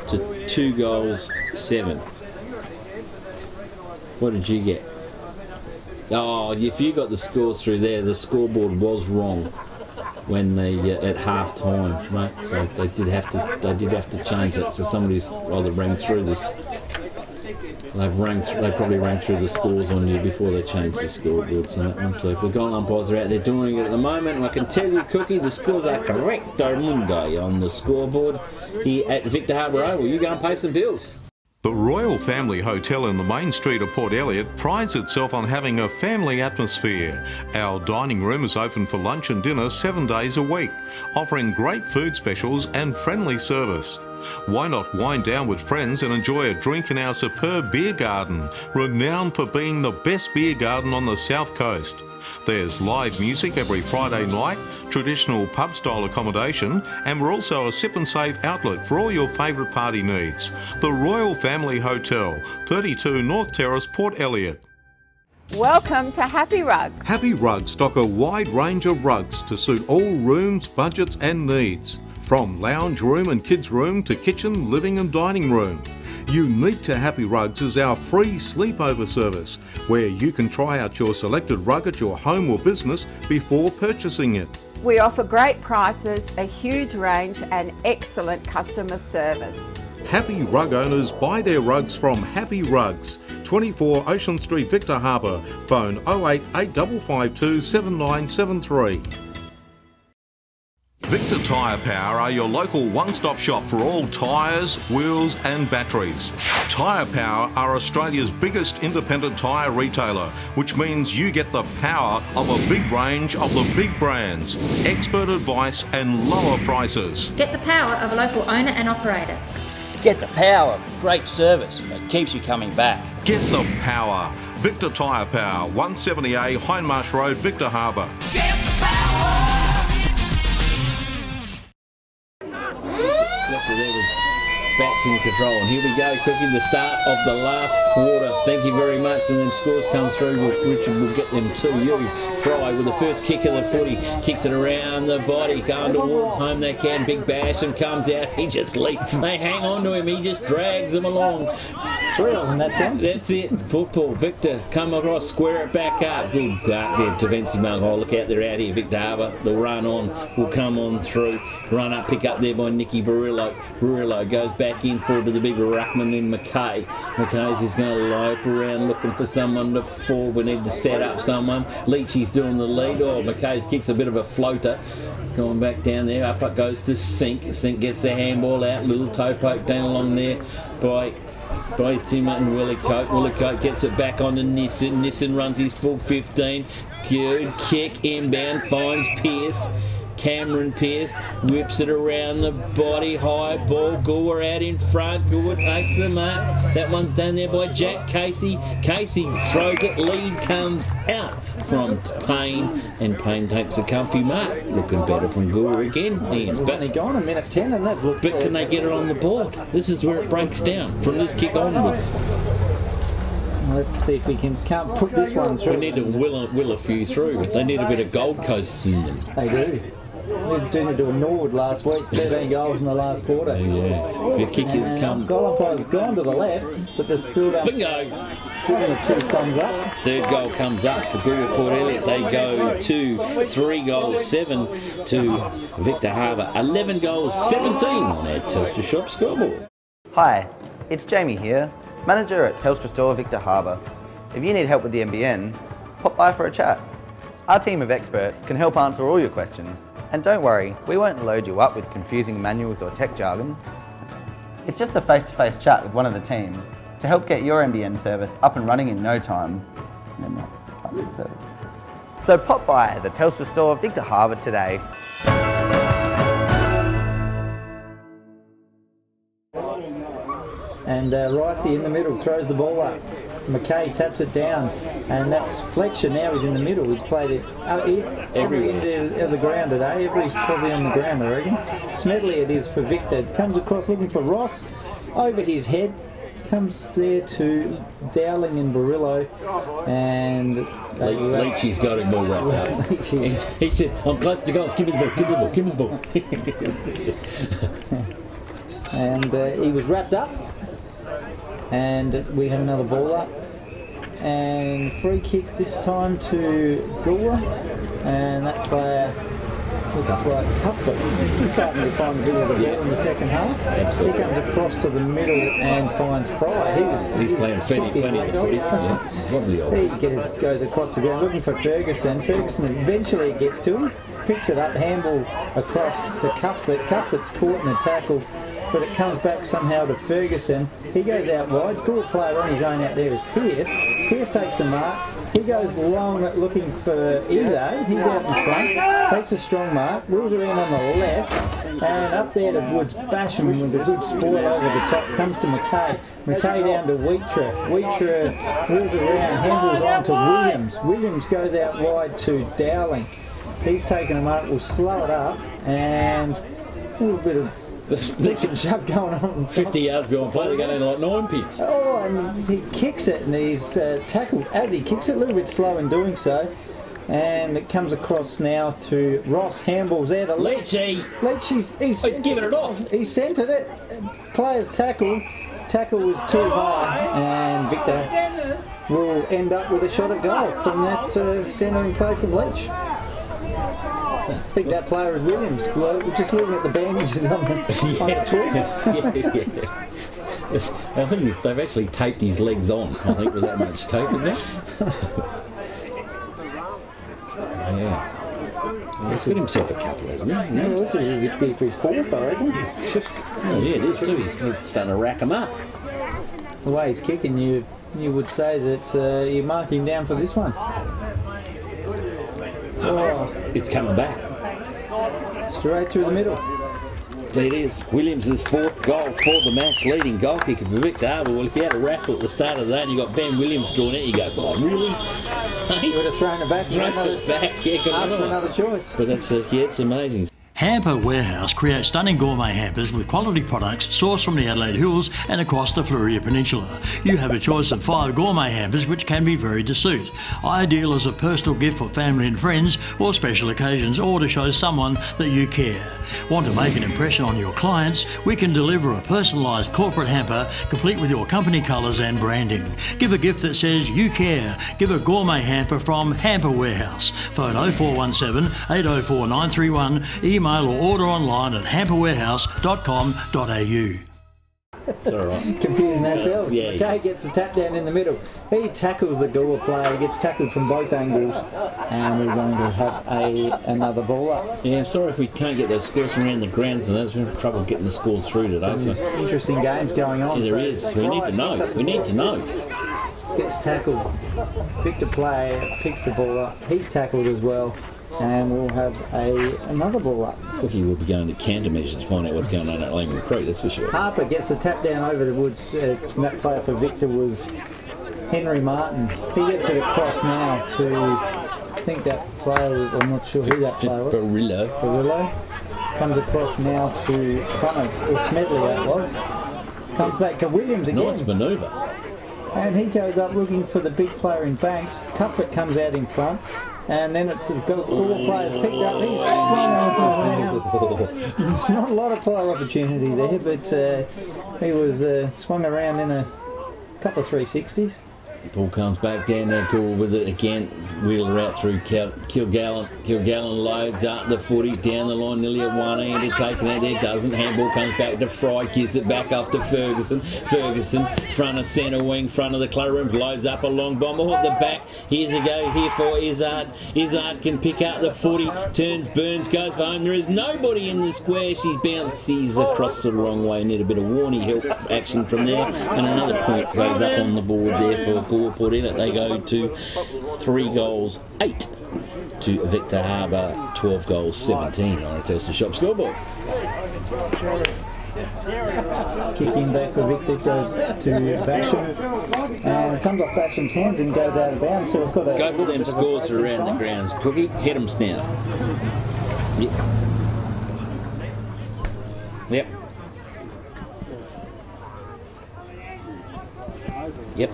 to 2 goals 7. What did you get? Oh, if you got the scores through there, the scoreboard was wrong when they at half time, right? So they did have to change that. So somebody's either rang through this. They probably rang through the scores on you before they changed the scoreboards on that one. So the goal umpires are out there doing it at the moment. And I can tell you, Cookie, the scores are correcto mundo on the scoreboard here at Victor Harbour Oval. You go and pay some bills. The Royal Family Hotel in the main street of Port Elliot prides itself on having a family atmosphere. Our dining room is open for lunch and dinner 7 days a week, offering great food specials and friendly service. Why not wind down with friends and enjoy a drink in our superb beer garden, renowned for being the best beer garden on the South Coast. There's live music every Friday night, traditional pub-style accommodation, and we're also a sip and save outlet for all your favourite party needs. The Royal Family Hotel, 32 North Terrace, Port Elliot. Welcome to Happy Rugs. Happy Rugs stock a wide range of rugs to suit all rooms, budgets and needs. From lounge room and kids room to kitchen, living and dining room. Unique to Happy Rugs is our free sleepover service, where you can try out your selected rug at your home or business before purchasing it. We offer great prices, a huge range and excellent customer service. Happy Rug owners buy their rugs from Happy Rugs, 24 Ocean Street, Victor Harbour. Phone 08 8552 7973. Victor Tyre Power are your local one-stop shop for all tyres, wheels and batteries. Tyre Power are Australia's biggest independent tyre retailer, which means you get the power of a big range of the big brands, expert advice and lower prices. Get the power of a local owner and operator. Get the power of great service that keeps you coming back. Get the power. Victor Tyre Power, 170A Hindmarsh Road, Victor Harbour. Bats in control, and here we go, quickly the start of the last quarter. Thank you very much, and then scores come through. Richard will get them to you. Fry with the first kick of the footy, kicks it around the body, going towards home they can. Big bash and comes out. He just leaps. They hang on to him. He just drags them along. 3 of them that time. That's it. Football. Victor come across, square it back up. Good there, defensive mark. Oh, look out, they're out here. Victor Harbour. The run on will come on through. Run up, pick up there by Nicky Barillo. Barillo goes back in forward to the big ruckman in McKay. McKay's just going to lope around looking for someone to fall. We need to set up someone. Leachy's doing the lead. Oh, McKay's kicks a bit of a floater. Going back down there. Up it goes to Sink. Sink gets the handball out. Little toe poke down along there by his teammate and Willicote. Willicote gets it back onto Nissan. Nissan runs his full 15. Good kick inbound. Finds Pearce. Cameron Pearce whips it around the body, high ball. Goolwa out in front. Goolwa takes the mark. That one's done there by Jack Casey. Casey throws it. Lead comes out from Payne, and Payne takes a comfy mark. Looking better from Goolwa again. But only gone a minute 10, and that looked. But can they get it on the board? This is where it breaks down from this kick onwards. Let's see if we can't put this one through. We need to will a few through, but they need a bit of Gold Coast in them. They do. We didn't do a Nord last week, 13 goals in the last quarter. Yeah, the kick has come. Goal umpire's gone to the left, but the field up. Bingo! Giving the 2 thumbs up. Third goal comes up for Goolwa Port Elliot. They go 3 goals, 7 to Victor Harbour. 11 goals, 17 on our Telstra Shop scoreboard. Hi, it's Jamie here, manager at Telstra Store Victor Harbour. If you need help with the NBN, pop by for a chat. Our team of experts can help answer all your questions. And don't worry, we won't load you up with confusing manuals or tech jargon. It's just a face-to-face chat with one of the team to help get your NBN service up and running in no time. And then that's the public service. So pop by the Telstra Store Victor Harbour today. And Ricey in the middle throws the ball up. McKay taps it down, and that's Fletcher. Now he's in the middle. He's played it every end of the ground today. Every posse on the ground, I reckon. Smedley it is for Victor. Comes across looking for Ross. Over his head. Comes there to Dowling and Barillo. And Leachy's got him all wrapped up. He said, I'm close to goals. Give me the ball, give me the ball, give me the ball. And he was wrapped up. And we have another ball up, and free kick this time to Goolwa, and that player looks like Cuthbert. He's starting to find the middle of the ball in the second half. Absolutely. He comes across to the middle and finds Fry. He's playing plenty of the footy. Yeah. He goes across the ground looking for Ferguson. Ferguson eventually gets to him, picks it up, handball across to Cuthbert. Cuthbert's caught in a tackle but it comes back somehow to Ferguson. He goes out wide. Goolwa player on his own out there is Pearce. Pearce takes the mark. He goes long looking for Izzard. He's out in front, takes a strong mark, wheels around on the left, and up there to Woods, bash him with a good spoil over the top, comes to McKay. McKay down to Wheatra. Wheatra wheels around, handles on to Williams. Williams goes out wide to Dowling. He's taken a mark, will slow it up, and a little bit of push and shove going on. 50 yards beyond play, they're going in like 9 pins. Oh, and he kicks it, and he's tackled as he kicks it, a little bit slow in doing so. And it comes across now to Ross. Handballs there to Leachy. He's giving it off. He centred it. Players tackled. Tackle was too high, and Victor will end up with a shot at goal from that centering play from Leach. I think that player is Williams. Just looking at the bandages on the twigs. I think they've actually taped his legs on. I think with that much tape in there. Yeah. He's got himself a couple, hasn't he? Yeah, this is big for his fourth, I reckon. Oh, yeah, it is too. He's starting to rack him up. The way he's kicking, you would say that you mark him down for this one. Oh. It's coming back. Straight through the middle. It is. Williams' fourth goal for the match, leading goal kicker for Victor Harbour. Well, if you had a raffle at the start of the day and you got Ben Williams drawn it, you go, oh, really? You would have thrown it back. Asked for another choice. But that's, it's amazing. Hamper Warehouse creates stunning gourmet hampers with quality products sourced from the Adelaide Hills and across the Fleurieu Peninsula. You have a choice of 5 gourmet hampers which can be varied to suit. Ideal as a personal gift for family and friends or special occasions, or to show someone that you care. Want to make an impression on your clients? We can deliver a personalised corporate hamper complete with your company colours and branding. Give a gift that says you care. Give a gourmet hamper from Hamper Warehouse. Phone 0417 804 931. Email or order online at hamperwarehouse.com.au. It's all right. Confusing ourselves. Yeah. McKay gets the tap down in the middle. He tackles the Goolwa player. He gets tackled from both angles, and we're going to have another ball up. Yeah, I'm sorry if we can't get those scores from around the grounds, and that's having trouble getting the scores through today. Some interesting games going on. Yeah, there is. We need to know. We need to know. Gets tackled. Victor player picks the ball up. He's tackled as well. And we'll have another ball up. Cookie will be going to countermeasures to find out what's going on at Lehman Creek, that's for sure. Harper gets the tap down over to Woods. That player for Victor was Henry Martin. He gets it across now to, I think that player, I'm not sure who that player was. Barillo. Comes across now to Connors, or Smedley that was. Comes back to Williams again. Nice manoeuvre. And he goes up looking for the big player in Banks. Cuthbert comes out in front. And then it's the Goolwa players picked up. He's swung around. Not a lot of player opportunity there, but he was swung around in a couple of 360s. Ball comes back down there, Goolwa with it again. Wheeler out through Kilgallen. Kilgallen loads up the footy down the line, nearly a one-hander taken out there. Doesn't. Handball comes back to Fry, gives it back off to Ferguson. Ferguson, front of centre wing, front of the club rooms, loads up a long bomb. At the back, here's a go here for Izzard. Izzard can pick up the footy, turns, Burns, goes for home. There is nobody in the square. She bounces across the wrong way. Need a bit of warning help action from there. And another point goes up on the board there for Goolwa put in it. They go to 3 goals, 8 to Victor Harbour, 12 goals, 17 on a Telstra Shop scoreboard. Kicking back for Victor goes to Basham, and comes off Basham's hands and goes out of bounds. So we've got a go for them scores around the grounds. Cookie, hit them now. Yep. Yep.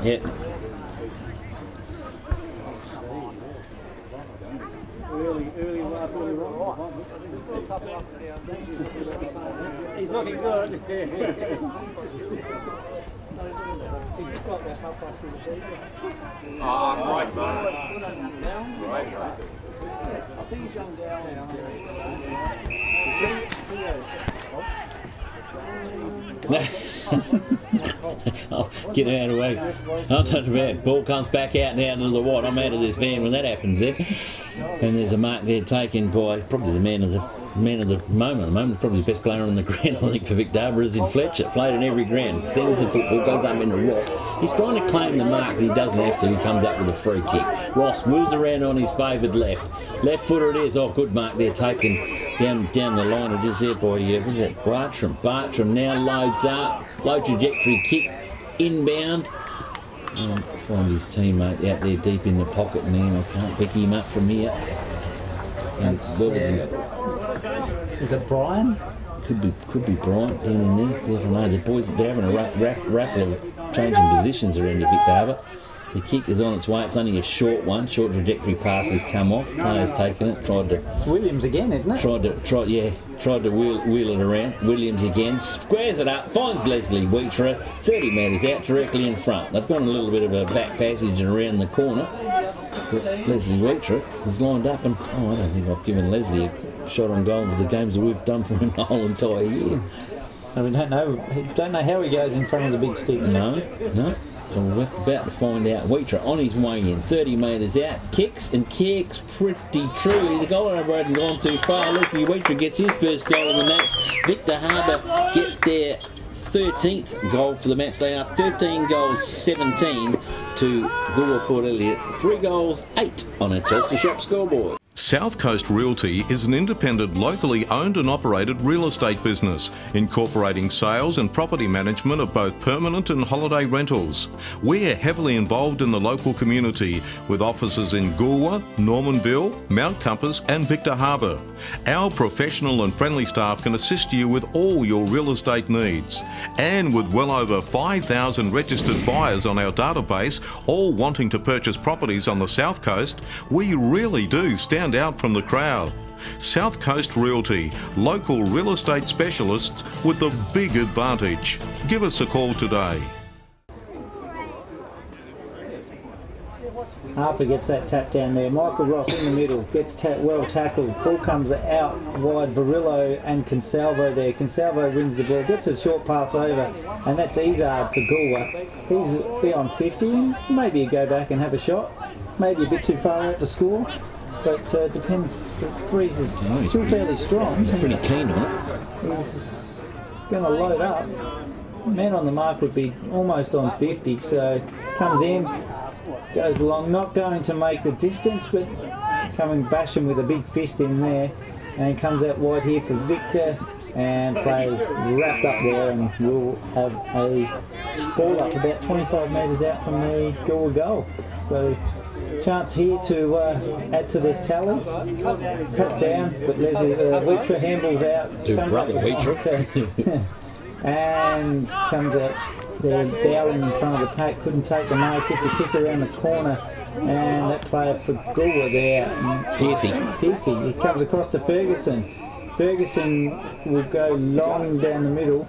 Yep. He's looking good. Right, man. Right. I think he's young down. Oh, get out of the way. I'm not bad. Ball comes back out and out into the wide. I'm out of this van when that happens there. And there's a mark there taken by probably the man of the man of the moment. At the moment, probably the best player on the ground, I think, for Victor Harbour is in Fletcher. Played in every ground. Centres the football, goes up into Ross. He's trying to claim the mark, but he doesn't have to. He comes up with a free kick. Ross moves around on his favoured left. Left footer it is. Oh, good mark there, taken down the line. It is there by, what's that, Bartram. Bartram now loads up. Low trajectory kick, inbound. Find his teammate out there deep in the pocket, and I can't pick him up from here. And is it Brian? Could be Brian down in there. You never know. The boys, they're having a raffle of changing positions around the Victor Harbour. The kick is on its way. It's only a short one. Short trajectory pass has come off. Player's taken it. It's Williams again, isn't it? Tried to wheel it around. Williams again, squares it up, finds Leslie Wheater, 30 metres out, directly in front. They've got a little bit of a back passage and around the corner. But Leslie Wheater is lined up, and I don't think I've given Leslie a shot on goal for the games that we've done for him the whole entire year. We don't know how he goes in front of the big sticks. No. So we're about to find out. Wheater on his way in, 30 metres out, kicks pretty truly. The goal line hadn't gone too far. Leslie Wheater gets his first goal of the match. Victor Harbour get their 13th goal for the match. They are 13 goals 17 to Goolwa Port Elliot. 3 goals 8 on a Telstra Shop scoreboard. South Coast Realty is an independent, locally owned and operated real estate business, incorporating sales and property management of both permanent and holiday rentals. We're heavily involved in the local community, with offices in Goolwa, Normanville, Mount Compass and Victor Harbour. Our professional and friendly staff can assist you with all your real estate needs. And with well over 5,000 registered buyers on our database, all wanting to purchase properties on the South Coast, we really do stand out from the crowd. South Coast Realty, local real estate specialists with the big advantage. Give us a call today. Harper gets that tap down there. Michael Ross in the middle, gets well tackled. Ball comes out wide. Barillo and Consalvo there. Consalvo wins the ball, gets a short pass over, and that's Izard for Goolwa. He's beyond 50. Maybe you go back and have a shot. Maybe a bit too far out to score. But depends. The breeze is still fairly strong. He's pretty keen on it. He's going to load up. Man on the mark would be almost on 50, so comes in, goes along, not going to make the distance, but coming bashing with a big fist in there, and comes out wide here for Victor, and plays wrapped up there, and will have a ball up about 25 metres out from the Goolwa goal. So chance here to add to this tally. Cut down, but Leslie Wheater handballs out. Brother Wheater. And comes out there, Dowling in front of the pack, couldn't take the mark, gets a kick around the corner, and that player for Goolwa there, Piercy, he comes across to Ferguson. Ferguson will go long down the middle.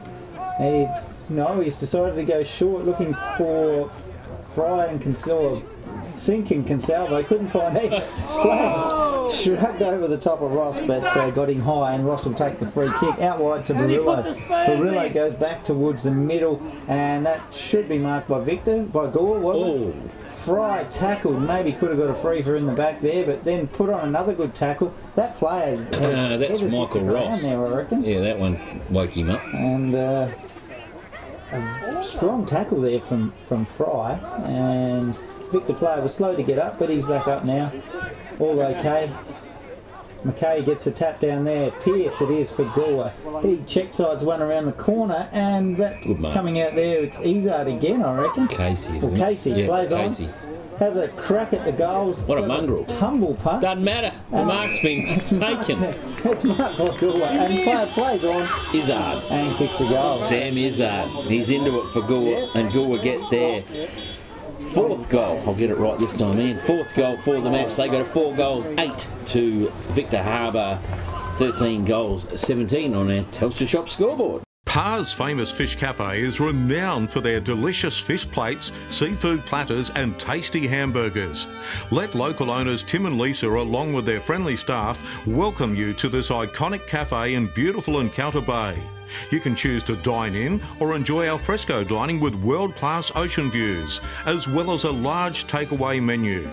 He's decided to go short, looking for Fry and Consalvo. Sinking Consalvo, couldn't find any players. Shrugged over the top of Ross, but got him high, and Ross will take the free kick out wide to Barillo. Barillo goes back towards the middle, and that should be marked by Goolwa, wasn't it? Fry tackled, maybe could have got a free for in the back there, but then put on another good tackle. That player that's Michael Ross there, I reckon. Yeah, that one woke him up. And a strong tackle there from Fry, and Victor player was slow to get up, but he's back up now. All okay. McKay gets a tap down there. Pierce it is for Goolwa. He check sides one around the corner, and that coming out there, it's Izard again, I reckon. Casey plays on. Has a crack at the goals. What a mongrel. Tumble punt. Doesn't matter. The mark's been taken. It's marked by Goolwa, and player plays on. Izard. And kicks a goal. Sam Izard. He's into it for Goolwa, and Goolwa get there. 4th goal, I'll get it right this time, Ian. 4th goal for the match. They go to 4 goals 8 to Victor Harbour. 13 goals 17 on our Telstra Shop scoreboard. Par's famous fish cafe is renowned for their delicious fish plates, seafood platters and tasty hamburgers. Let local owners Tim and Lisa, along with their friendly staff, welcome you to this iconic cafe in beautiful Encounter Bay. You can choose to dine in or enjoy al fresco dining with world-class ocean views, as well as a large takeaway menu.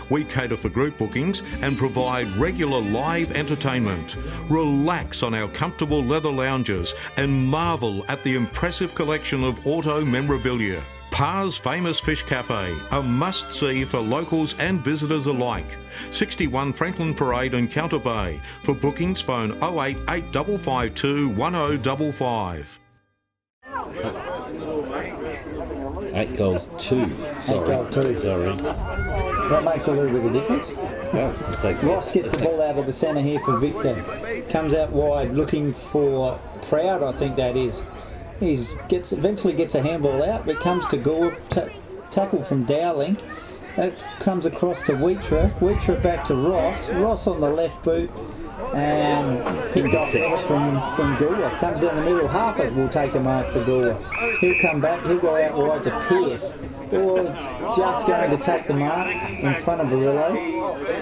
We cater for group bookings and provide regular live entertainment. Relax on our comfortable leather lounges and marvel at the impressive collection of auto memorabilia. Par's Famous Fish Cafe, a must-see for locals and visitors alike. 61 Franklin Parade in Counter Bay. For bookings, phone 088 1055. 8 goals 2. Sorry. 8 goals 2. Sorry. That makes a little bit of difference. Ross gets the ball out of the centre here for Victor. Comes out wide looking for Proud, I think that is. He eventually gets a handball out, but comes to Goolwa, tackle from Dowling. That comes across to Wheatra back to Ross. Ross on the left boot and picked off from Goolwa. Comes down the middle. Harper will take a mark for Goolwa. He'll come back. He'll go out wide to Pearce. Or just going to take the mark in front of Barillo.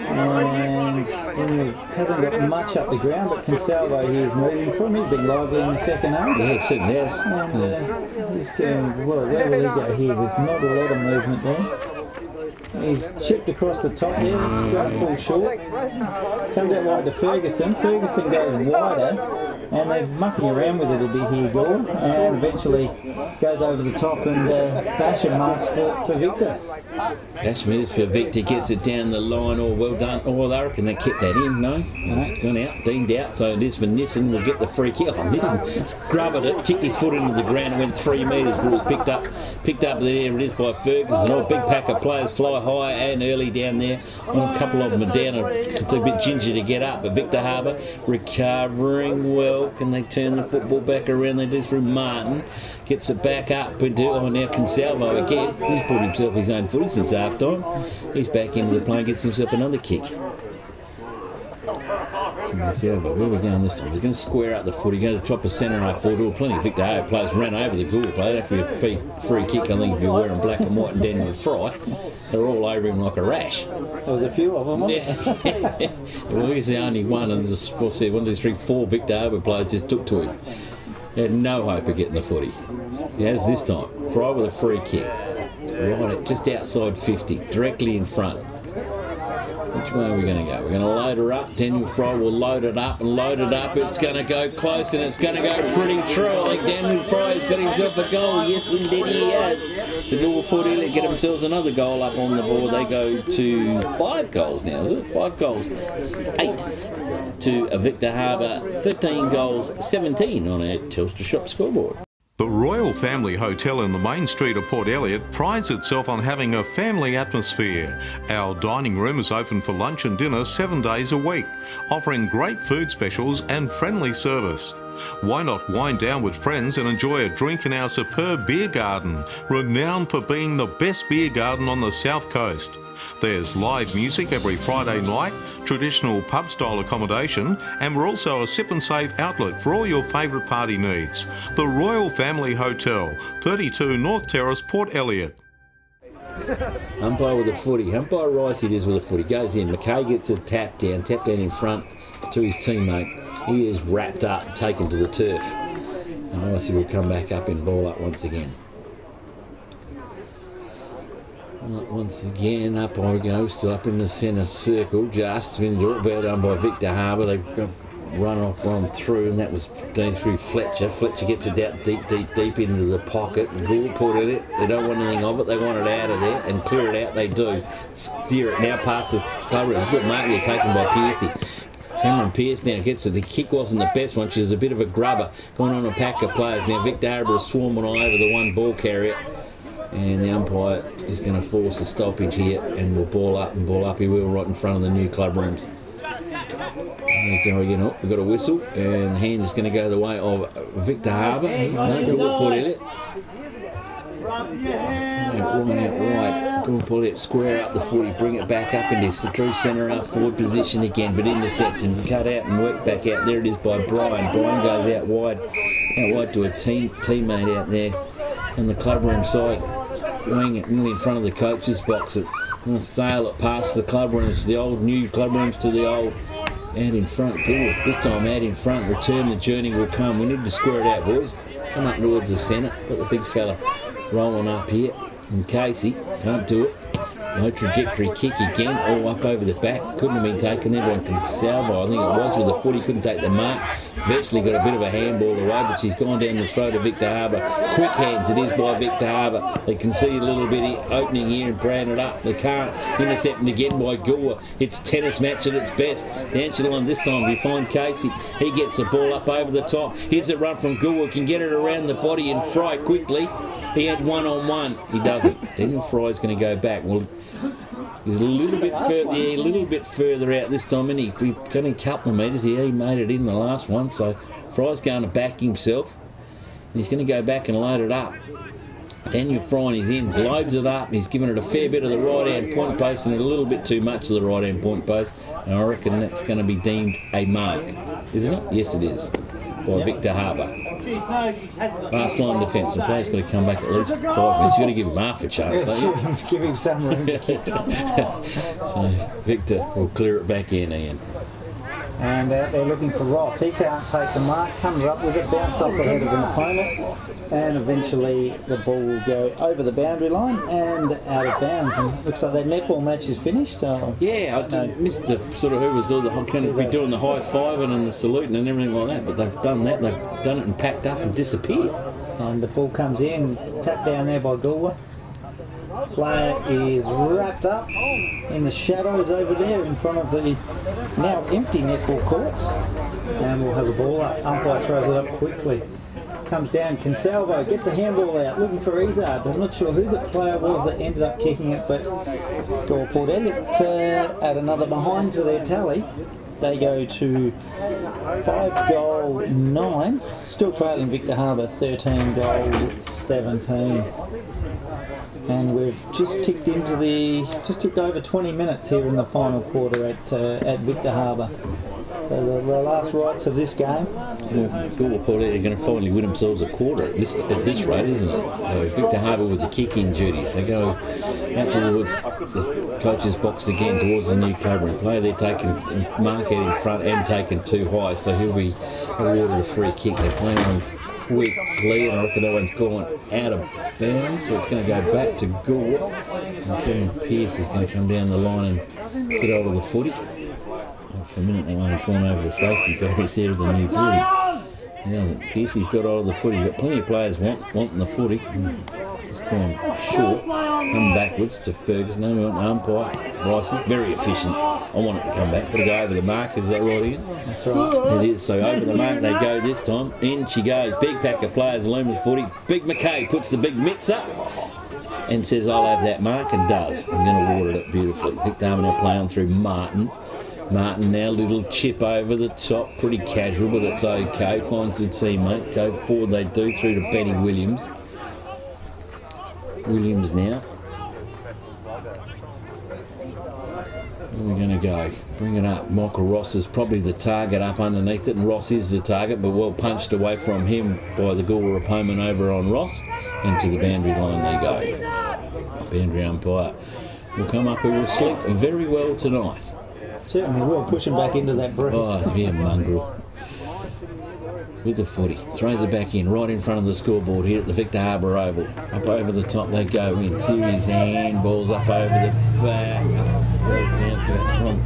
And hasn't got much up the ground, but Consalvo here is moving for him. He's been lively in the second half. Yeah, it certainly has. And he's going, well, where will he go here? There's not a lot of movement there. He's chipped across the top there. It's got to fall short. Comes out wide to Ferguson. Ferguson goes wider, and they're mucking around with it a bit here, Gore, and eventually goes over the top, and Basham marks for Victor. Basham is for Victor, gets it down the line. All well done. Oh, I reckon they kept that in. No, it's gone out, deemed out. So it is for Nissen. Will get the free kick. Oh, Nissen grubbed it, kicked his foot into the ground, and went 3 metres. But it was picked up there. It is by Ferguson. Oh, big pack of players fly high and early down there. Well, a couple of them are down. It's a bit ginger to get up, but Victor Harbour recovering well. Can they turn the football back around? They do through Martin. Gets it back up into, now Consalvo again. He's put himself his own footy since half time. He's back into the play and gets himself another kick. Consalvo, where are we going this time? They're going to square up the footy, going to chop a centre half forward. Plenty of Victor Harbour players ran over the Goolwa player. That'd have to be a free kick, I think, if you're wearing black and white and Daniel Fry. They're all over him like a rash. There was a few of them, wasn't there? Well, he's the only one, and just, what's there, 1, 2, 3, 4 Victor Harbour players just took to him. He had no hope of getting the footy. He has this time. Fry with a free kick. Right, just outside 50, directly in front. Which way are we going to go? We're going to load her up. Daniel Fry will load it up and load it up. It's going to go close and it's going to go pretty true. I think Daniel Fry has got himself a goal. Yes, indeed he has. So Goolwa Port Elliot get themselves another goal up on the board. They go to 5 goals now, is it? 5 goals. 8 to Victor Harbour. 13 goals, 17 on our Telstra Shop scoreboard. The Royal Family Hotel in the main street of Port Elliot prides itself on having a family atmosphere. Our dining room is open for lunch and dinner 7 days a week, offering great food specials and friendly service. Why not wind down with friends and enjoy a drink in our superb beer garden, renowned for being the best beer garden on the South Coast. There's live music every Friday night, traditional pub-style accommodation, and we're also a sip and save outlet for all your favourite party needs. The Royal Family Hotel, 32 North Terrace, Port Elliot. Umpire with a footy. Umpire Rice it is with a footy. Goes in. McKay gets a tap down in front to his teammate. He is wrapped up, taken to the turf. And Ricey will come back up and ball up once again. Once again, up I go, still up in the centre circle, just been well done by Victor Harbour. They've run through, and that was going through Fletcher. Fletcher gets it out deep into the pocket. Goolwa Port Elliot, they don't want anything of it, they want it out of there and clear it out. They do. Steer it now past the club. It was a good mark there taken by Pearcey. Cameron Pearce now gets it. The kick wasn't the best one. She was a bit of a grubber. Going on a pack of players. Now Victor Harbour is swarming all over the one ball carrier. And the umpire is going to force a stoppage here and will ball up and ball up. He will right in front of the new club rooms. There you go again. Oh, we've got a whistle and the hand is going to go the way of Victor Harbour. No, Goolwa Port Elliot. Right out wide. Goolwa Port Elliot square up the footy, bring it back up into the true centre half forward position again, but intercept and cut out and work back out. There it is by Brian. Brian goes out wide to a teammate out there on the clubroom side. Wing it nearly in front of the coach's boxes. Sail it past the club rooms, the old new club rooms to the old Out in front, good. This time out in front, return the journey will come. We need to square it out, boys. Come up towards the centre. Got the big fella rolling up here. And Casey can't do it. No trajectory kick again, all up over the back. Couldn't have been taken there by Consalvo. I think it was with the footy, couldn't take the mark. Virtually got a bit of a handball away, but she's gone down the throat of Victor Harbour. Quick hands it is by Victor Harbour. They can see a little bit of opening here and brand it up. They can't. Intercepted again by Goolwa. It's tennis match at its best. Down the line this time, we find Casey. He gets the ball up over the top. Here's a run from Goolwa. Can get it around the body and Fry quickly. He had one-on-one. He doesn't. Then Fry's going to go back. Well, he's a little bit further, a little bit further out this time, and he's got a couple of metres here. He made it in the last one, so Fry's going to back himself. He's going to go back and load it up. Daniel Fry is in, loads it up. He's given it a fair bit of the right-hand point post and a little bit too much of the right-hand point post. And I reckon that's going to be deemed a mark, isn't it? Yes, it is, by Victor Harbour. Last line defence. The player's got to come back at least 5 minutes. You've got to give him half a chance, don't you? Give him some room to kick. So Victor will clear it back in, Ian. And out there looking for Ross. He can't take the mark, comes up with it, bounced off the head of an opponent, and eventually the ball will go over the boundary line and out of bounds. And looks like that netball match is finished. Yeah, I missed the sort of who was doing the high fiving and the saluting and everything like that, but they've done that. They've done it and packed up and disappeared. And the ball comes in, tapped down there by Goolwa. Player is wrapped up in the shadows over there in front of the now empty netball courts, and we'll have a ball up. Umpire throws it up quickly. Comes down, Consalvo gets a handball out, looking for Izard. I'm not sure who the player was that ended up kicking it, but Port Elliot add another behind to their tally. They go to 5-9, still trailing Victor Harbour 13 goals 17. And we've just ticked over 20 minutes here in the final quarter at Victor Harbour. So the last rights of this game. Goolwa Port are going to finally win themselves a quarter at this rate, isn't it? So Victor Harbour with the kicking duties. They go out towards the coach's box again, towards the new covering player. They're taking Mark out in front and taking too high, so he'll be awarded a free kick. They're playing on quickly, and I reckon that one's gone out of bounds, so it's going to go back to Goolwa. And Kevin Pearce is going to come down the line and get hold of the footy. For a minute, they might have gone over the safety barriers here of the new footy. Now Pearcey's got hold of the footy. He's got plenty of players wanting the footy. Just gone short. Come backwards to Ferguson. No, we want the umpire. Bryson, very efficient. I want it to come back. Got to go over the mark. Is that right, Ian? That's right. It is. So over the mark they go this time. In she goes. Big pack of players. Loomis footy. Big McKay puts the big mitts up and says, I'll have that mark, and does. I'm going to water it beautifully. Victor Harbour now playing through Martin. Martin now, little chip over the top, pretty casual, but it's okay. Finds the teammate. Go forward they do, through to Benny Williams. Williams now. Where are we going to go? Bring it up. Michael Ross is probably the target up underneath it, and Ross is the target, but well punched away from him by the Goolwa opponent over on Ross. And to the boundary line they go. Boundary umpire will come up, who will sleep very well tonight. Certainly will, push him back into that breeze. Oh, yeah, mongrel. With the footy. Throws it back in, right in front of the scoreboard here at the Victor Harbour Oval. Up over the top they go in. Series handballs up over the back. Goes down to, that's from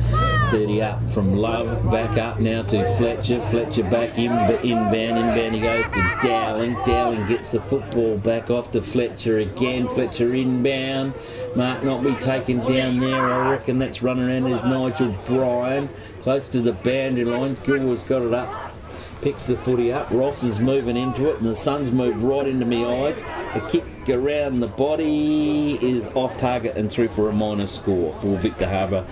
30 up. From Love, back up now to Fletcher. Fletcher back inbound. He goes to Dowling. Dowling gets the football back off to Fletcher again. Fletcher inbound. Mark not be taken down there. I reckon that's running around as Nigel Bryan. Close to the boundary line. Goolwa's got it up. Picks the footy up. Ross is moving into it, and the sun's moved right into my eyes. A kick around the body is off target and through for a minor score for Victor Harbour.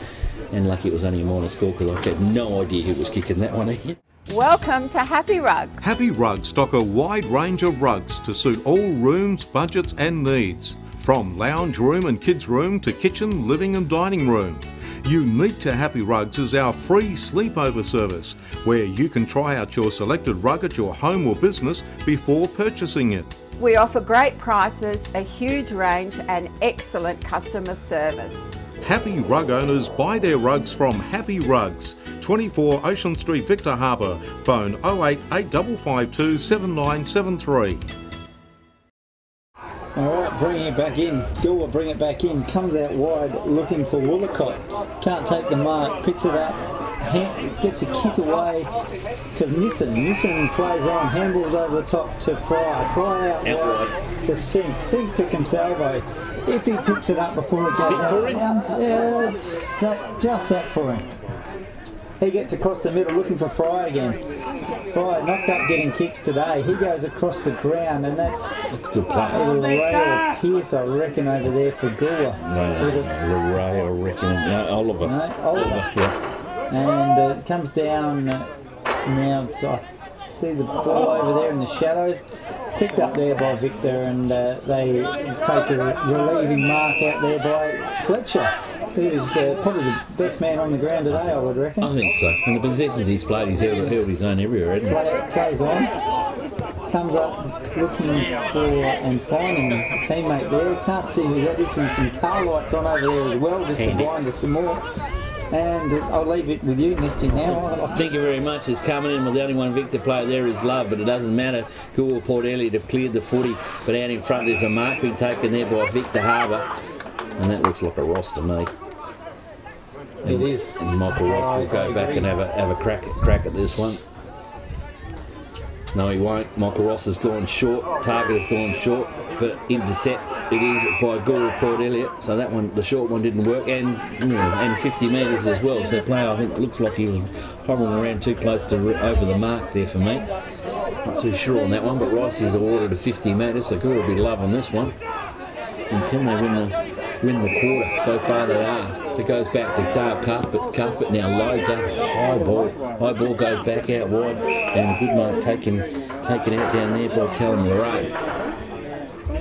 And lucky it was only a minor score, because I had no idea who was kicking that one in. Welcome to Happy Rugs. Happy Rugs stock a wide range of rugs to suit all rooms, budgets and needs. From lounge room and kids room to kitchen, living and dining room. Unique to Happy Rugs is our free sleepover service, where you can try out your selected rug at your home or business before purchasing it. We offer great prices, a huge range and excellent customer service. Happy Rug owners buy their rugs from Happy Rugs, 24 Ocean Street, Victor Harbour. Phone 08 8552 7973. Alright, bringing it back in. Goolwa bring it back in. Comes out wide looking for Woolacott. Can't take the mark. Picks it up. Gets a kick away to Nissen. Nissen plays on. Handballs over the top to Fry. Fry out wide to Sink. Sink to Consalvo. If he picks it up before it goes out, yeah, it's just sat for him. He gets across the middle looking for Fry again. Fry knocked up getting kicks today. He goes across the ground, and that's a good play. Ray or Pierce, I reckon, over there for Goolwa. Ray, I reckon. No, Oliver. No, Oliver. Yeah. And it comes down now to, I see the ball over there in the shadows. Picked up there by Victor, and they take a relieving mark out there by Fletcher, who's probably the best man on the ground today, I would reckon. I think so. And the possessions he's played, he's held his own everywhere, hasn't he? Plays on, comes up looking for and finding a teammate there. Can't see who that is. Some car lights on over there as well, just to blind us some more. And I'll leave it with you, Nifty, now. Thank you very much. It's coming in with the only one Victor player there is Love, but it doesn't matter. Goolwa, Port Elliot have cleared the footy, but out in front there's a mark being taken there by Victor Harbour, and that looks like a Ross to me. It is. And Michael Ross will go back and have a crack at this one. No, he won't. Michael Ross has gone short. Target has gone short, but intercept it is by Goolwa, Port Elliot. So that one, the short one, didn't work, and 50 metres as well. So the player, I think, looks like he was hovering around too close to over the mark there for me. Not too sure on that one, but Rice is awarded a 50 metres, so Goolwa will be Love on this one. And can they win the quarter? So far they are. It goes back to Dale Cuthbert now loads up, high ball goes back out wide, and a good mark taken out down there by Callum Lorraine.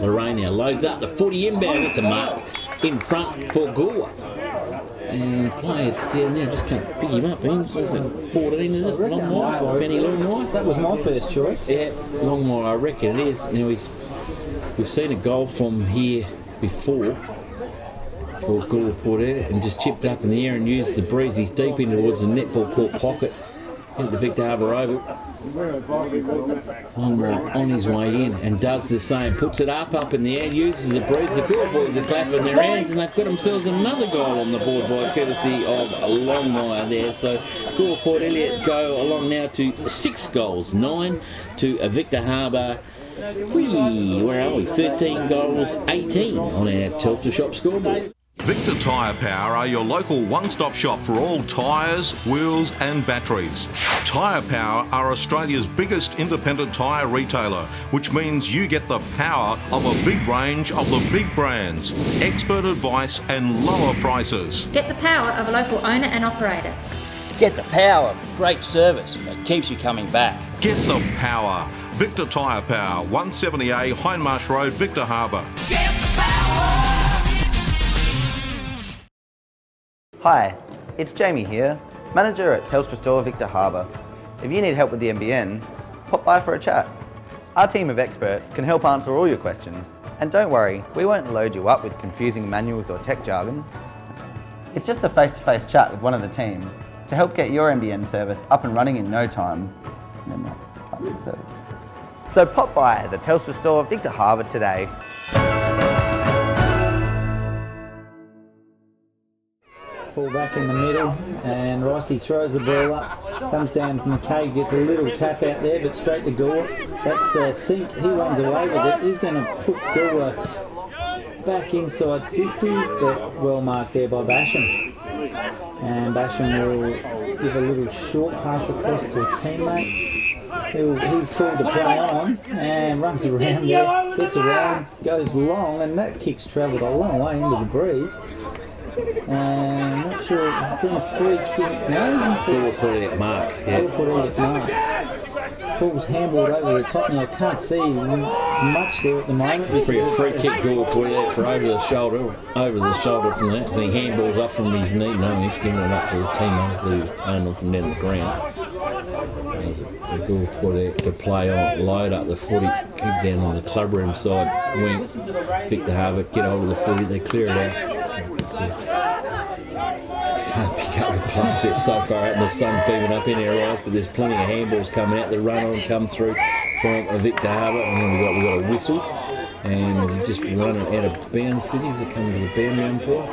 Lorraine now loads up the footy inbound. It's a mark in front for Goolwa. And play it down there, just can't pick him up. Is it 14, is it? Longmire? Benny Longmire? That was my first choice. Yeah, Longmire, I reckon it is. We've seen a goal from here before for Goolwa, Port Elliot, and just chipped up in the air and used the breeze. He's deep in towards the netball court pocket. Into Victor Harbour Oval. Longmire on his way in and does the same. Puts it up in the air, uses the breeze. The Goolwa boys are clapping their hands, and they've got themselves another goal on the board by courtesy of Longmire there. So Goolwa, Port Elliot go along now to 6 goals, 9 to Victor Harbour. Where are we? 13 goals, 18 on our Telstra Shop scoreboard. Victor Tyre Power are your local one-stop shop for all tyres, wheels and batteries. Tyre Power are Australia's biggest independent tyre retailer, which means you get the power of a big range of the big brands, expert advice and lower prices. Get the power of a local owner and operator. Get the power of great service that keeps you coming back. Get the power. Victor Tyre Power, 170A Hindmarsh Road, Victor Harbour. Hi, it's Jamie here, manager at Telstra Store Victor Harbour. If you need help with the NBN, pop by for a chat. Our team of experts can help answer all your questions. And don't worry, we won't load you up with confusing manuals or tech jargon. It's just a face-to-face chat with one of the team to help get your NBN service up and running in no time. And then that's the public service. So pop by the Telstra Store Victor Harbour today. Ball back in the middle, and Ricey throws the ball up, comes down to McKay, gets a little tap out there, but straight to Goolwa. That's Sink, he runs away with it. He's going to put Goolwa back inside 50, but well marked there by Basham. And Basham will give a little short pass across to a teammate. He's called to play on and runs around there, gets around, goes long, and that kick's travelled a long way into the breeze. And not sure, been a free kick. No, Goolwa, Port Elliot mark. Goolwa, Port Elliot mark. Ball's handballed over the top now. I can't see much there at the moment. Free kick, Goolwa, Port Elliot for over the shoulder from that. He handballs up from his knee. No, he's giving it up to the teammate who's playing off from down the ground. Goolwa, Port Elliot to play on, load up the footy, kick down on the clubroom side wing. Victor Harbour get hold of the footy, they clear it out. Can't pick couple of plays. They're so far out and the sun's beaming up in our eyes, but there's plenty of handballs coming out. The run-on come through from Victor Harbour, and then we've got a whistle. And he just run it out of bounds, did he? Is it coming to the boundary umpire?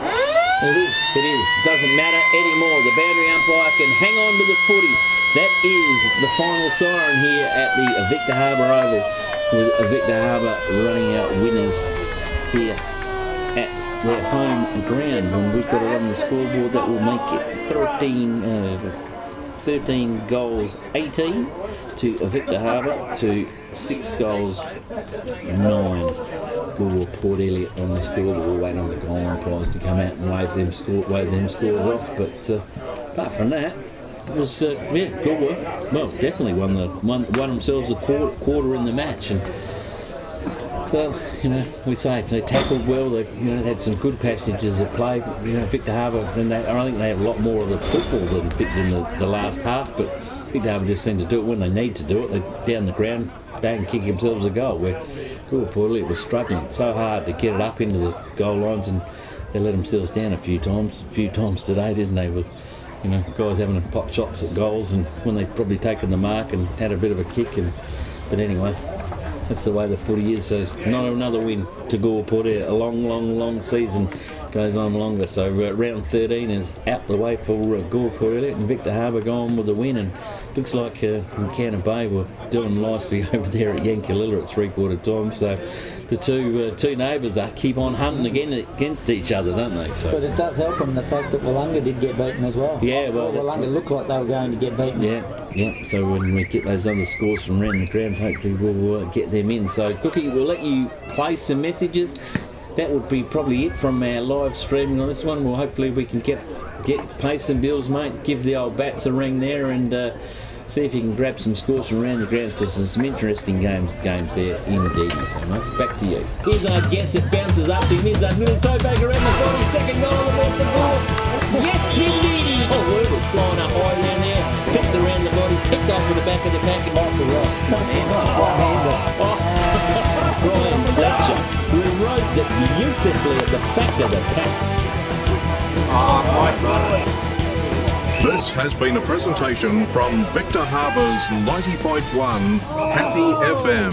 It is. It is. Doesn't matter anymore. The boundary umpire can hang on to the footy. That is the final siren here at the Victor Harbour Oval, with Victor Harbour running out winners here at their home ground. And we've got it on the scoreboard that will make it 13 goals 18 to Victor Harbour to 6 goals 9. Goolwa Port Elliot on the scoreboard. We'll wait on the goal umpires to come out and wave them scores off. But apart from that, it was Goolwa. Well, definitely won themselves a quarter in the match. And well, we say they tackled well. They had some good passages of play. But, Victor Harbour, and I think they have a lot more of the football than the last half. But Victor Harbour just seem to do it when they need to do it. They're down the ground, bang, kick themselves a goal. Where Goolwa Port Elliot was struggling so hard to get it up into the goal lines, and they let themselves down a few times today, didn't they? With guys having pot shots at goals, and when they've probably taken the mark and had a bit of a kick. But anyway, that's the way the footy is. So not another win to Goolwa Port Elliot. A long season goes on longer. So round 13 is out the way for Goolwa Port Elliot, and Victor Harbour going with the win. And looks like Cannon Bay were doing nicely over there at Yankalilla at 3/4 time. So the two neighbours keep on hunting again against each other, don't they? So. But it does help them the fact that Wollonga did get beaten as well. Yeah, well, Wollonga looked like they were going to get beaten. Yeah. So when we get those other scores from around the grounds, hopefully we'll get them in. So Cookie, we'll let you play some messages. That would be probably it from our live streaming on this one. Well, hopefully we can get pay some bills, mate. Give the old bats a ring there, and see if you can grab some scores from around the grounds, because there's some interesting games there indeed. So, mate, back to you. Here's our gets it, bounces up to him. Here's that little toe back around the body. Second goal of the ball. Yes, indeed. Oh, it was flying up high around there. Picked around the body, picked off with the back of the pack. Michael Ross. Brian Fletcher, who wrote that beautifully at the back of the pack. My brother. This has been a presentation from Victor Harbour's 90.1 Happy FM.